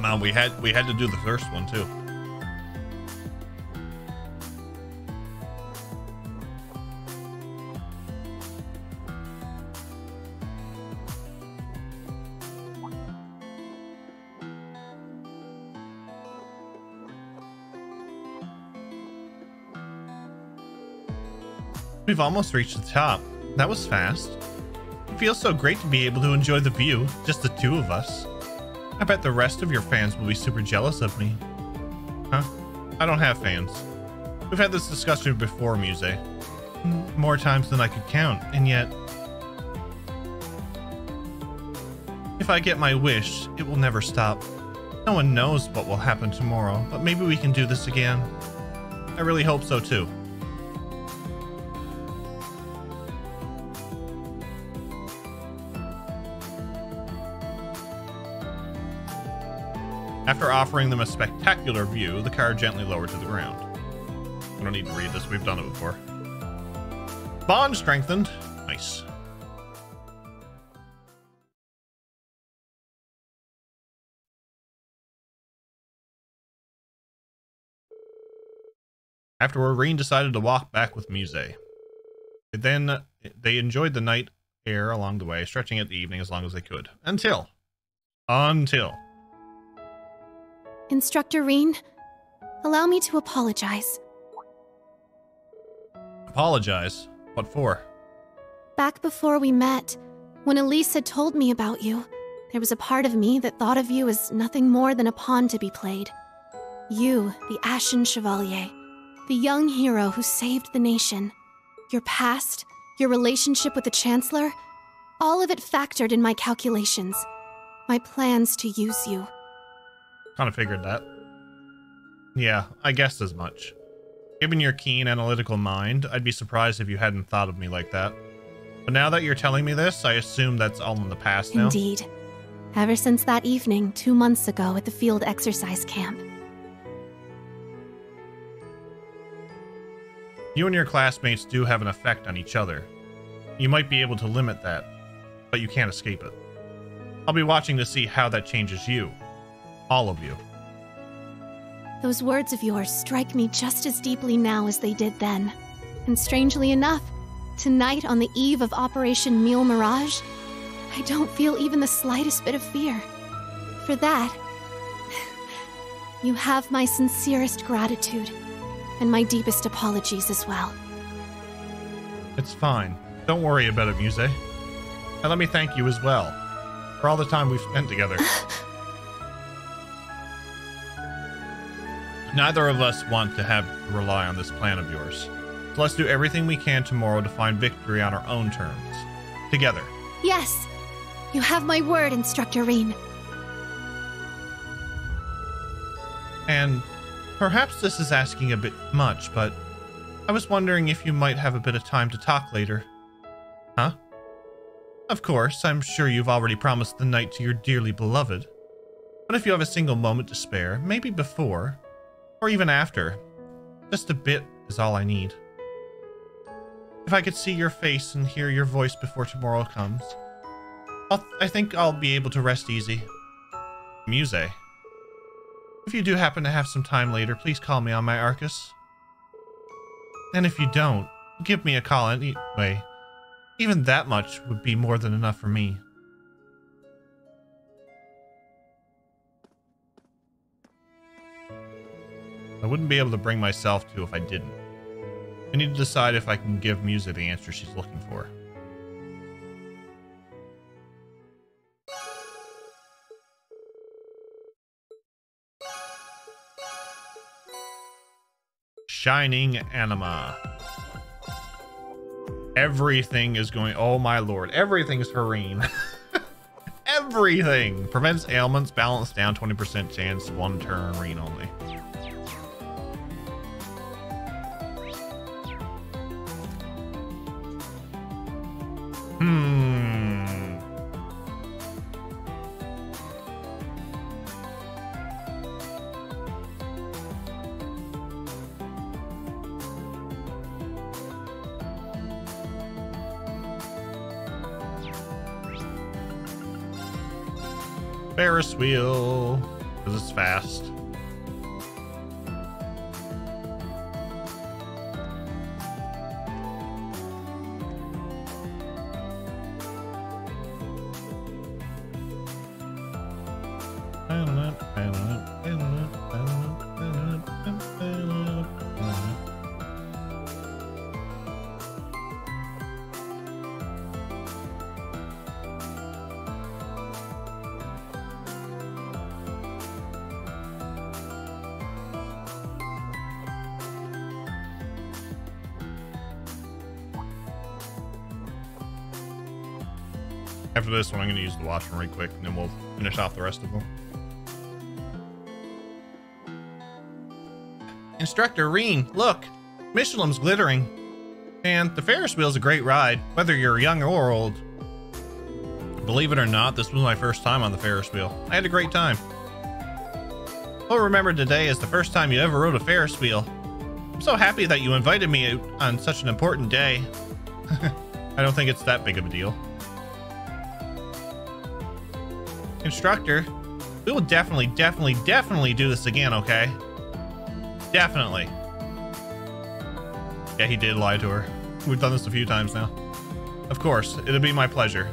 Man, we had to do the first one too. We've almost reached the top. That was fast. It feels so great to be able to enjoy the view, just the two of us. I bet the rest of your fans will be super jealous of me. Huh? I don't have fans. We've had this discussion before, Muse. More times than I could count, and yet... if I get my wish, it will never stop. No one knows what will happen tomorrow, but maybe we can do this again. I really hope so too. After offering them a spectacular view, the car gently lowered to the ground. I don't need to read this, we've done it before. Bond strengthened. Nice. Afterward, Reen decided to walk back with Muse. Then they enjoyed the night air along the way, stretching at the evening as long as they could. Until. Instructor Reen, allow me to apologize. Apologize? What for? Back before we met, when Elise had told me about you, there was a part of me that thought of you as nothing more than a pawn to be played. You, the Ashen Chevalier, the young hero who saved the nation. Your past, your relationship with the Chancellor, all of it factored in my calculations. My plans to use you. Kind of figured that. Yeah, I guessed as much. Given your keen analytical mind, I'd be surprised if you hadn't thought of me like that. But now that you're telling me this, I assume that's all in the past now. Indeed. Ever since that evening, 2 months ago at the field exercise camp. You and your classmates do have an effect on each other. You might be able to limit that, but you can't escape it. I'll be watching to see how that changes you. All of you. Those words of yours strike me just as deeply now as they did then. And strangely enough, tonight on the eve of Operation Mule Mirage, I don't feel even the slightest bit of fear. For that, you have my sincerest gratitude, and my deepest apologies as well. It's fine. Don't worry about it, Muse. And let me thank you as well, for all the time we've spent together. Neither of us want to have to rely on this plan of yours. So let's do everything we can tomorrow to find victory on our own terms. Together. Yes! You have my word, Instructor Reen. And perhaps this is asking a bit much, but I was wondering if you might have a bit of time to talk later. Huh? Of course, I'm sure you've already promised the night to your dearly beloved. But if you have a single moment to spare, maybe before, or even after, just a bit is all I need. If I could see your face and hear your voice before tomorrow comes, I think I'll be able to rest easy. Muse. If you do happen to have some time later, please call me on my Arcus. And if you don't, give me a call anyway. Even that much would be more than enough for me. I wouldn't be able to bring myself to if I didn't. I need to decide if I can give Muse the answer she's looking for. Shining Anima. Everything is going... oh my lord. Everything's for Reen. Everything! Prevents ailments, balance down, 20% chance, 1 turn, Reen only. Ferris wheel, because it's fast. After this one, I'm going to use the washroom right quick, and then we'll finish off the rest of them. Instructor Reen, look! Mishelam's glittering. And the Ferris wheel's a great ride, whether you're young or old. Believe it or not, this was my first time on the Ferris wheel. I had a great time. We'll remember today as the first time you ever rode a Ferris wheel. I'm so happy that you invited me out on such an important day. I don't think it's that big of a deal. Instructor, we will definitely do this again, okay? Definitely. Yeah, he did lie to her. We've done this a few times now. Of course, it'll be my pleasure.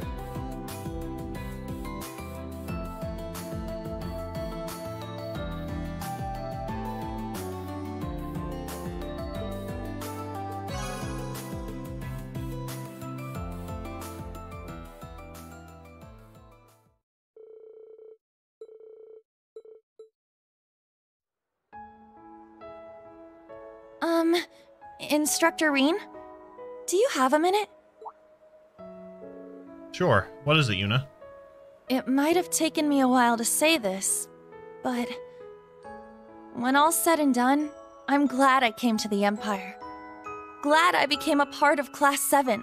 Instructor Reen? Do you have a minute? Sure. What is it, Yuna? It might have taken me a while to say this, but when all's said and done, I'm glad I came to the Empire. Glad I became a part of Class 7.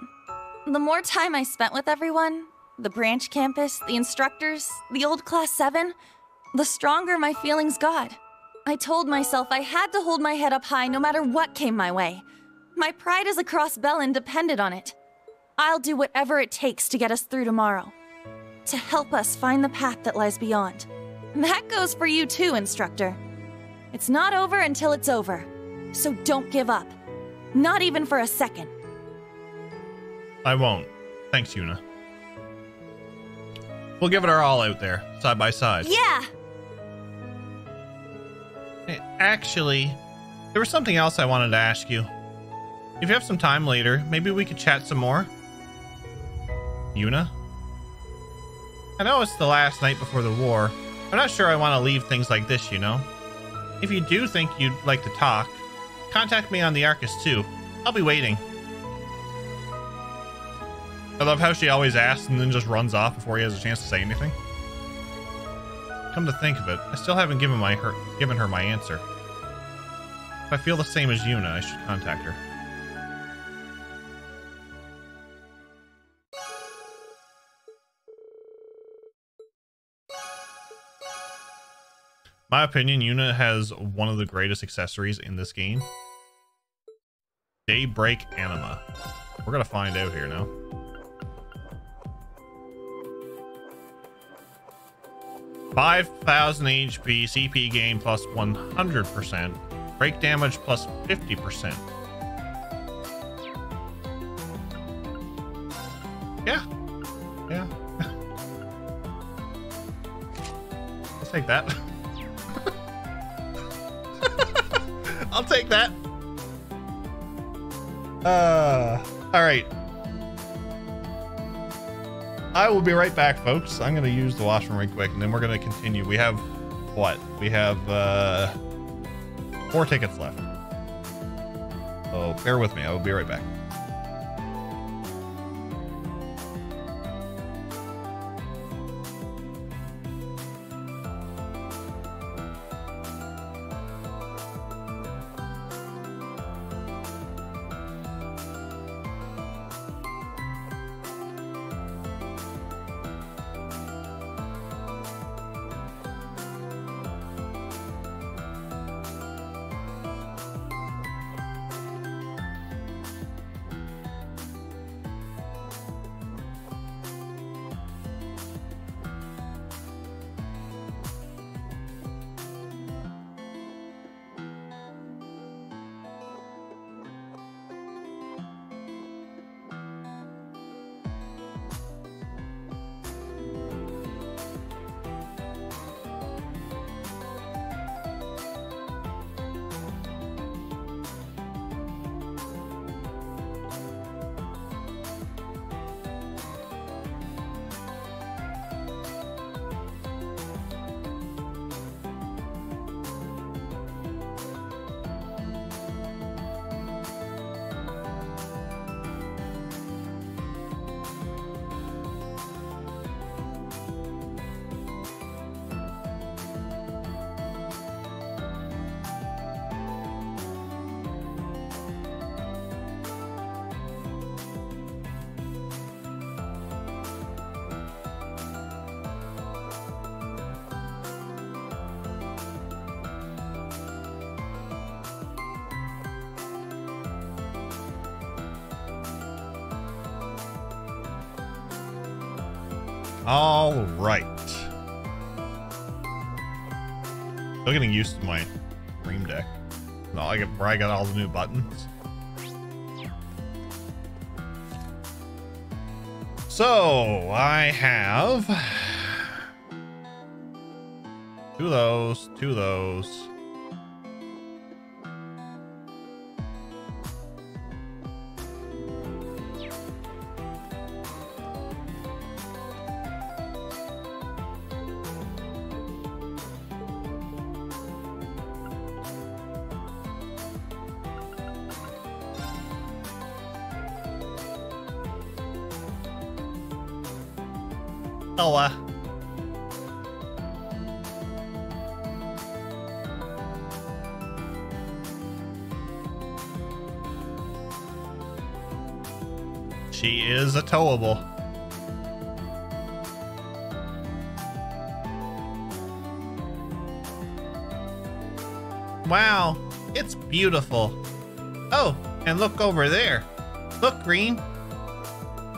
The more time I spent with everyone, the branch campus, the instructors, the old Class 7, the stronger my feelings got. I told myself I had to hold my head up high no matter what came my way. My pride as a Cross Bellin depended on it. I'll do whatever it takes to get us through tomorrow. To help us find the path that lies beyond. That goes for you too, Instructor. It's not over until it's over. So don't give up. Not even for a second. I won't. Thanks, Yuna. We'll give it our all out there, side by side. Yeah! Hey, actually, there was something else I wanted to ask you. If you have some time later, maybe we could chat some more? Yuna? I know it's the last night before the war. I'm not sure I want to leave things like this, you know? If you do think you'd like to talk, contact me on the Arcus too. I'll be waiting. I love how she always asks and then just runs off before he has a chance to say anything. Come to think of it, I still haven't given her my answer. If I feel the same as Yuna, I should contact her. My opinion, Yuna has one of the greatest accessories in this game. Daybreak Anima. We're gonna find out here now. $5,000 HP, CP gain plus 100%, break damage plus 50%. Yeah. I'll take that. I'll take that. All right. I will be right back, folks. I'm going to use the washroom right quick, and then we're going to continue. We have what? We have 4 tickets left. So bear with me. I will be right back. All right. Still getting used to my Dream Deck. No, where I got all the new buttons. So I have two of those, two of those. Toa. She is a towable. Wow, it's beautiful. Oh, and look over there. Look, Green.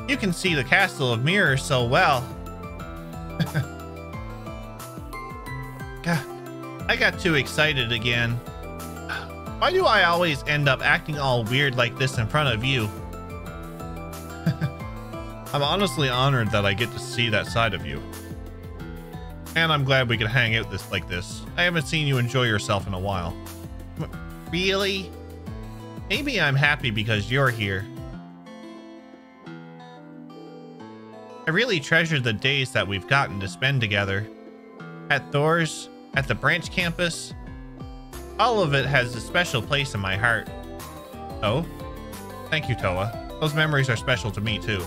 You can see the Castle of Mirrors so well. God, I got too excited again. Why do I always end up acting all weird like this in front of you? I'm honestly honored that I get to see that side of you. And I'm glad we could hang out like this. I haven't seen you enjoy yourself in a while. Really? Maybe I'm happy because you're here. I really treasure the days that we've gotten to spend together. At Thor's, at the branch campus. All of it has a special place in my heart. Oh? Thank you, Toa. Those memories are special to me, too.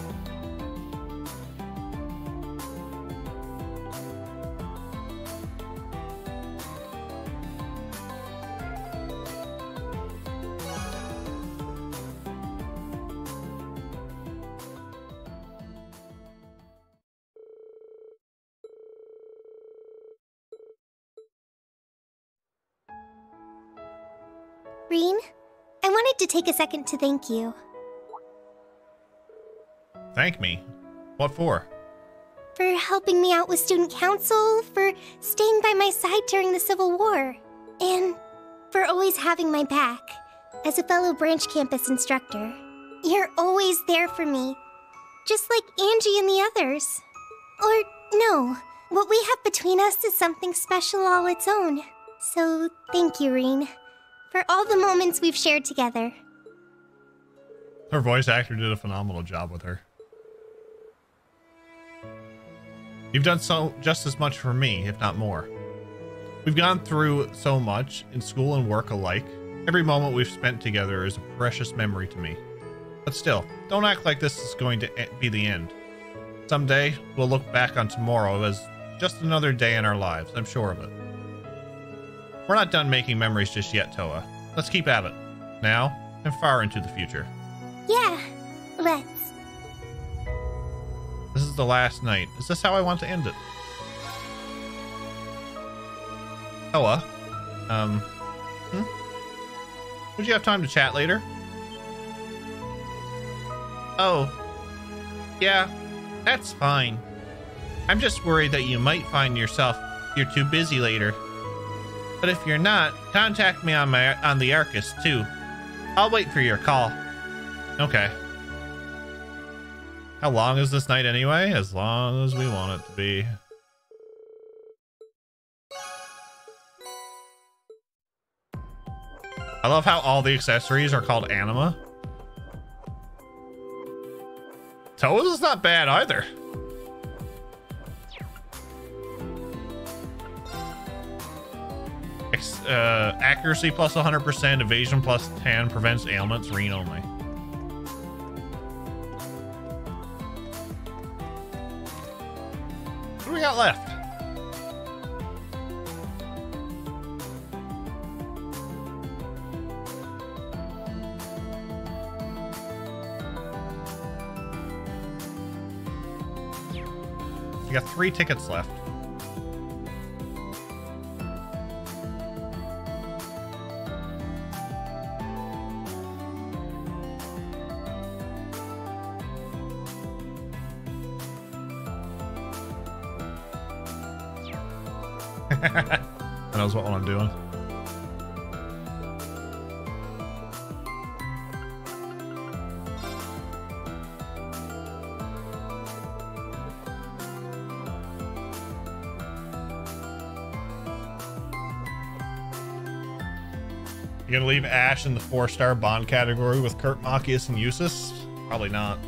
Reen, I wanted to take a second to thank you. Thank me? What for? For helping me out with student council, for staying by my side during the Civil War, and for always having my back as a fellow branch campus instructor. You're always there for me, just like Angie and the others. Or no, what we have between us is something special all its own. So thank you, Reen, for all the moments we've shared together. Her voice actor did a phenomenal job with her. You've done just as much for me, if not more. We've gone through so much, in school and work alike. Every moment we've spent together is a precious memory to me. But still, don't act like this is going to be the end. Someday, we'll look back on tomorrow as just another day in our lives, I'm sure of it. We're not done making memories just yet, Toa. Let's keep at it. Now, and far into the future. Yeah, let's. This is the last night. Is this how I want to end it? Toa? Would you have time to chat later? Oh. Yeah, that's fine. I'm just worried that you might find yourself you're too busy later. But if you're not, contact me on the Arcus too. I'll wait for your call. Okay. How long is this night anyway? As long as we want it to be. I love how all the accessories are called anima. Toa's is not bad either. Accuracy plus 100%, evasion plus 10, prevents ailments, Reen only. What do we got left? We got 3 tickets left. That knows what I'm doing. You gonna leave Ash in the 4-star bond category with Kurt, Machias, and Eustace? Probably not.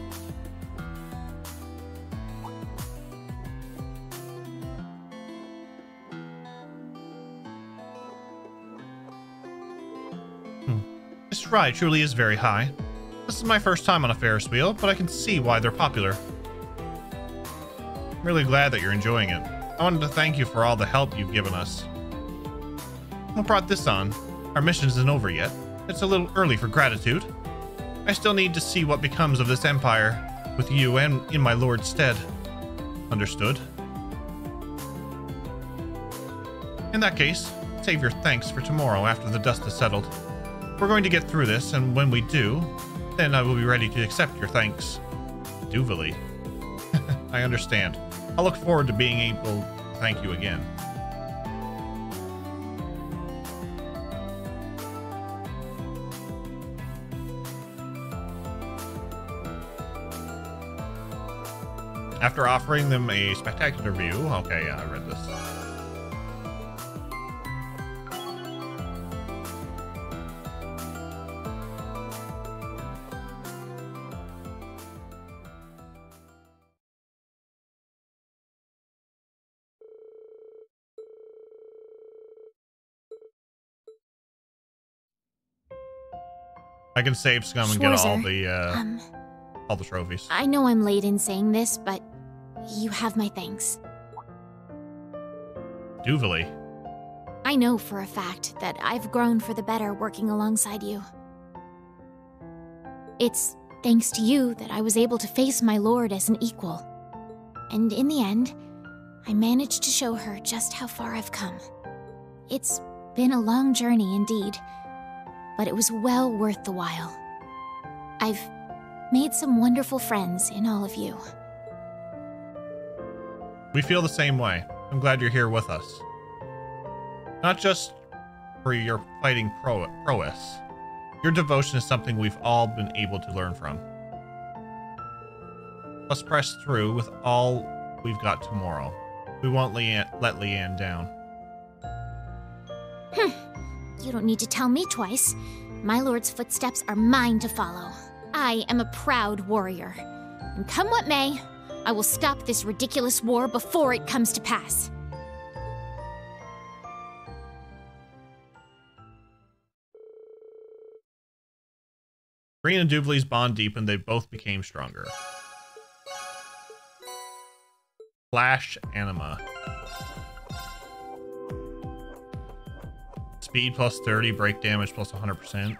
This ride truly is very high. This is my first time on a Ferris wheel, but I can see why they're popular. I'm really glad that you're enjoying it. I wanted to thank you for all the help you've given us. What brought this on? Our mission isn't over yet. It's a little early for gratitude. I still need to see what becomes of this empire, with you and in my lord's stead. Understood? In that case, save your thanks for tomorrow after the dust has settled. We're going to get through this, and when we do, then I will be ready to accept your thanks. Dutifully. I understand. I'll look forward to being able to thank you again. After offering them a spectacular view. Okay, yeah, I read this. I can save Scum and get all the trophies. I know I'm late in saying this, but you have my thanks. Dutifully. I know for a fact that I've grown for the better working alongside you. It's thanks to you that I was able to face my lord as an equal. And in the end, I managed to show her just how far I've come. It's been a long journey indeed, but it was well worth the while. I've made some wonderful friends in all of you. We feel the same way. I'm glad you're here with us. Not just for your fighting prowess. Your devotion is something we've all been able to learn from. Let's press through with all we've got tomorrow. We won't let Leanne down. You don't need to tell me twice. My lord's footsteps are mine to follow. I am a proud warrior. And come what may, I will stop this ridiculous war before it comes to pass. Green and Dubley's bond deepened. They both became stronger. Flash Anima. Speed plus 30, break damage plus 100%.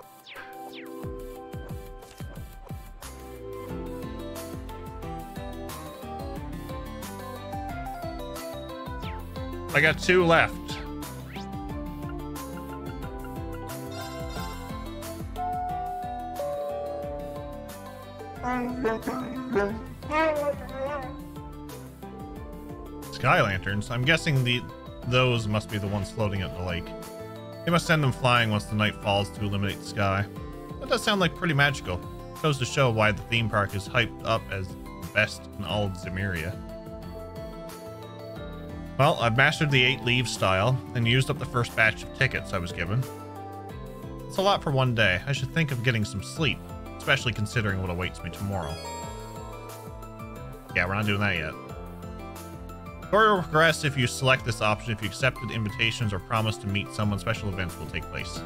I got 2 left. Sky lanterns. I'm guessing those must be the ones floating at the lake. They must send them flying once the night falls to illuminate the sky. That does sound like pretty magical. Goes to show why the theme park is hyped up as the best in all of Zemuria. Well, I've mastered the 8 leaves style and used up the first batch of tickets I was given. It's a lot for one day. I should think of getting some sleep, especially considering what awaits me tomorrow. Yeah, we're not doing that yet. Story will progress if you select this option. If you accepted invitations or promise to meet someone, special events will take place.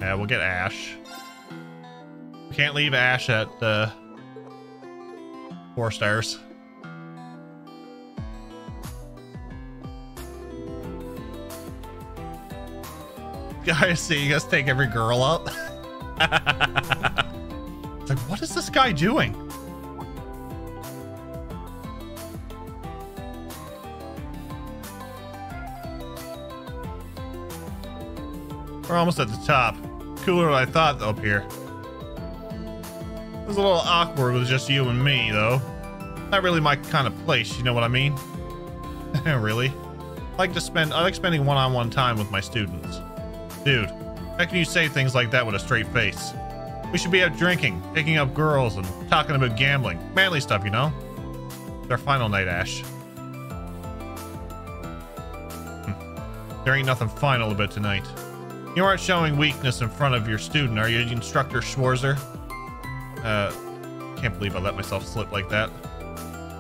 Yeah, we'll get Ash. We can't leave Ash at 4 stars. Guys, see, you guys take every girl up. It's like, what is this guy doing? We're almost at the top. Cooler than I thought up here. It was a little awkward with just you and me, though. Not really my kind of place, you know what I mean? Really? I like spending one-on-one time with my students. Dude, how can you say things like that with a straight face? We should be out drinking, picking up girls, and talking about gambling. Manly stuff, you know? It's our final night, Ash. There ain't nothing final about tonight. You aren't showing weakness in front of your student, are you, Instructor Schwarzer? Can't believe I let myself slip like that.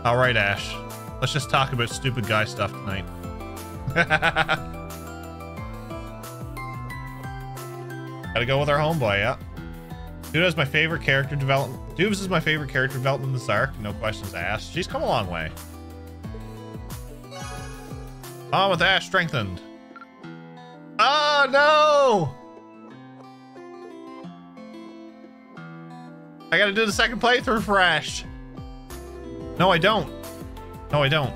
Alright, Ash. Let's just talk about stupid guy stuff tonight. Gotta go with our homeboy, yeah. Dubes is my favorite character development. Dubes is my favorite character development in this arc. No questions asked. She's come a long way. On with Ash strengthened. Oh no! I gotta do the second playthrough for Ash. No, I don't. No, I don't.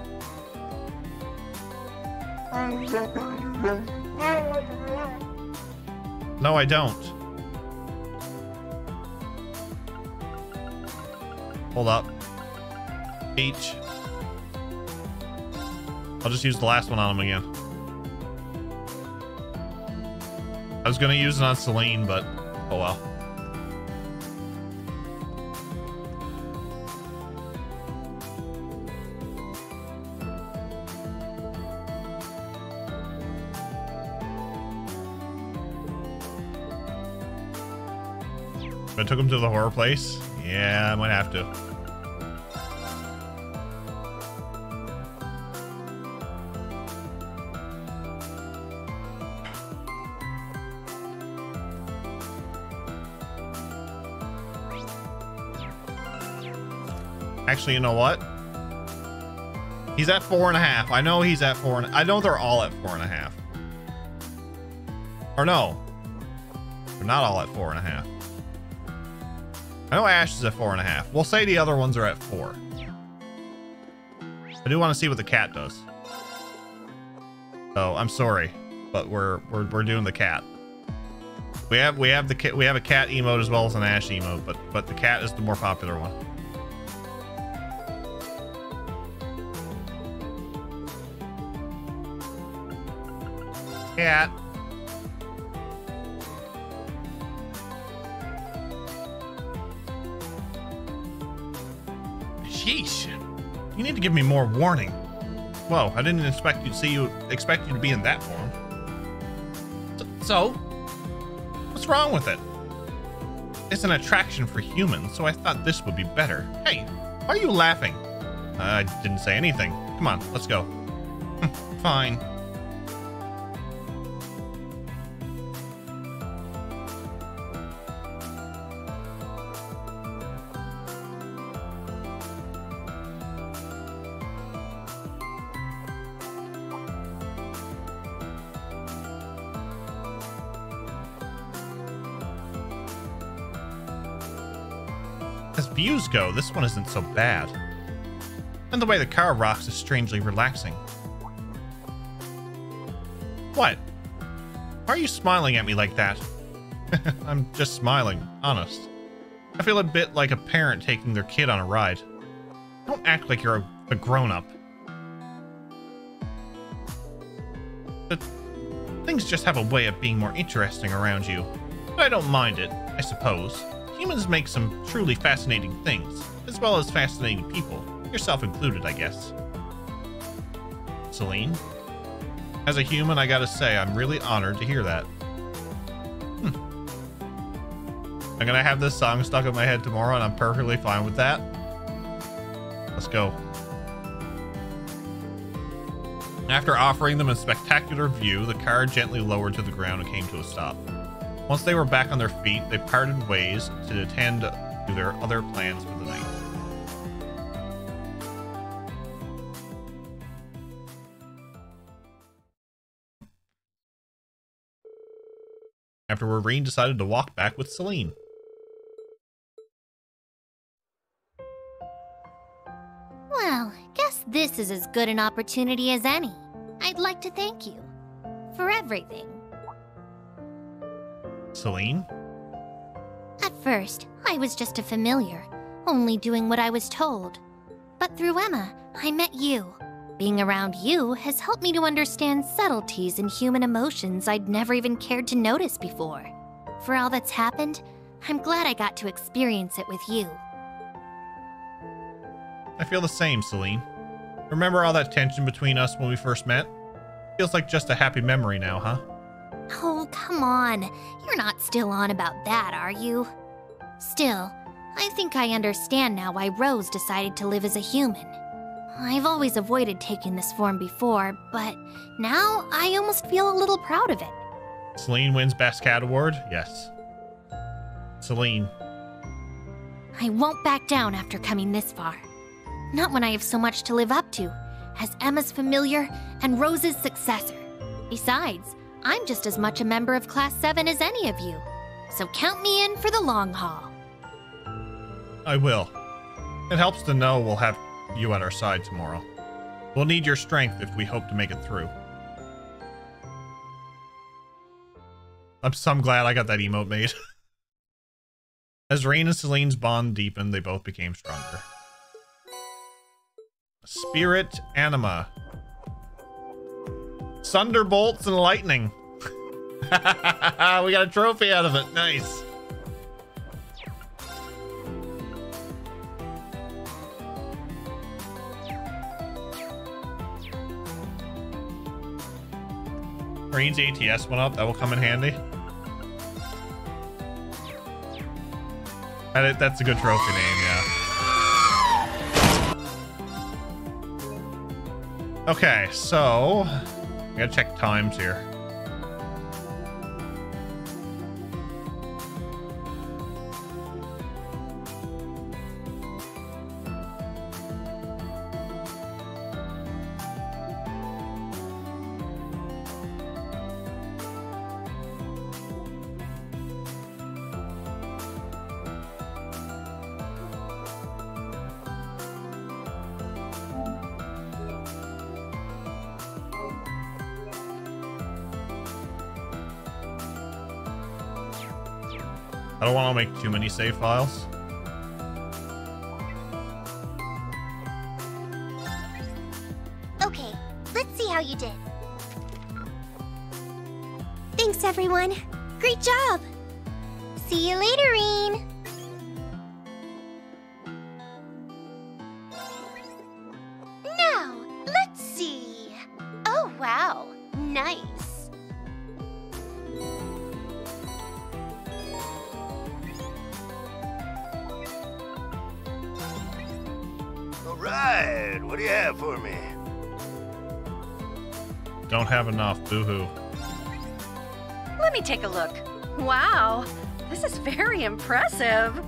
No, I don't. Hold up. Peach. I'll just use the last one on him again. I was gonna use it on Celine, but oh well. I took him to the horror place. Yeah, I might have to. Actually, you know what? He's at 4.5. I know he's at 4. I know they're all at 4.5. Or no, they're not all at 4.5. I know Ash is at 4.5. We'll say the other ones are at 4. I do want to see what the cat does. So I'm sorry, but we're doing the cat. We have a cat emote as well as an Ash emote, but the cat is the more popular one. Cat. Sheesh. You need to give me more warning. Whoa, I didn't expect you to be in that form. So, what's wrong with it? It's an attraction for humans, so I thought this would be better. Hey, why are you laughing? I didn't say anything. Come on, let's go. Fine. As views go, this one isn't so bad. And the way the car rocks is strangely relaxing. What? Why are you smiling at me like that? I'm just smiling, honest. I feel a bit like a parent taking their kid on a ride. Don't act like you're a grown-up. But things just have a way of being more interesting around you. But I don't mind it, I suppose. Humans make some truly fascinating things, as well as fascinating people, yourself included, I guess. Celine? As a human, I gotta say, I'm really honored to hear that. I'm gonna have this song stuck in my head tomorrow, and I'm perfectly fine with that. Let's go. After offering them a spectacular view, the car gently lowered to the ground and came to a stop. Once they were back on their feet, they parted ways to attend to their other plans for the night. Afterward, Reen decided to walk back with Celine. Well, guess this is as good an opportunity as any. I'd like to thank you for everything. Celine? At first, I was just a familiar, only doing what I was told. But through Emma, I met you. Being around you has helped me to understand subtleties in human emotions I'd never even cared to notice before. For all that's happened, I'm glad I got to experience it with you. I feel the same, Celine. Remember all that tension between us when we first met? Feels like just a happy memory now, huh? Oh, come on. You're not still on about that, are you? Still, I think I understand now why Rose decided to live as a human. I've always avoided taking this form before, but now I almost feel a little proud of it. Celine wins Best Cat Award? Yes. Celine. I won't back down after coming this far. Not when I have so much to live up to, as Emma's familiar and Rose's successor. Besides, I'm just as much a member of Class 7 as any of you, so count me in for the long haul. I will. It helps to know we'll have you at our side tomorrow. We'll need your strength if we hope to make it through. I'm glad I got that emote made. As Rain and Celine's bond deepened, they both became stronger. Spirit Anima. Thunderbolts and lightning. We got a trophy out of it. Nice. Rain's ATS went up. That will come in handy. That's a good trophy name, yeah. Okay, so I gotta check times here. I don't want to make too many save files. Okay, let's see how you did. Thanks, everyone. Great job. See you later, Reen. Now, let's see. Oh, wow. Nice. Right, what do you have for me? Don't have enough, boo-hoo. Let me take a look. Wow, this is very impressive.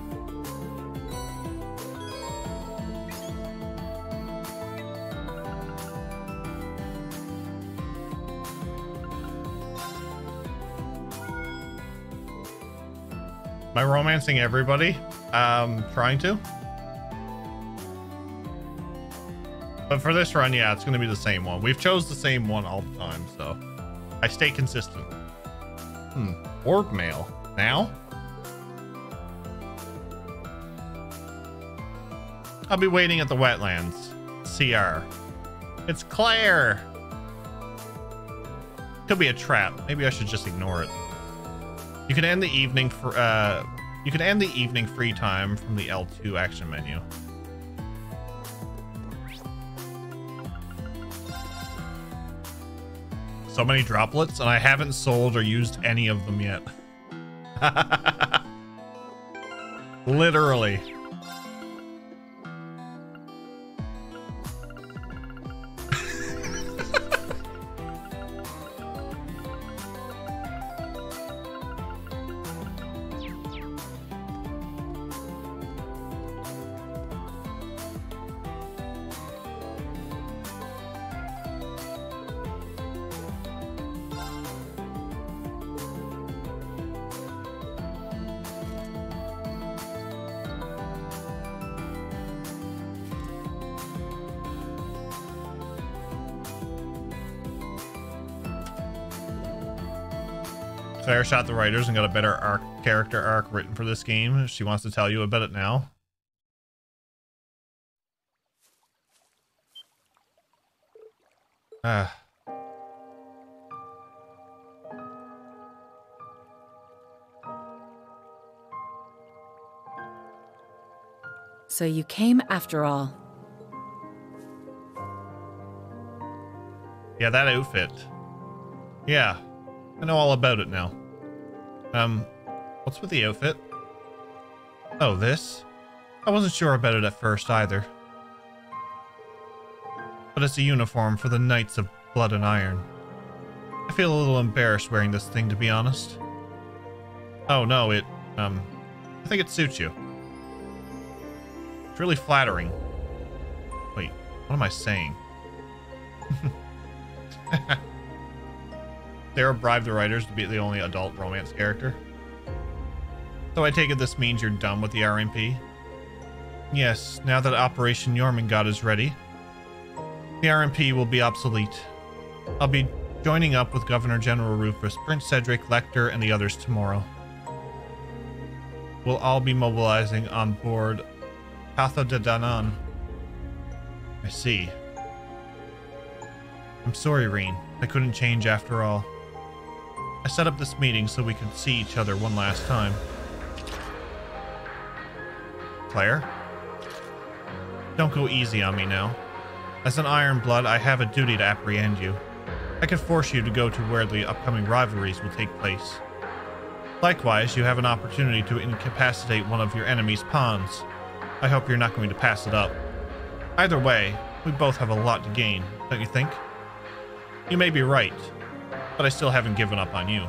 Am I romancing everybody? Trying to. But for this run, yeah, it's going to be the same one. We've chose the same one all the time, so I stay consistent. Orb mail. Now? I'll be waiting at the wetlands. CR. It's Claire! Could be a trap. Maybe I should just ignore it. You can end the evening for you can end the evening free time from the L2 action menu. So many droplets, and I haven't sold or used any of them yet. Literally. Claire shot the writers and got a better character arc written for this game. She wants to tell you about it now. So you came after all. Yeah, that outfit. Yeah, I know all about it now. What's with the outfit? Oh, this? I wasn't sure about it at first either. But it's a uniform for the Knights of Blood and Iron. I feel a little embarrassed wearing this thing, to be honest. Oh no, I think it suits you. It's really flattering. Wait, what am I saying? Sarah bribed the writers to be the only adult romance character. So I take it this means you're done with the RMP? Yes, now that Operation Jormungand is ready, the RMP will be obsolete. I'll be joining up with Governor General Rufus, Prince Cedric, Lecter, and the others tomorrow. We'll all be mobilizing on board Patho de Danann. I see. I'm sorry, Reen. I couldn't change after all. I set up this meeting so we could see each other one last time. Claire? Don't go easy on me now. As an Iron Blood, I have a duty to apprehend you. I can force you to go to where the upcoming rivalries will take place. Likewise, you have an opportunity to incapacitate one of your enemy's pawns. I hope you're not going to pass it up. Either way, we both have a lot to gain, don't you think? You may be right, but I still haven't given up on you.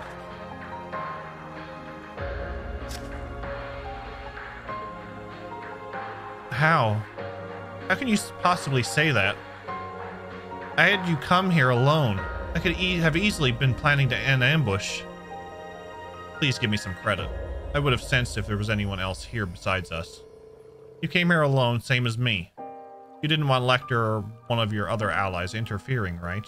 How? How can you possibly say that? I had you come here alone. I could have easily been planning to end ambush. Please give me some credit. I would have sensed if there was anyone else here besides us. You came here alone, same as me. You didn't want Lecter or one of your other allies interfering, right?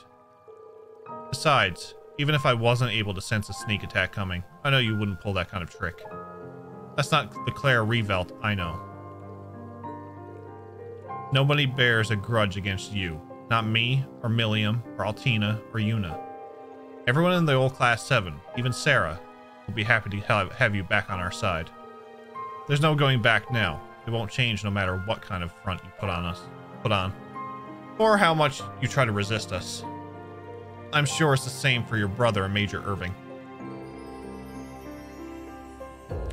Besides, even if I wasn't able to sense a sneak attack coming, I know you wouldn't pull that kind of trick. That's not the Claire Revelt I know. Nobody bears a grudge against you. Not me, or Mishelam, or Altina, or Yuna. Everyone in the old Class 7, even Sarah, will be happy to have you back on our side. There's no going back now. It won't change no matter what kind of front you put on. Or how much you try to resist us. I'm sure it's the same for your brother, Major Irving.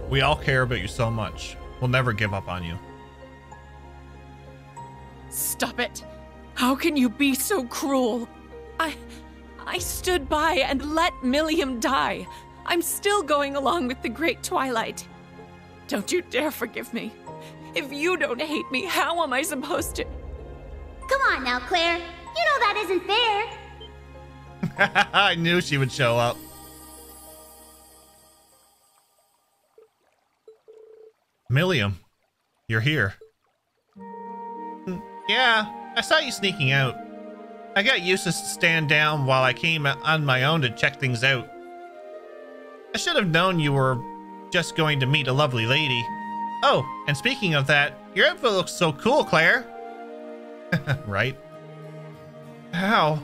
We all care about you so much. We'll never give up on you. Stop it! How can you be so cruel? I stood by and let Mishelam die. I'm still going along with the Great Twilight. Don't you dare forgive me. If you don't hate me, how am I supposed to? Come on now, Claire. You know that isn't fair. I knew she would show up. Mishelam, you're here. Yeah, I saw you sneaking out. I got Eustace to stand down while I came on my own to check things out. I should have known you were just going to meet a lovely lady. Oh, and speaking of that, your outfit looks so cool, Claire. Right? How?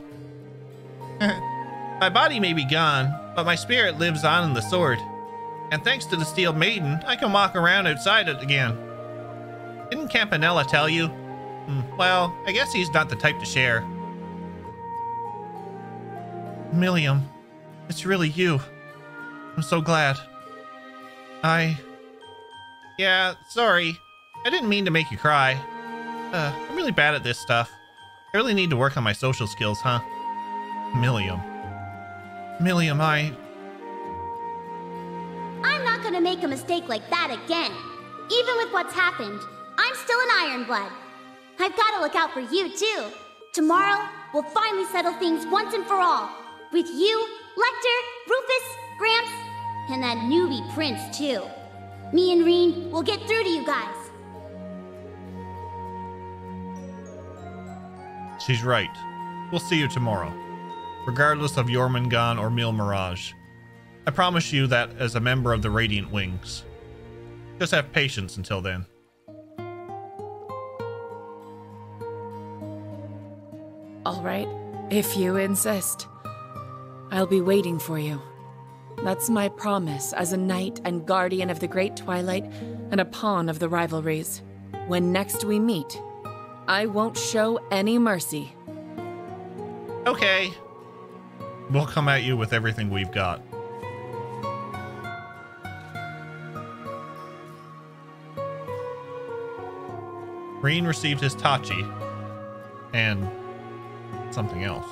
My body may be gone, but my spirit lives on in the sword. And thanks to the Steel Maiden, I can walk around outside it again. Didn't Campanella tell you? Well, I guess he's not the type to share. Mishelam, it's really you. I'm so glad. Yeah, sorry. I didn't mean to make you cry. I'm really bad at this stuff. I really need to work on my social skills, huh? Mishelam, I'm not gonna make a mistake like that again. Even with what's happened, I'm still an Iron Blood. I've gotta look out for you, too. Tomorrow, we'll finally settle things once and for all. With you, Lecter, Rufus, Gramps, and that newbie Prince, too. Me and Reen will get through to you guys. She's right. We'll see you tomorrow. Regardless of Jormungand or Mil Mirage. I promise you that as a member of the Radiant Wings. Just have patience until then. All right, if you insist. I'll be waiting for you. That's my promise as a knight and guardian of the Great Twilight and a pawn of the rivalries. When next we meet, I won't show any mercy. Okay. We'll come at you with everything we've got. Green received his Tachi and something else.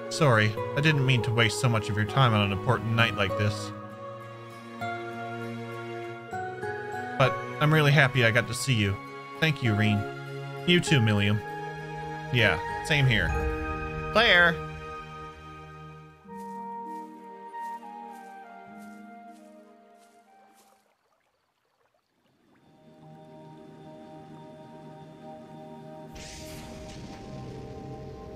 Sorry, I didn't mean to waste so much of your time on an important night like this. But I'm really happy I got to see you. Thank you, Reen. You too, Mishelam. Yeah, same here. Claire!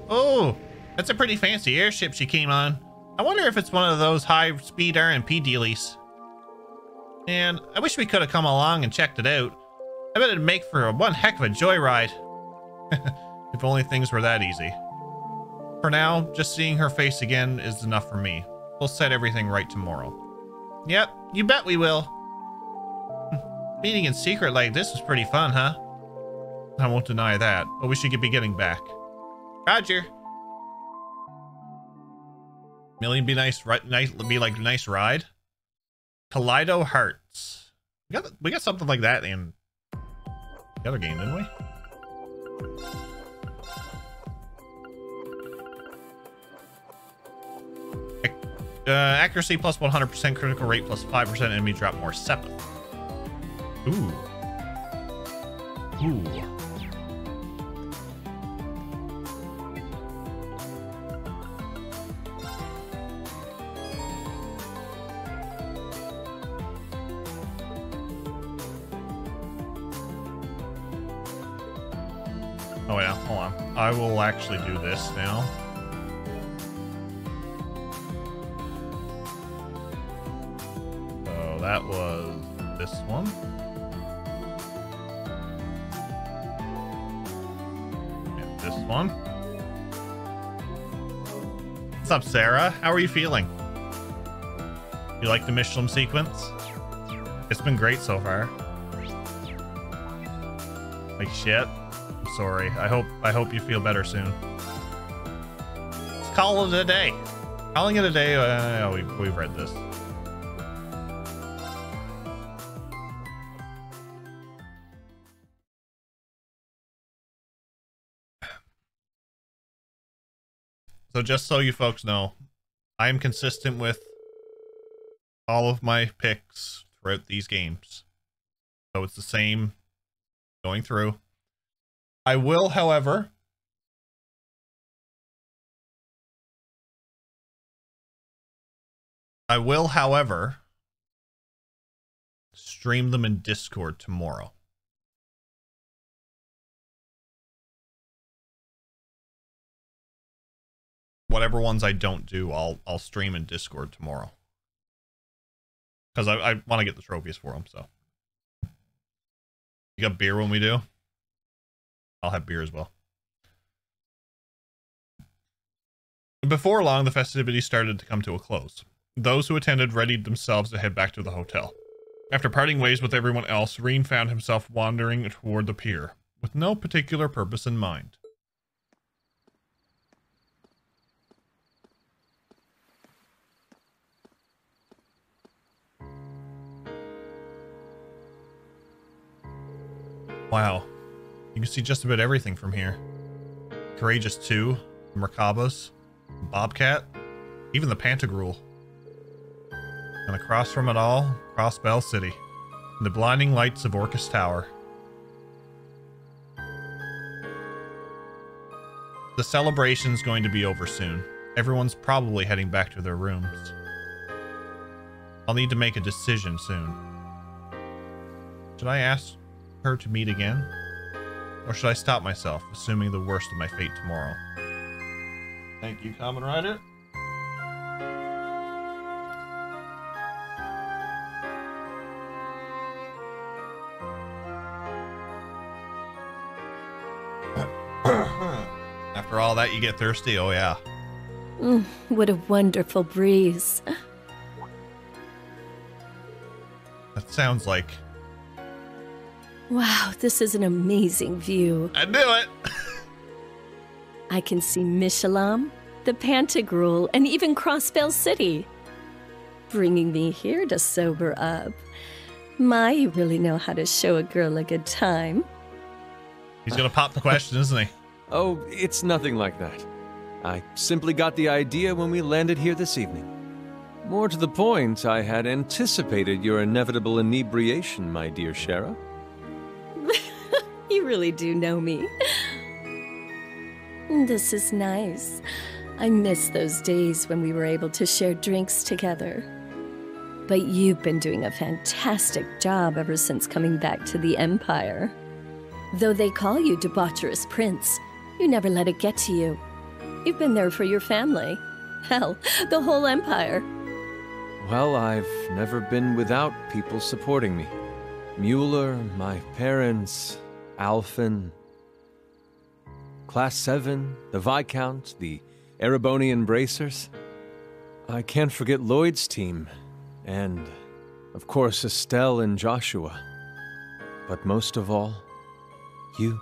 Oh, that's a pretty fancy airship she came on. I wonder if it's one of those high-speed RMP dealies. And I wish we could have come along and checked it out. I bet it'd make for one heck of a joyride. If only things were that easy. For now, just seeing her face again is enough for me. We'll set everything right tomorrow. Yep, you bet we will. Meeting in secret like this was pretty fun, huh? I won't deny that, but we should be getting back. Roger. Million be nice, be like nice ride. Kaleido Hearts. We got something like that in the other game, didn't we? Accuracy plus 100%, critical rate plus 5%, enemy drop more Sepith. Ooh. Ooh. Oh yeah, hold on. I will actually do this now. So that was this one. And this one. What's up, Sarah? How are you feeling? You like the Mishelam sequence? It's been great so far. Like shit. I'm sorry. I hope you feel better soon. Let's call it a day. Calling it a day. We've read this. So just so you folks know, I am consistent with all of my picks throughout these games. So it's the same going through. I will, however, stream them in Discord tomorrow. Whatever ones I don't do, I'll stream in Discord tomorrow. Because I want to get the trophies for them, so. You got beer when we do? I'll have beer as well. Before long, the festivities started to come to a close. Those who attended readied themselves to head back to the hotel. After parting ways with everyone else, Reen found himself wandering toward the pier, with no particular purpose in mind. Wow. You can see just about everything from here. Courageous 2, Merkabah's, Bobcat, even the Pantagruel. And across from it all, Cross Bell City, and the blinding lights of Orcus Tower. The celebration's going to be over soon. Everyone's probably heading back to their rooms. I'll need to make a decision soon. Should I ask her to meet again? Or should I stop myself, assuming the worst of my fate tomorrow? Thank you, Kamen Rider. after all that, you get thirsty. Oh, yeah. What a wonderful breeze. That sounds like... Wow, this is an amazing view. I knew it! I can see Mishelam, the Pantagruel, and even Crossvale City. Bringing me here to sober up. My, you really know how to show a girl a good time. He's gonna pop the question, isn't he? Oh, it's nothing like that. I simply got the idea when we landed here this evening. More to the point, I had anticipated your inevitable inebriation, my dear Shara. You really do know me. This is nice. I miss those days when we were able to share drinks together. But you've been doing a fantastic job ever since coming back to the Empire. Though they call you debaucherous prince, you never let it get to you. You've been there for your family. Hell, the whole Empire. Well, I've never been without people supporting me. Mueller, my parents, Alphen, Class 7, the Viscount, the Erebonian Bracers. I can't forget Lloyd's team, and, of course, Estelle and Joshua. But most of all, you.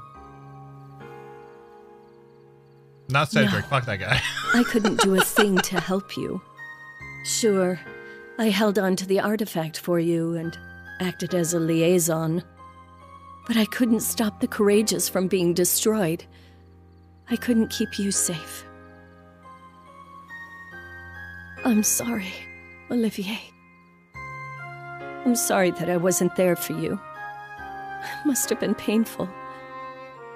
Not Cedric, No. fuck that guy. I couldn't do a thing to help you. Sure, I held on to the artifact for you and acted as a liaison. But I couldn't stop the Courageous from being destroyed. I couldn't keep you safe. I'm sorry, Olivier. I'm sorry that I wasn't there for you. It must have been painful.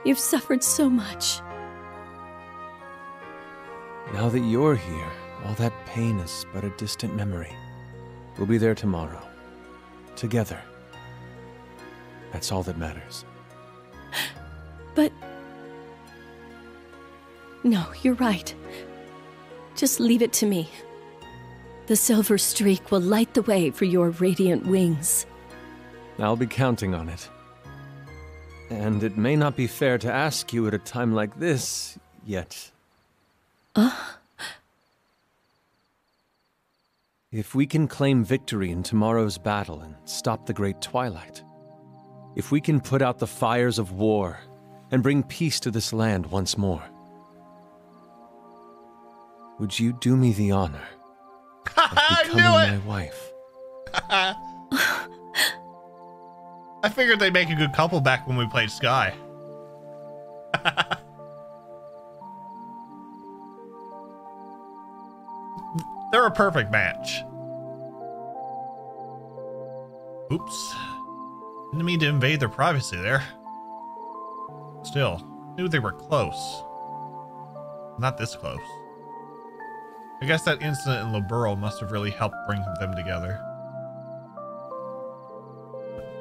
You've suffered so much. Now that you're here, all that pain is but a distant memory. We'll be there tomorrow. Together. That's all that matters. But... No, you're right. Just leave it to me. The silver streak will light the way for your radiant wings. I'll be counting on it. And it may not be fair to ask you at a time like this, yet. If we can claim victory in tomorrow's battle and stop the Great Twilight, if we can put out the fires of war and bring peace to this land once more, would you do me the honor of becoming my wife? I figured they'd make a good couple back when we played Sky. They're a perfect match. Oops. Didn't mean to invade their privacy there. Still, knew they were close. Not this close. I guess that incident in Laburo must have really helped bring them together.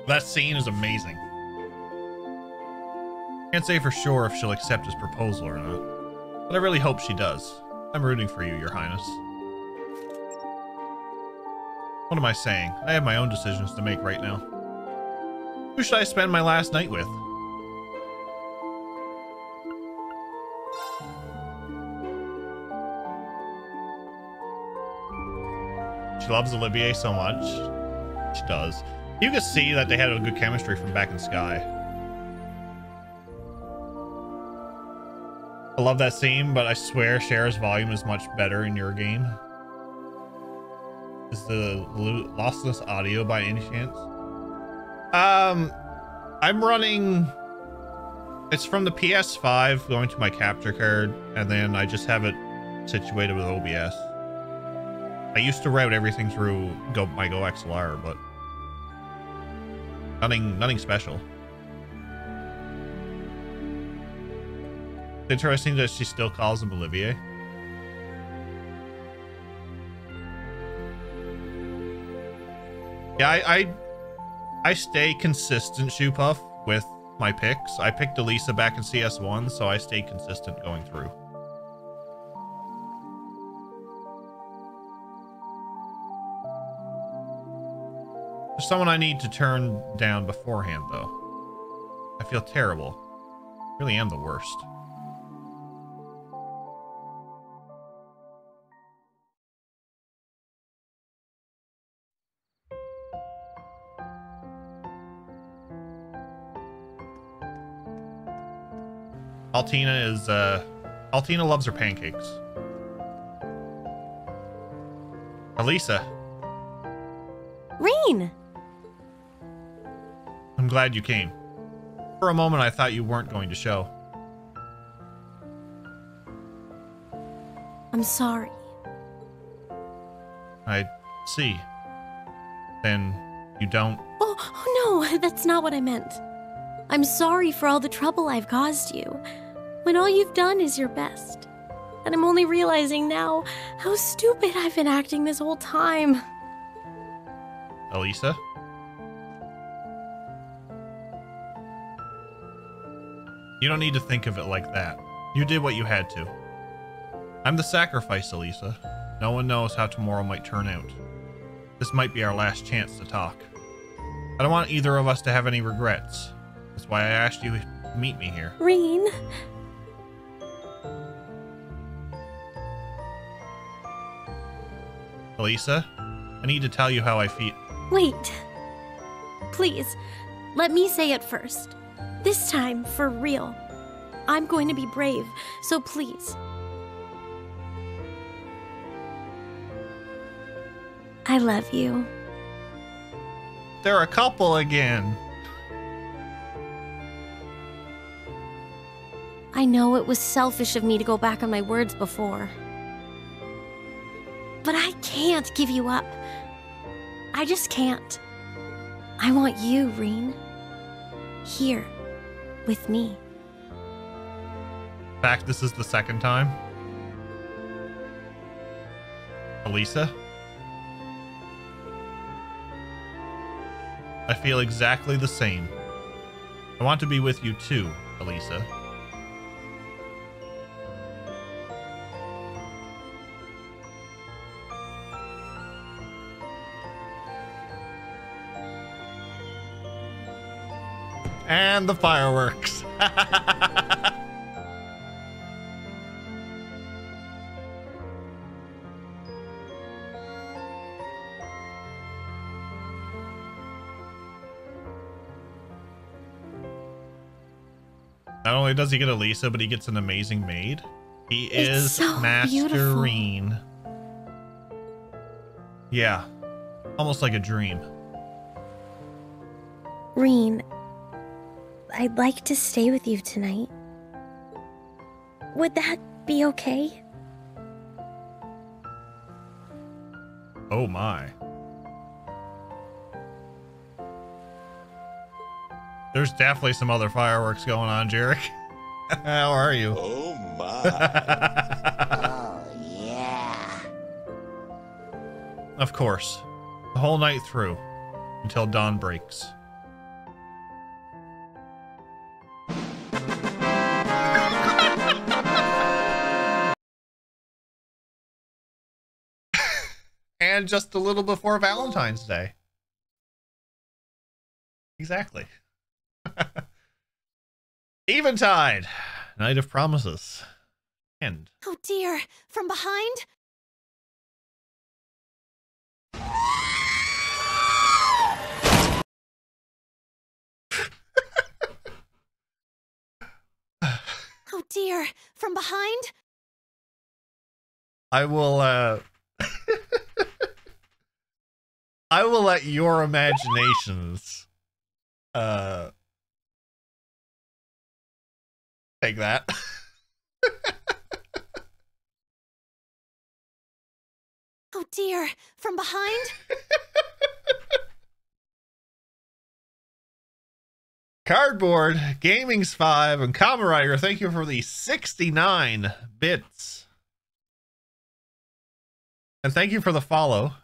That scene is amazing. Can't say for sure if she'll accept his proposal or not, but I really hope she does. I'm rooting for you, Your Highness. What am I saying? I have my own decisions to make right now. Who should I spend my last night with? She loves Olivier so much. She does. You can see that they had a good chemistry from back in Sky. I love that scene, but I swear Shara's volume is much better in your game. Is the lossless audio by any chance? I'm running... It's from the PS5 going to my capture card, and then I just have it situated with OBS. I used to route everything through my Go XLR, but nothing special. It's interesting that she still calls him Olivier. Yeah, I stay consistent, Shoepuff, with my picks. I picked Elisa back in CS1, so I stayed consistent going through. There's someone I need to turn down beforehand, though. I feel terrible. Really am the worst. Altina loves her pancakes. Elisa. Rain! I'm glad you came. For a moment, I thought you weren't going to show. I'm sorry. I see. Then you don't... Oh no, that's not what I meant. I'm sorry for all the trouble I've caused you, when all you've done is your best. And I'm only realizing now how stupid I've been acting this whole time. Elisa? You don't need to think of it like that. You did what you had to. I'm the sacrifice, Elisa. No one knows how tomorrow might turn out. This might be our last chance to talk. I don't want either of us to have any regrets. That's why I asked you to meet me here. Rain. Elisa, I need to tell you how I feel. Wait. Please, let me say it first. This time, for real. I'm going to be brave, so please. I love you. They're a couple again. I know it was selfish of me to go back on my words before. But I can't give you up. I just can't. I want you, Reen. Here, with me. In fact, this is the second time. Elisa? I feel exactly the same. I want to be with you too, Elisa. And the fireworks. Not only does he get Elisa, but he gets an amazing maid. He is so Master beautiful. Reen. Yeah, almost like a dream. Reen, I'd like to stay with you tonight. Would that be okay? Oh my. There's definitely some other fireworks going on, Jarek. How are you? Oh my. Oh yeah. Of course. The whole night through. Until dawn breaks. And just a little before Valentine's Day. Exactly. Eventide, Night of Promises. End. Oh dear, from behind? Oh dear, from behind? I will I will let your imaginations take that. Oh dear, from behind? Cardboard, Gaming's 5, and Kamen thank you for the 69 bits. And thank you for the follow.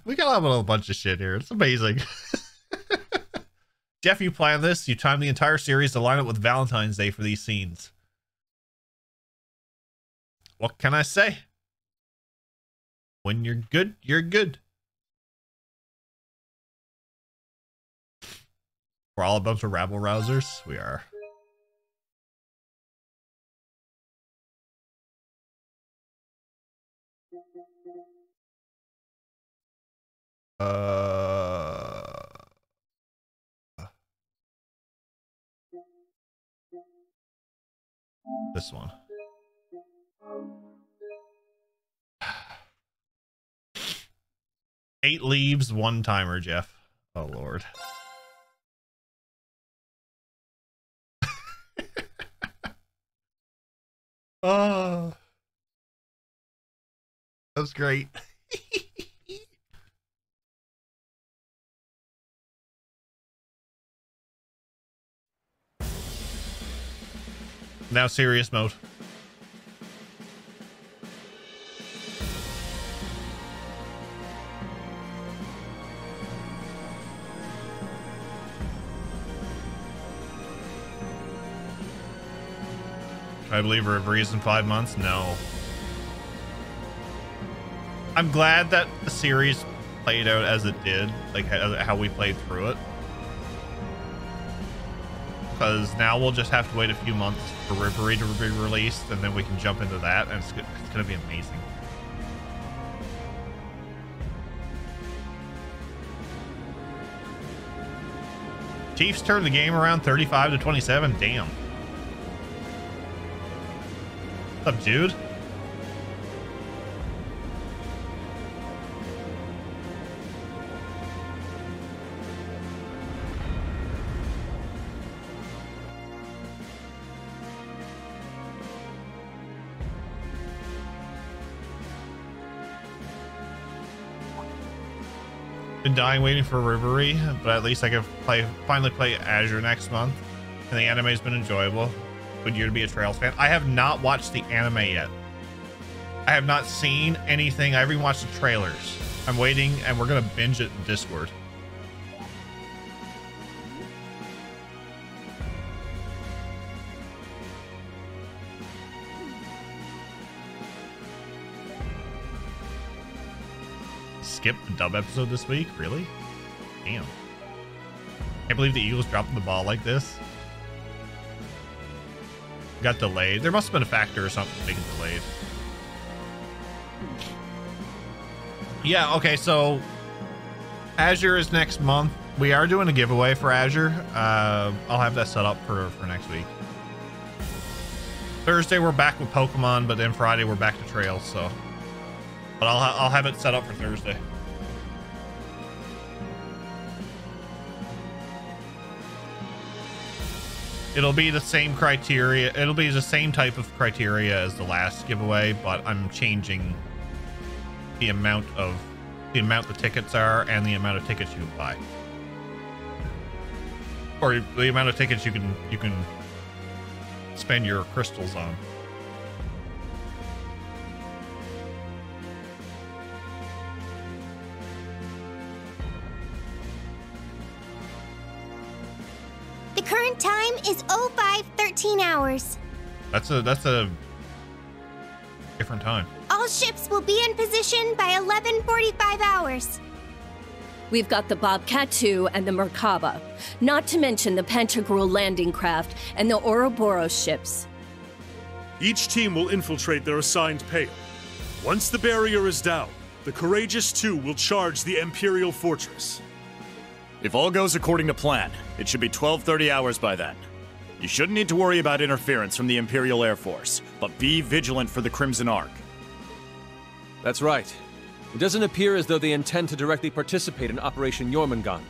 We got a bunch of shit here. It's amazing. Jeff, you planned this. You timed the entire series to line up with Valentine's Day for these scenes. What can I say? When you're good, you're good. We're all a bunch of rabble rousers. We are. This one. Eight leaves, one timer, Jeff. Oh, Lord. Oh, that was great. Now serious mode. I believe Reveries in 5 months? No. I'm glad that the series played out as it did, like how we played through it. Because now we'll just have to wait a few months for Reverie to be released, and then we can jump into that, and it's going to be amazing. Chiefs turned the game around 35-27. Damn. What's up, Jude? Been dying waiting for Reverie, but at least I can finally play Azure next month. And the anime's been enjoyable. Good year to be a Trails fan. I have not watched the anime yet. I have not seen anything. I haven't even watched the trailers. I'm waiting, and we're gonna binge it in Discord. Skip the dub episode this week? Really? Damn. Can't believe the Eagles dropped the ball like this. Got delayed. There must have been a factor or something to make it delayed. Yeah, okay, so Azure is next month. We are doing a giveaway for Azure. I'll have that set up for next week. Thursday we're back with Pokemon, but then Friday we're back to Trails, so. But I'll have it set up for Thursday. It'll be the same criteria. It'll be the same type of criteria as the last giveaway, but I'm changing the amount the tickets are and the amount of tickets you can buy, or the amount of tickets you can spend your crystals on. The current time is 05:13 hours. That's a different time. All ships will be in position by 11:45 hours. We've got the Bobcat 2 and the Merkaba, not to mention the Pantagruel landing craft and the Ouroboros ships. Each team will infiltrate their assigned payload. Once the barrier is down, the Courageous 2 will charge the Imperial Fortress. If all goes according to plan, it should be 12:30 hours by then. You shouldn't need to worry about interference from the Imperial Air Force, but be vigilant for the Crimson Ark. That's right. It doesn't appear as though they intend to directly participate in Operation Jormungand.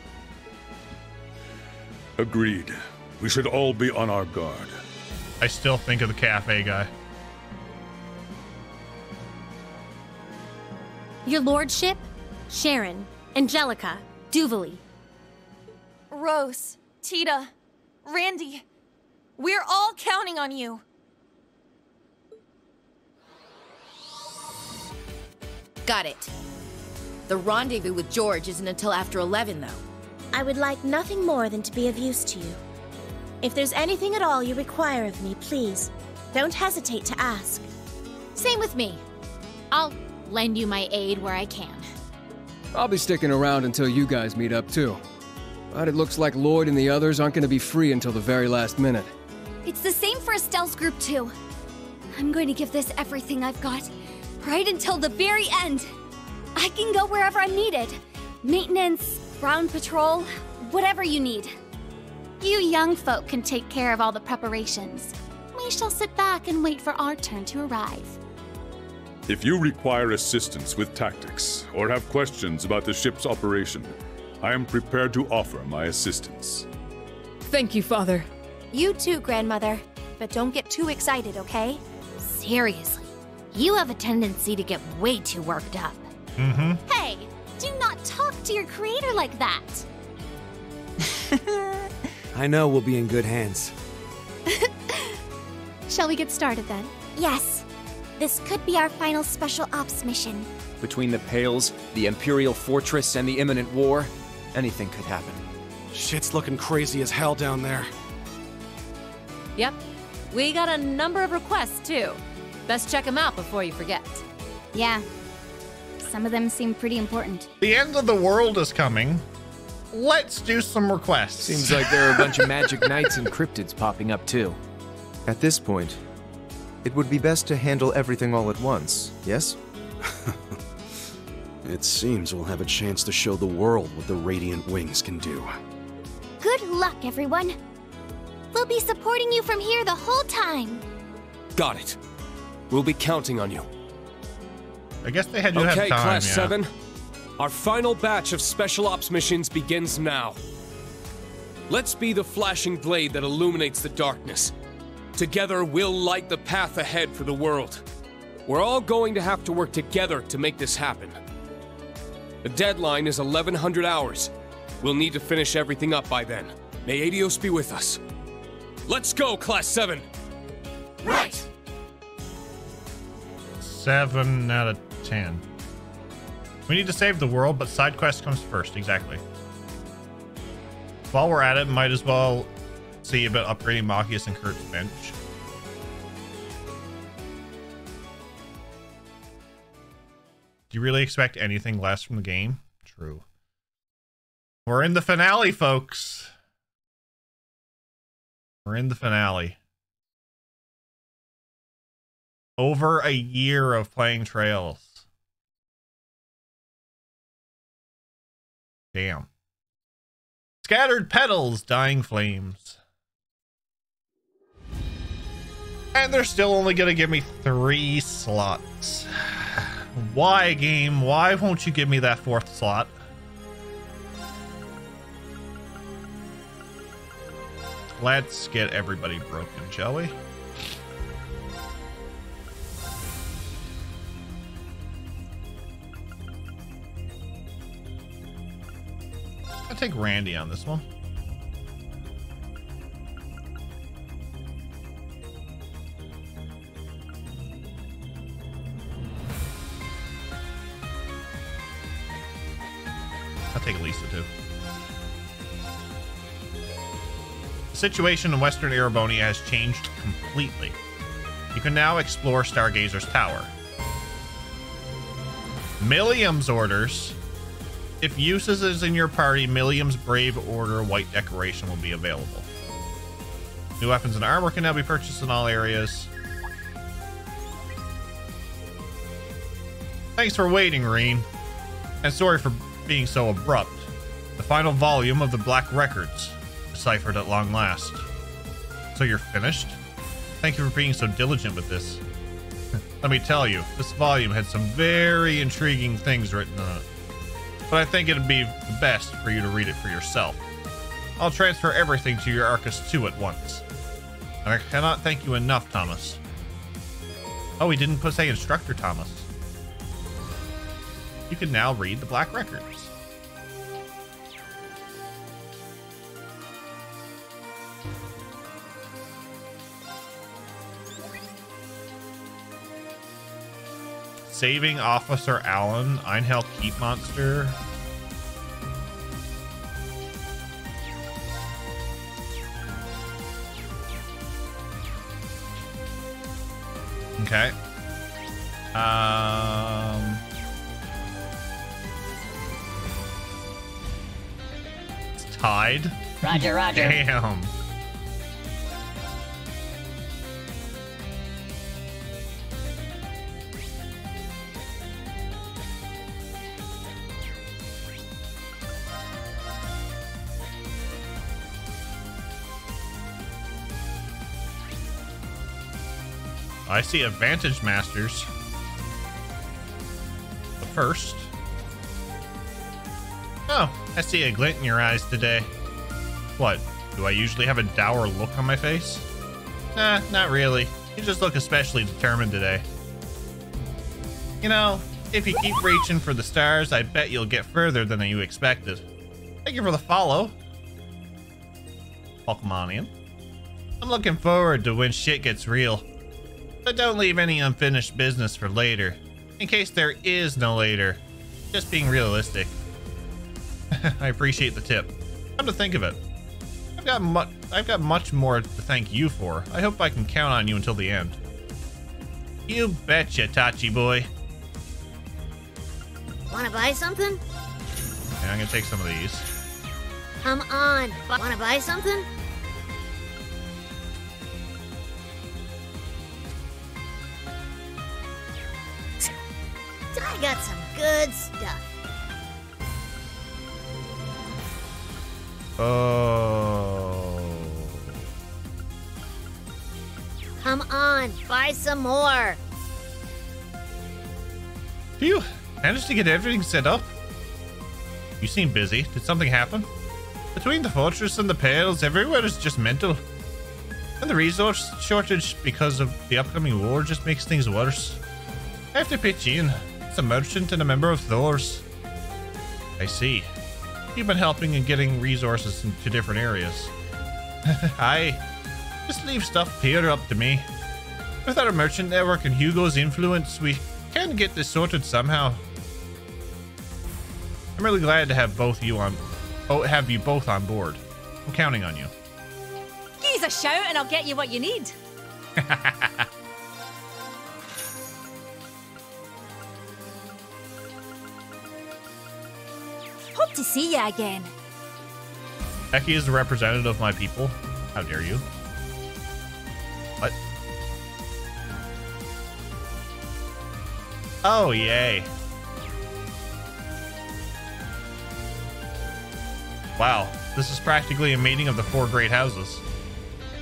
Agreed. We should all be on our guard. I still think of the cafe guy. Your lordship, Sharon, Angelica, Duvally. Rose, Tita, Randy, we're all counting on you. Got it. The rendezvous with George isn't until after 11, though. I would like nothing more than to be of use to you. If there's anything at all you require of me, please, don't hesitate to ask. Same with me. I'll lend you my aid where I can. I'll be sticking around until you guys meet up, too. But it looks like Lloyd and the others aren't going to be free until the very last minute. It's the same for Estelle's group, too. I'm going to give this everything I've got, right until the very end. I can go wherever I'm needed. Maintenance, ground patrol, whatever you need. You young folk can take care of all the preparations. we shall sit back and wait for our turn to arrive. If you require assistance with tactics or have questions about the ship's operation, I am prepared to offer my assistance. Thank you, Father. You too, Grandmother. But don't get too excited, okay? Seriously, you have a tendency to get way too worked up. Mm-hmm. Hey, do not talk to your creator like that. I know we'll be in good hands. Shall we get started then? Yes. This could be our final special ops mission. Between the Pales, the Imperial Fortress, and the imminent war, anything could happen. Shit's looking crazy as hell down there. Yep. We got a number of requests, too. Best check them out before you forget. Yeah. Some of them seem pretty important. The end of the world is coming. Let's do some requests. Seems like there are a bunch of magic knights and cryptids popping up, too. At this point, it would be best to handle everything all at once, yes? It seems we'll have a chance to show the world what the Radiant Wings can do. Good luck, everyone. We'll be supporting you from here the whole time. Got it. We'll be counting on you. I guess they had to have time, Class yeah. 7. Our final batch of special ops missions begins now. Let's be the flashing blade that illuminates the darkness. Together, we'll light the path ahead for the world. We're all going to have to work together to make this happen. The deadline is 1100 hours. We'll need to finish everything up by then. May Adios be with us. Let's go, Class 7! Right! 7 out of 10. We need to save the world, but side quest comes first, exactly. While we're at it, might as well see about upgrading Machias and Kurt's bench. Do you really expect anything less from the game? True. We're in the finale, folks. We're in the finale. Over a year of playing Trails. Damn. Scattered petals, dying flames. And they're still only gonna give me 3 slots. Why, game? Why won't you give me that 4th slot? Let's get everybody broken, shall we? I'll take Randy on this one. I'll take Lisa too. The situation in Western Erebonia has changed completely. You can now explore Stargazer's Tower. Milliam's orders. If Uses is in your party, Milliam's Brave Order white decoration will be available. New weapons and armor can now be purchased in all areas. Thanks for waiting, Reen. And sorry for being so abrupt. The final volume of the Black Records, deciphered at long last. So you're finished? Thank you for being so diligent with this. Let me tell you, this volume had some very intriguing things written on it. But I think it'd be best for you to read it for yourself. I'll transfer everything to your Arcus 2 at once. And I cannot thank you enough, Thomas. Oh, he didn't say Instructor Thomas. You can now read the Black Records. Saving Officer Allen, Einhell Keep Monster. Okay. It's tied. Roger, roger. Damn. I see Advantage Masters. But first... Oh, I see a glint in your eyes today. What, do I usually have a dour look on my face? Nah, not really. You just look especially determined today. You know, if you keep reaching for the stars, I bet you'll get further than you expected. Thank you for the follow, Pokemonian. I'm looking forward to when shit gets real. But don't leave any unfinished business for later. In case there is no later. Just being realistic. I appreciate the tip. Come to think of it, I've got much more to thank you for. I hope I can count on you until the end. You betcha, Tachi boy. Wanna buy something? Yeah, I'm gonna take some of these. Come on. Wanna buy something? I got some good stuff. Oh. Come on, buy some more. Phew, managed to get everything set up. You seem busy. Did something happen? Between the fortress and the pales, everywhere is just mental. And the resource shortage because of the upcoming war just makes things worse. I have to pitch in. It's a merchant and a member of Thor's. I see. You've been helping and getting resources into different areas. Aye. Just leave stuff here up to me. With our merchant network and Hugo's influence, we can get this sorted somehow. I'm really glad to have you both on board. I'm counting on you. Give us a shout and I'll get you what you need. Hope to see you again. Becky is the representative of my people. How dare you? What? Oh, yay. Wow, this is practically a meeting of the 4 great houses.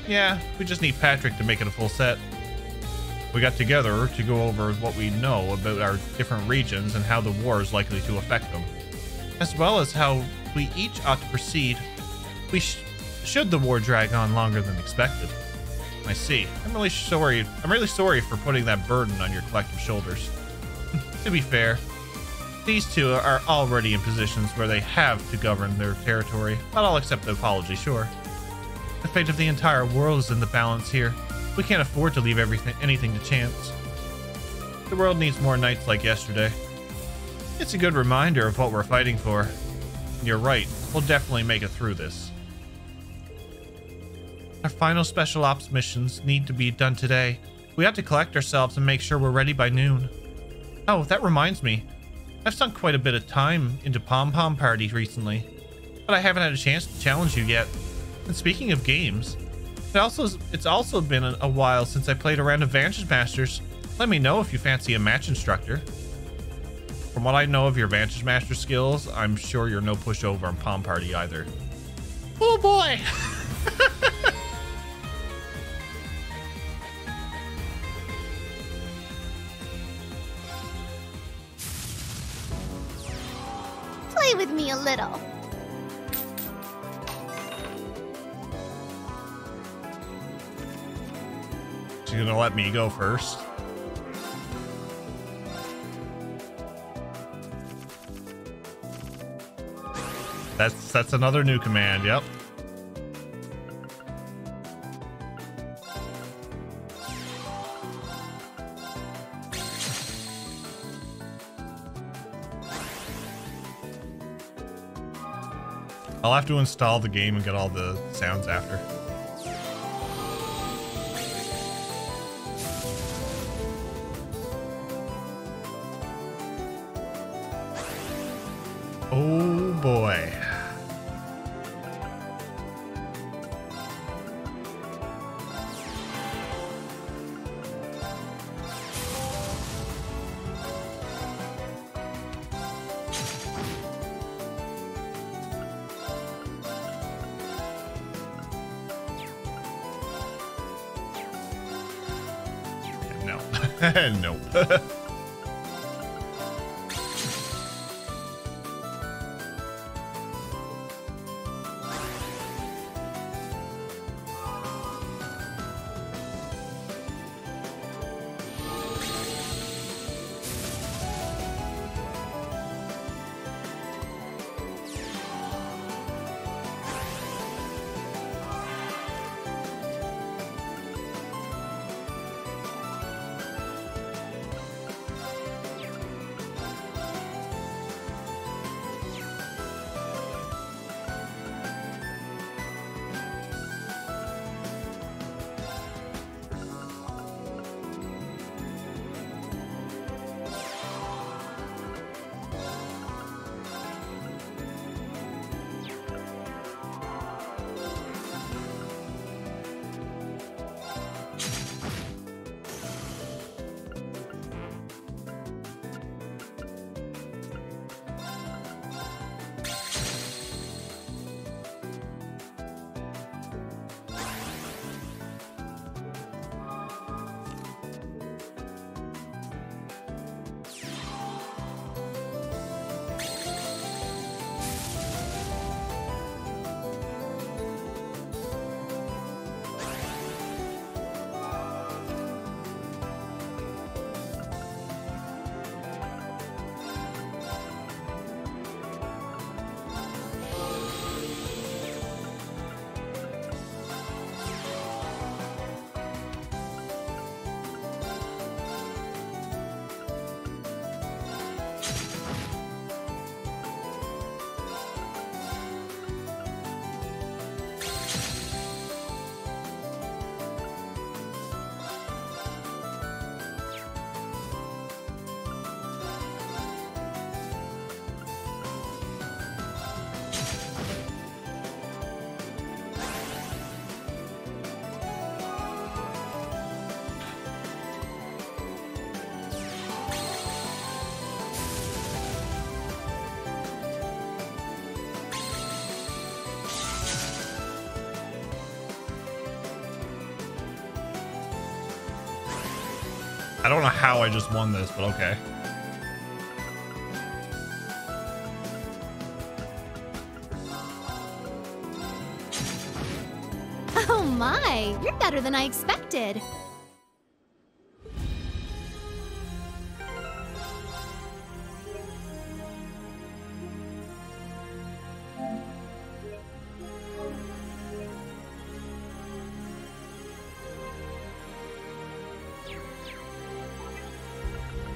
Yeah, we just need Patrick to make it a full set. We got together to go over what we know about our different regions and how the war is likely to affect them, as well as how we each ought to proceed should the war drag on longer than expected. I see. I'm really sorry for putting that burden on your collective shoulders. To be fair, these two are already in positions where they have to govern their territory, but I'll accept the apology, sure. The fate of the entire world is in the balance here. We can't afford to leave anything to chance. The world needs more nights like yesterday. It's a good reminder of what we're fighting for. You're right, we'll definitely make it through this. Our final special ops missions need to be done today. We have to collect ourselves and make sure we're ready by noon. Oh, that reminds me. I've sunk quite a bit of time into pom-pom parties recently, but I haven't had a chance to challenge you yet. And speaking of games, it's also been a while since I played around Advantage Masters. Let me know if you fancy a match instructor. From what I know of your Advantage Master skills, I'm sure you're no pushover on Pom Party either. Oh boy! Play with me a little. She's gonna let me go first. That's another new command, yep. I'll have to install the game and get all the sounds after. Oh boy. Nope. I don't know how I just won this, but okay. Oh my, you're better than I expected.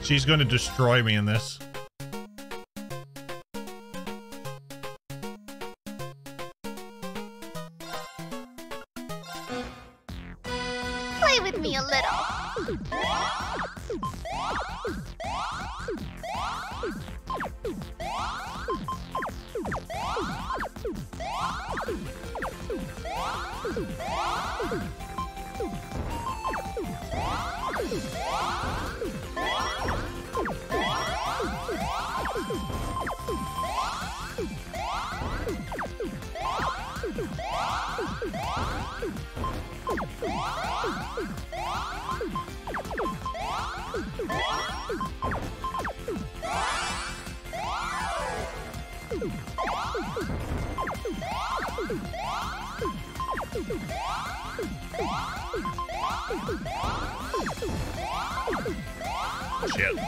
She's going to destroy me in this. Play with me a little. Shit.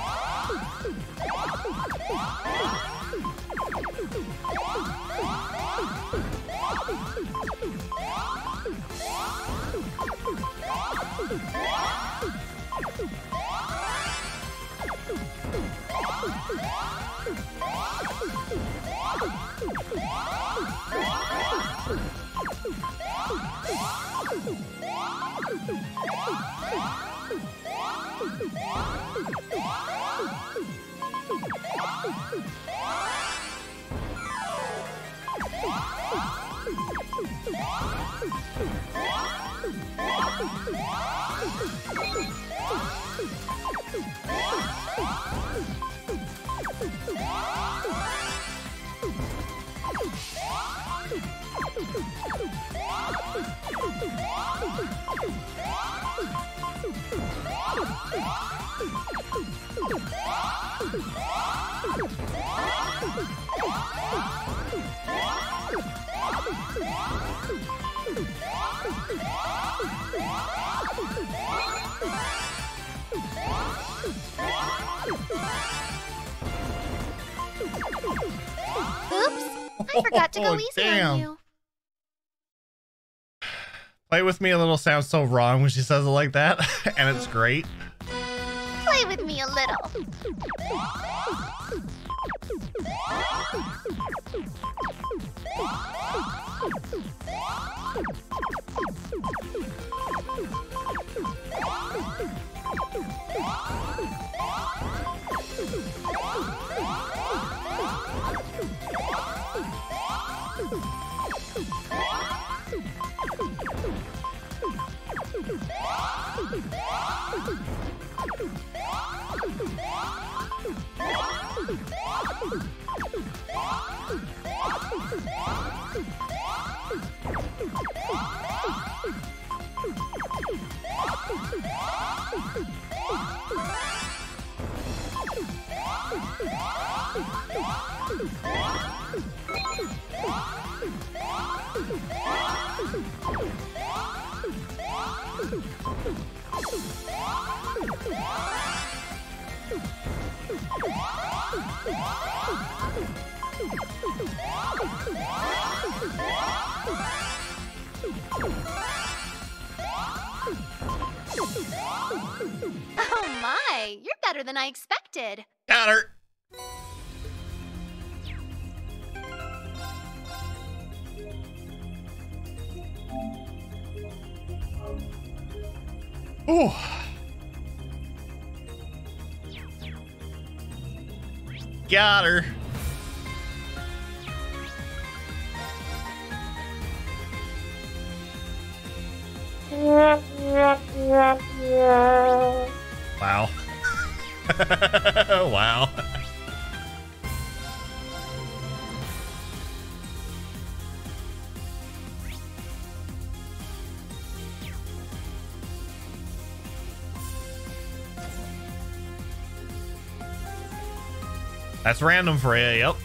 I forgot to go easy damn. on you. Play with me a little sounds so wrong when she says it like that, and it's great. Play with me a little. Oh my, you're better than I expected. Got her. Ooh. Got her. Wow. Wow. That's random for you, yep.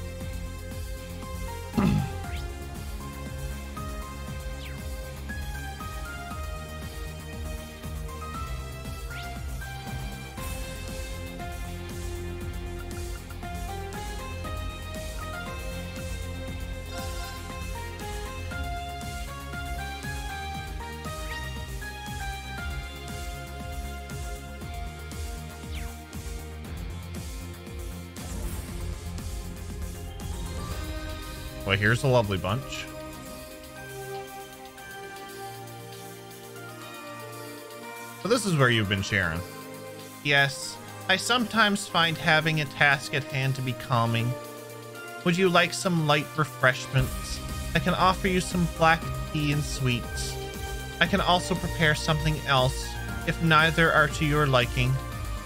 Well, here's a lovely bunch. So this is where you've been sharing. Yes, I sometimes find having a task at hand to be calming. Would you like some light refreshments? I can offer you some black tea and sweets. I can also prepare something else if neither are to your liking.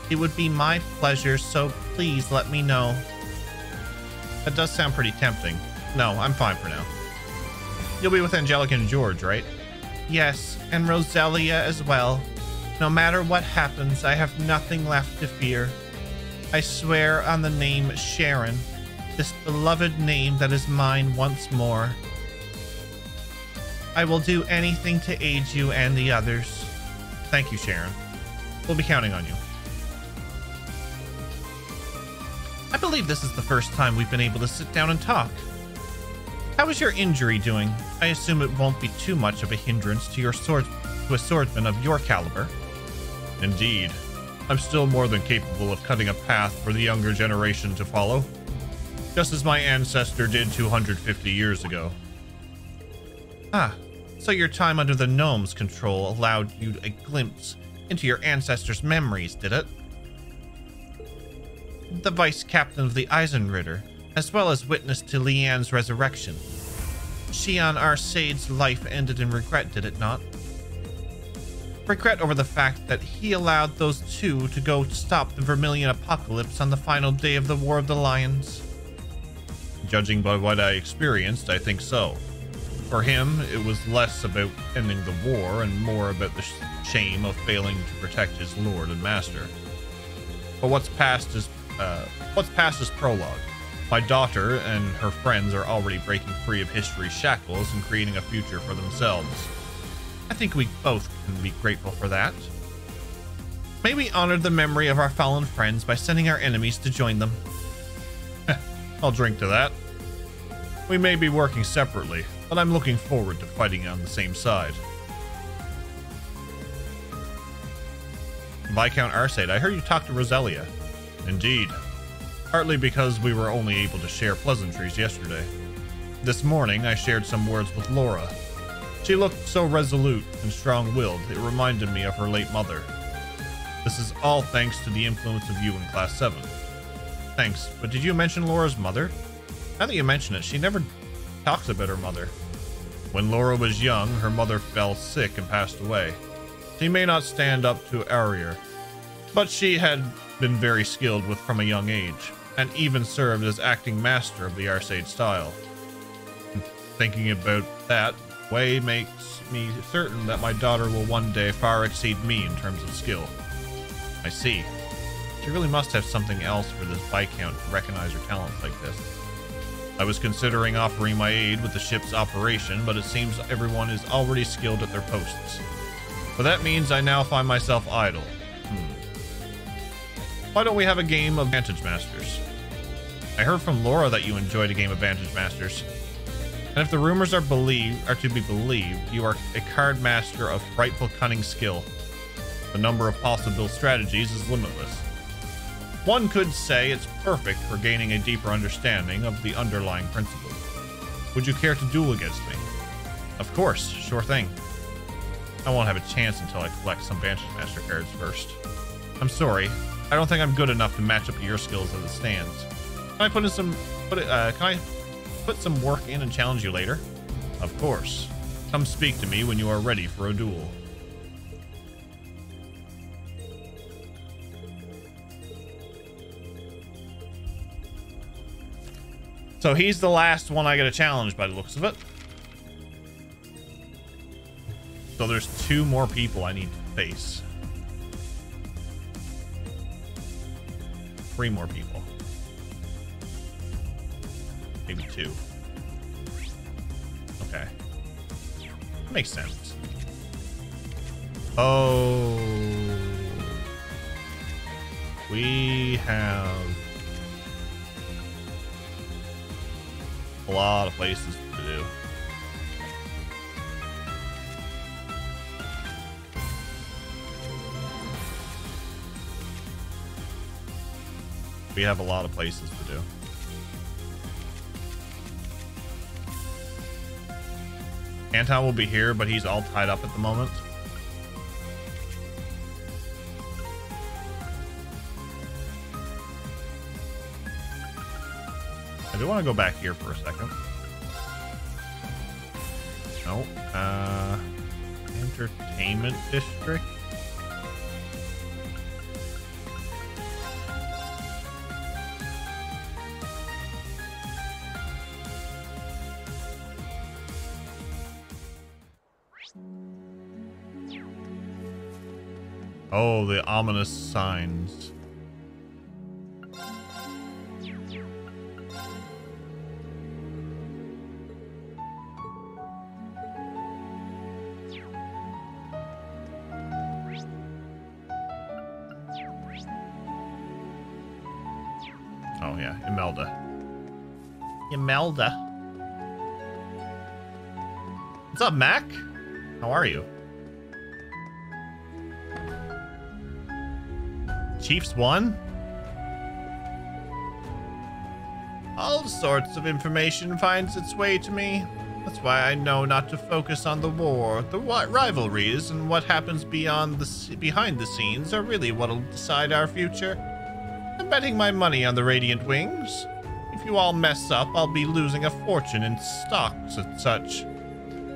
It would be my pleasure, so please let me know. That does sound pretty tempting. No, I'm fine for now. You'll be with Angelica and George, right? Yes, and Roselia as well. No matter what happens, I have nothing left to fear. I swear on the name Sharon, this beloved name that is mine once more. I will do anything to aid you and the others. Thank you, Sharon. We'll be counting on you. I believe this is the first time we've been able to sit down and talk. How is your injury doing? I assume it won't be too much of a hindrance to a swordsman of your caliber. Indeed. I'm still more than capable of cutting a path for the younger generation to follow, just as my ancestor did 250 years ago. Ah, so your time under the gnome's control allowed you a glimpse into your ancestors' memories, did it? The vice captain of the Eisenritter, as well as witness to Leanne's resurrection. Shion Arsade's life ended in regret, did it not? Regret over the fact that he allowed those two to go to stop the Vermilion Apocalypse on the final day of the War of the Lions. Judging by what I experienced, I think so. For him, it was less about ending the war and more about the shame of failing to protect his lord and master. But what's past is prologue. My daughter and her friends are already breaking free of history's shackles and creating a future for themselves. I think we both can be grateful for that. May we honor the memory of our fallen friends by sending our enemies to join them. I'll drink to that. We may be working separately, but I'm looking forward to fighting on the same side. Viscount Arcade, I heard you talk to Roselia. Indeed. Partly because we were only able to share pleasantries yesterday. This morning, I shared some words with Laura. She looked so resolute and strong-willed, it reminded me of her late mother. This is all thanks to the influence of you in Class 7. Thanks, but did you mention Laura's mother? Now that you mention it, she never talks about her mother. When Laura was young, her mother fell sick and passed away. She may not stand up to Arier, but she had been very skilled from a young age, and even served as acting master of the Arcade style. Thinking about that way makes me certain that my daughter will one day far exceed me in terms of skill. I see. She really must have something else for this Viscount to recognize her talents like this. I was considering offering my aid with the ship's operation, but it seems everyone is already skilled at their posts. But that means I now find myself idle. Why don't we have a game of Vantage Masters? I heard from Laura that you enjoyed a game of Vantage Masters. And if the rumors are to be believed, you are a card master of frightful cunning skill. The number of possible strategies is limitless. One could say it's perfect for gaining a deeper understanding of the underlying principles. Would you care to duel against me? Of course, sure thing. I won't have a chance until I collect some Vantage Master cards first. I'm sorry, I don't think I'm good enough to match up your skills as it stands. Can I put some work in and challenge you later? Of course. Come speak to me when you are ready for a duel. So he's the last one I get a challenge by the looks of it. So there's 2 more people I need to face. 3 more people. Maybe 2. Okay. Makes sense. Oh. We have a lot of places to do. We have a lot of places to do. Anton will be here, but he's all tied up at the moment. I do want to go back here for a second. No. Entertainment District. Oh, the ominous signs. Oh yeah, Imelda. Imelda. What's up, Mac? How are you? Chiefs won? All sorts of information finds its way to me. That's why I know not to focus on the war. The rivalries and what happens behind the scenes are really what'll decide our future. I'm betting my money on the Radiant Wings. If you all mess up, I'll be losing a fortune in stocks and such.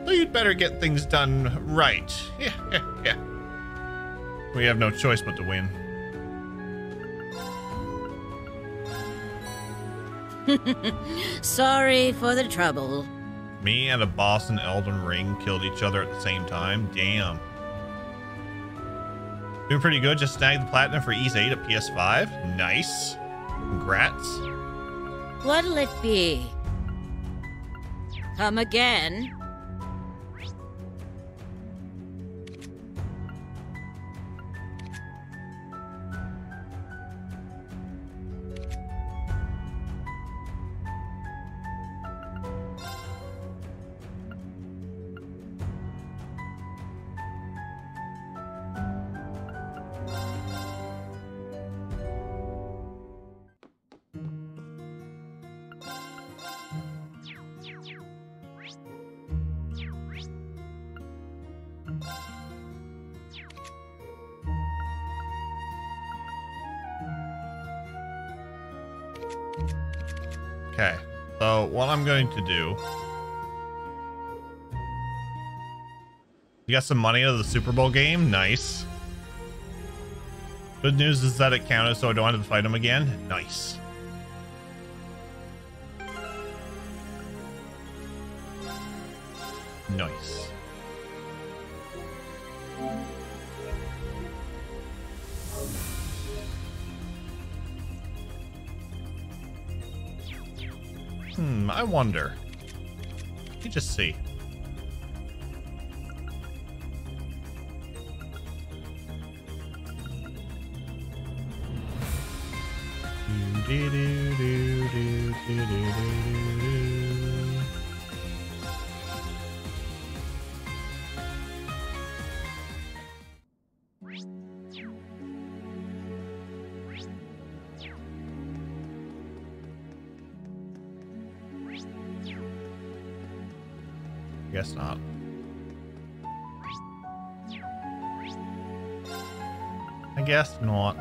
So you'd better get things done right. Yeah. We have no choice but to win. Sorry for the trouble. Me and a boss in Elden Ring killed each other at the same time? Damn. Doing pretty good. Just snagged the platinum for Ease 8 at PS5. Nice. Congrats. What'll it be? Come again? Okay, so what I'm going to do... You got some money out of the Super Bowl game? Nice. Good news is that it counted, so I don't have to fight him again. Nice. Nice. I wonder. Let me just see. Guess not. I guess not.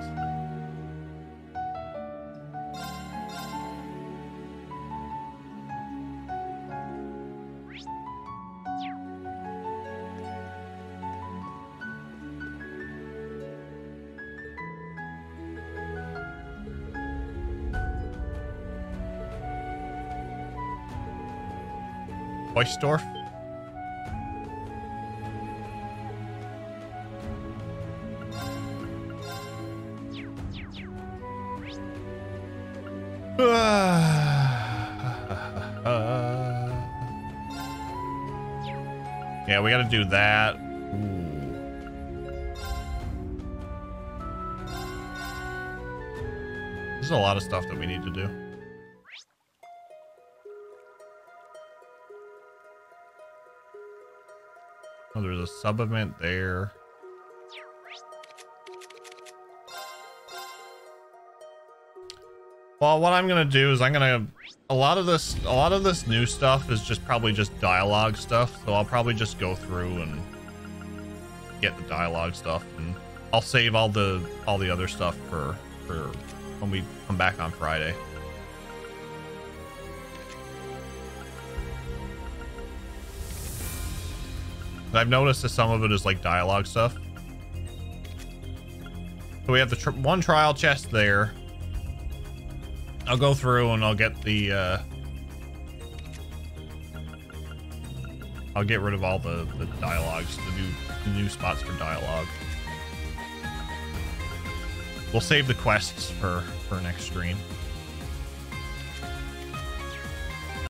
Oistorf? Yeah, we gotta do that. Ooh. There's a lot of stuff that we need to do. Oh, there's a sub-event there. Well, what I'm gonna do is a lot of this new stuff is just probably just dialogue stuff, so I'll probably just go through and get the dialogue stuff, and I'll save all the other stuff for when we come back on Friday. I've noticed that some of it is like dialogue stuff. So we have the one trial chest there. I'll go through and I'll get the I'll get rid of all the dialogues, the new spots for dialogue. We'll save the quests for next stream.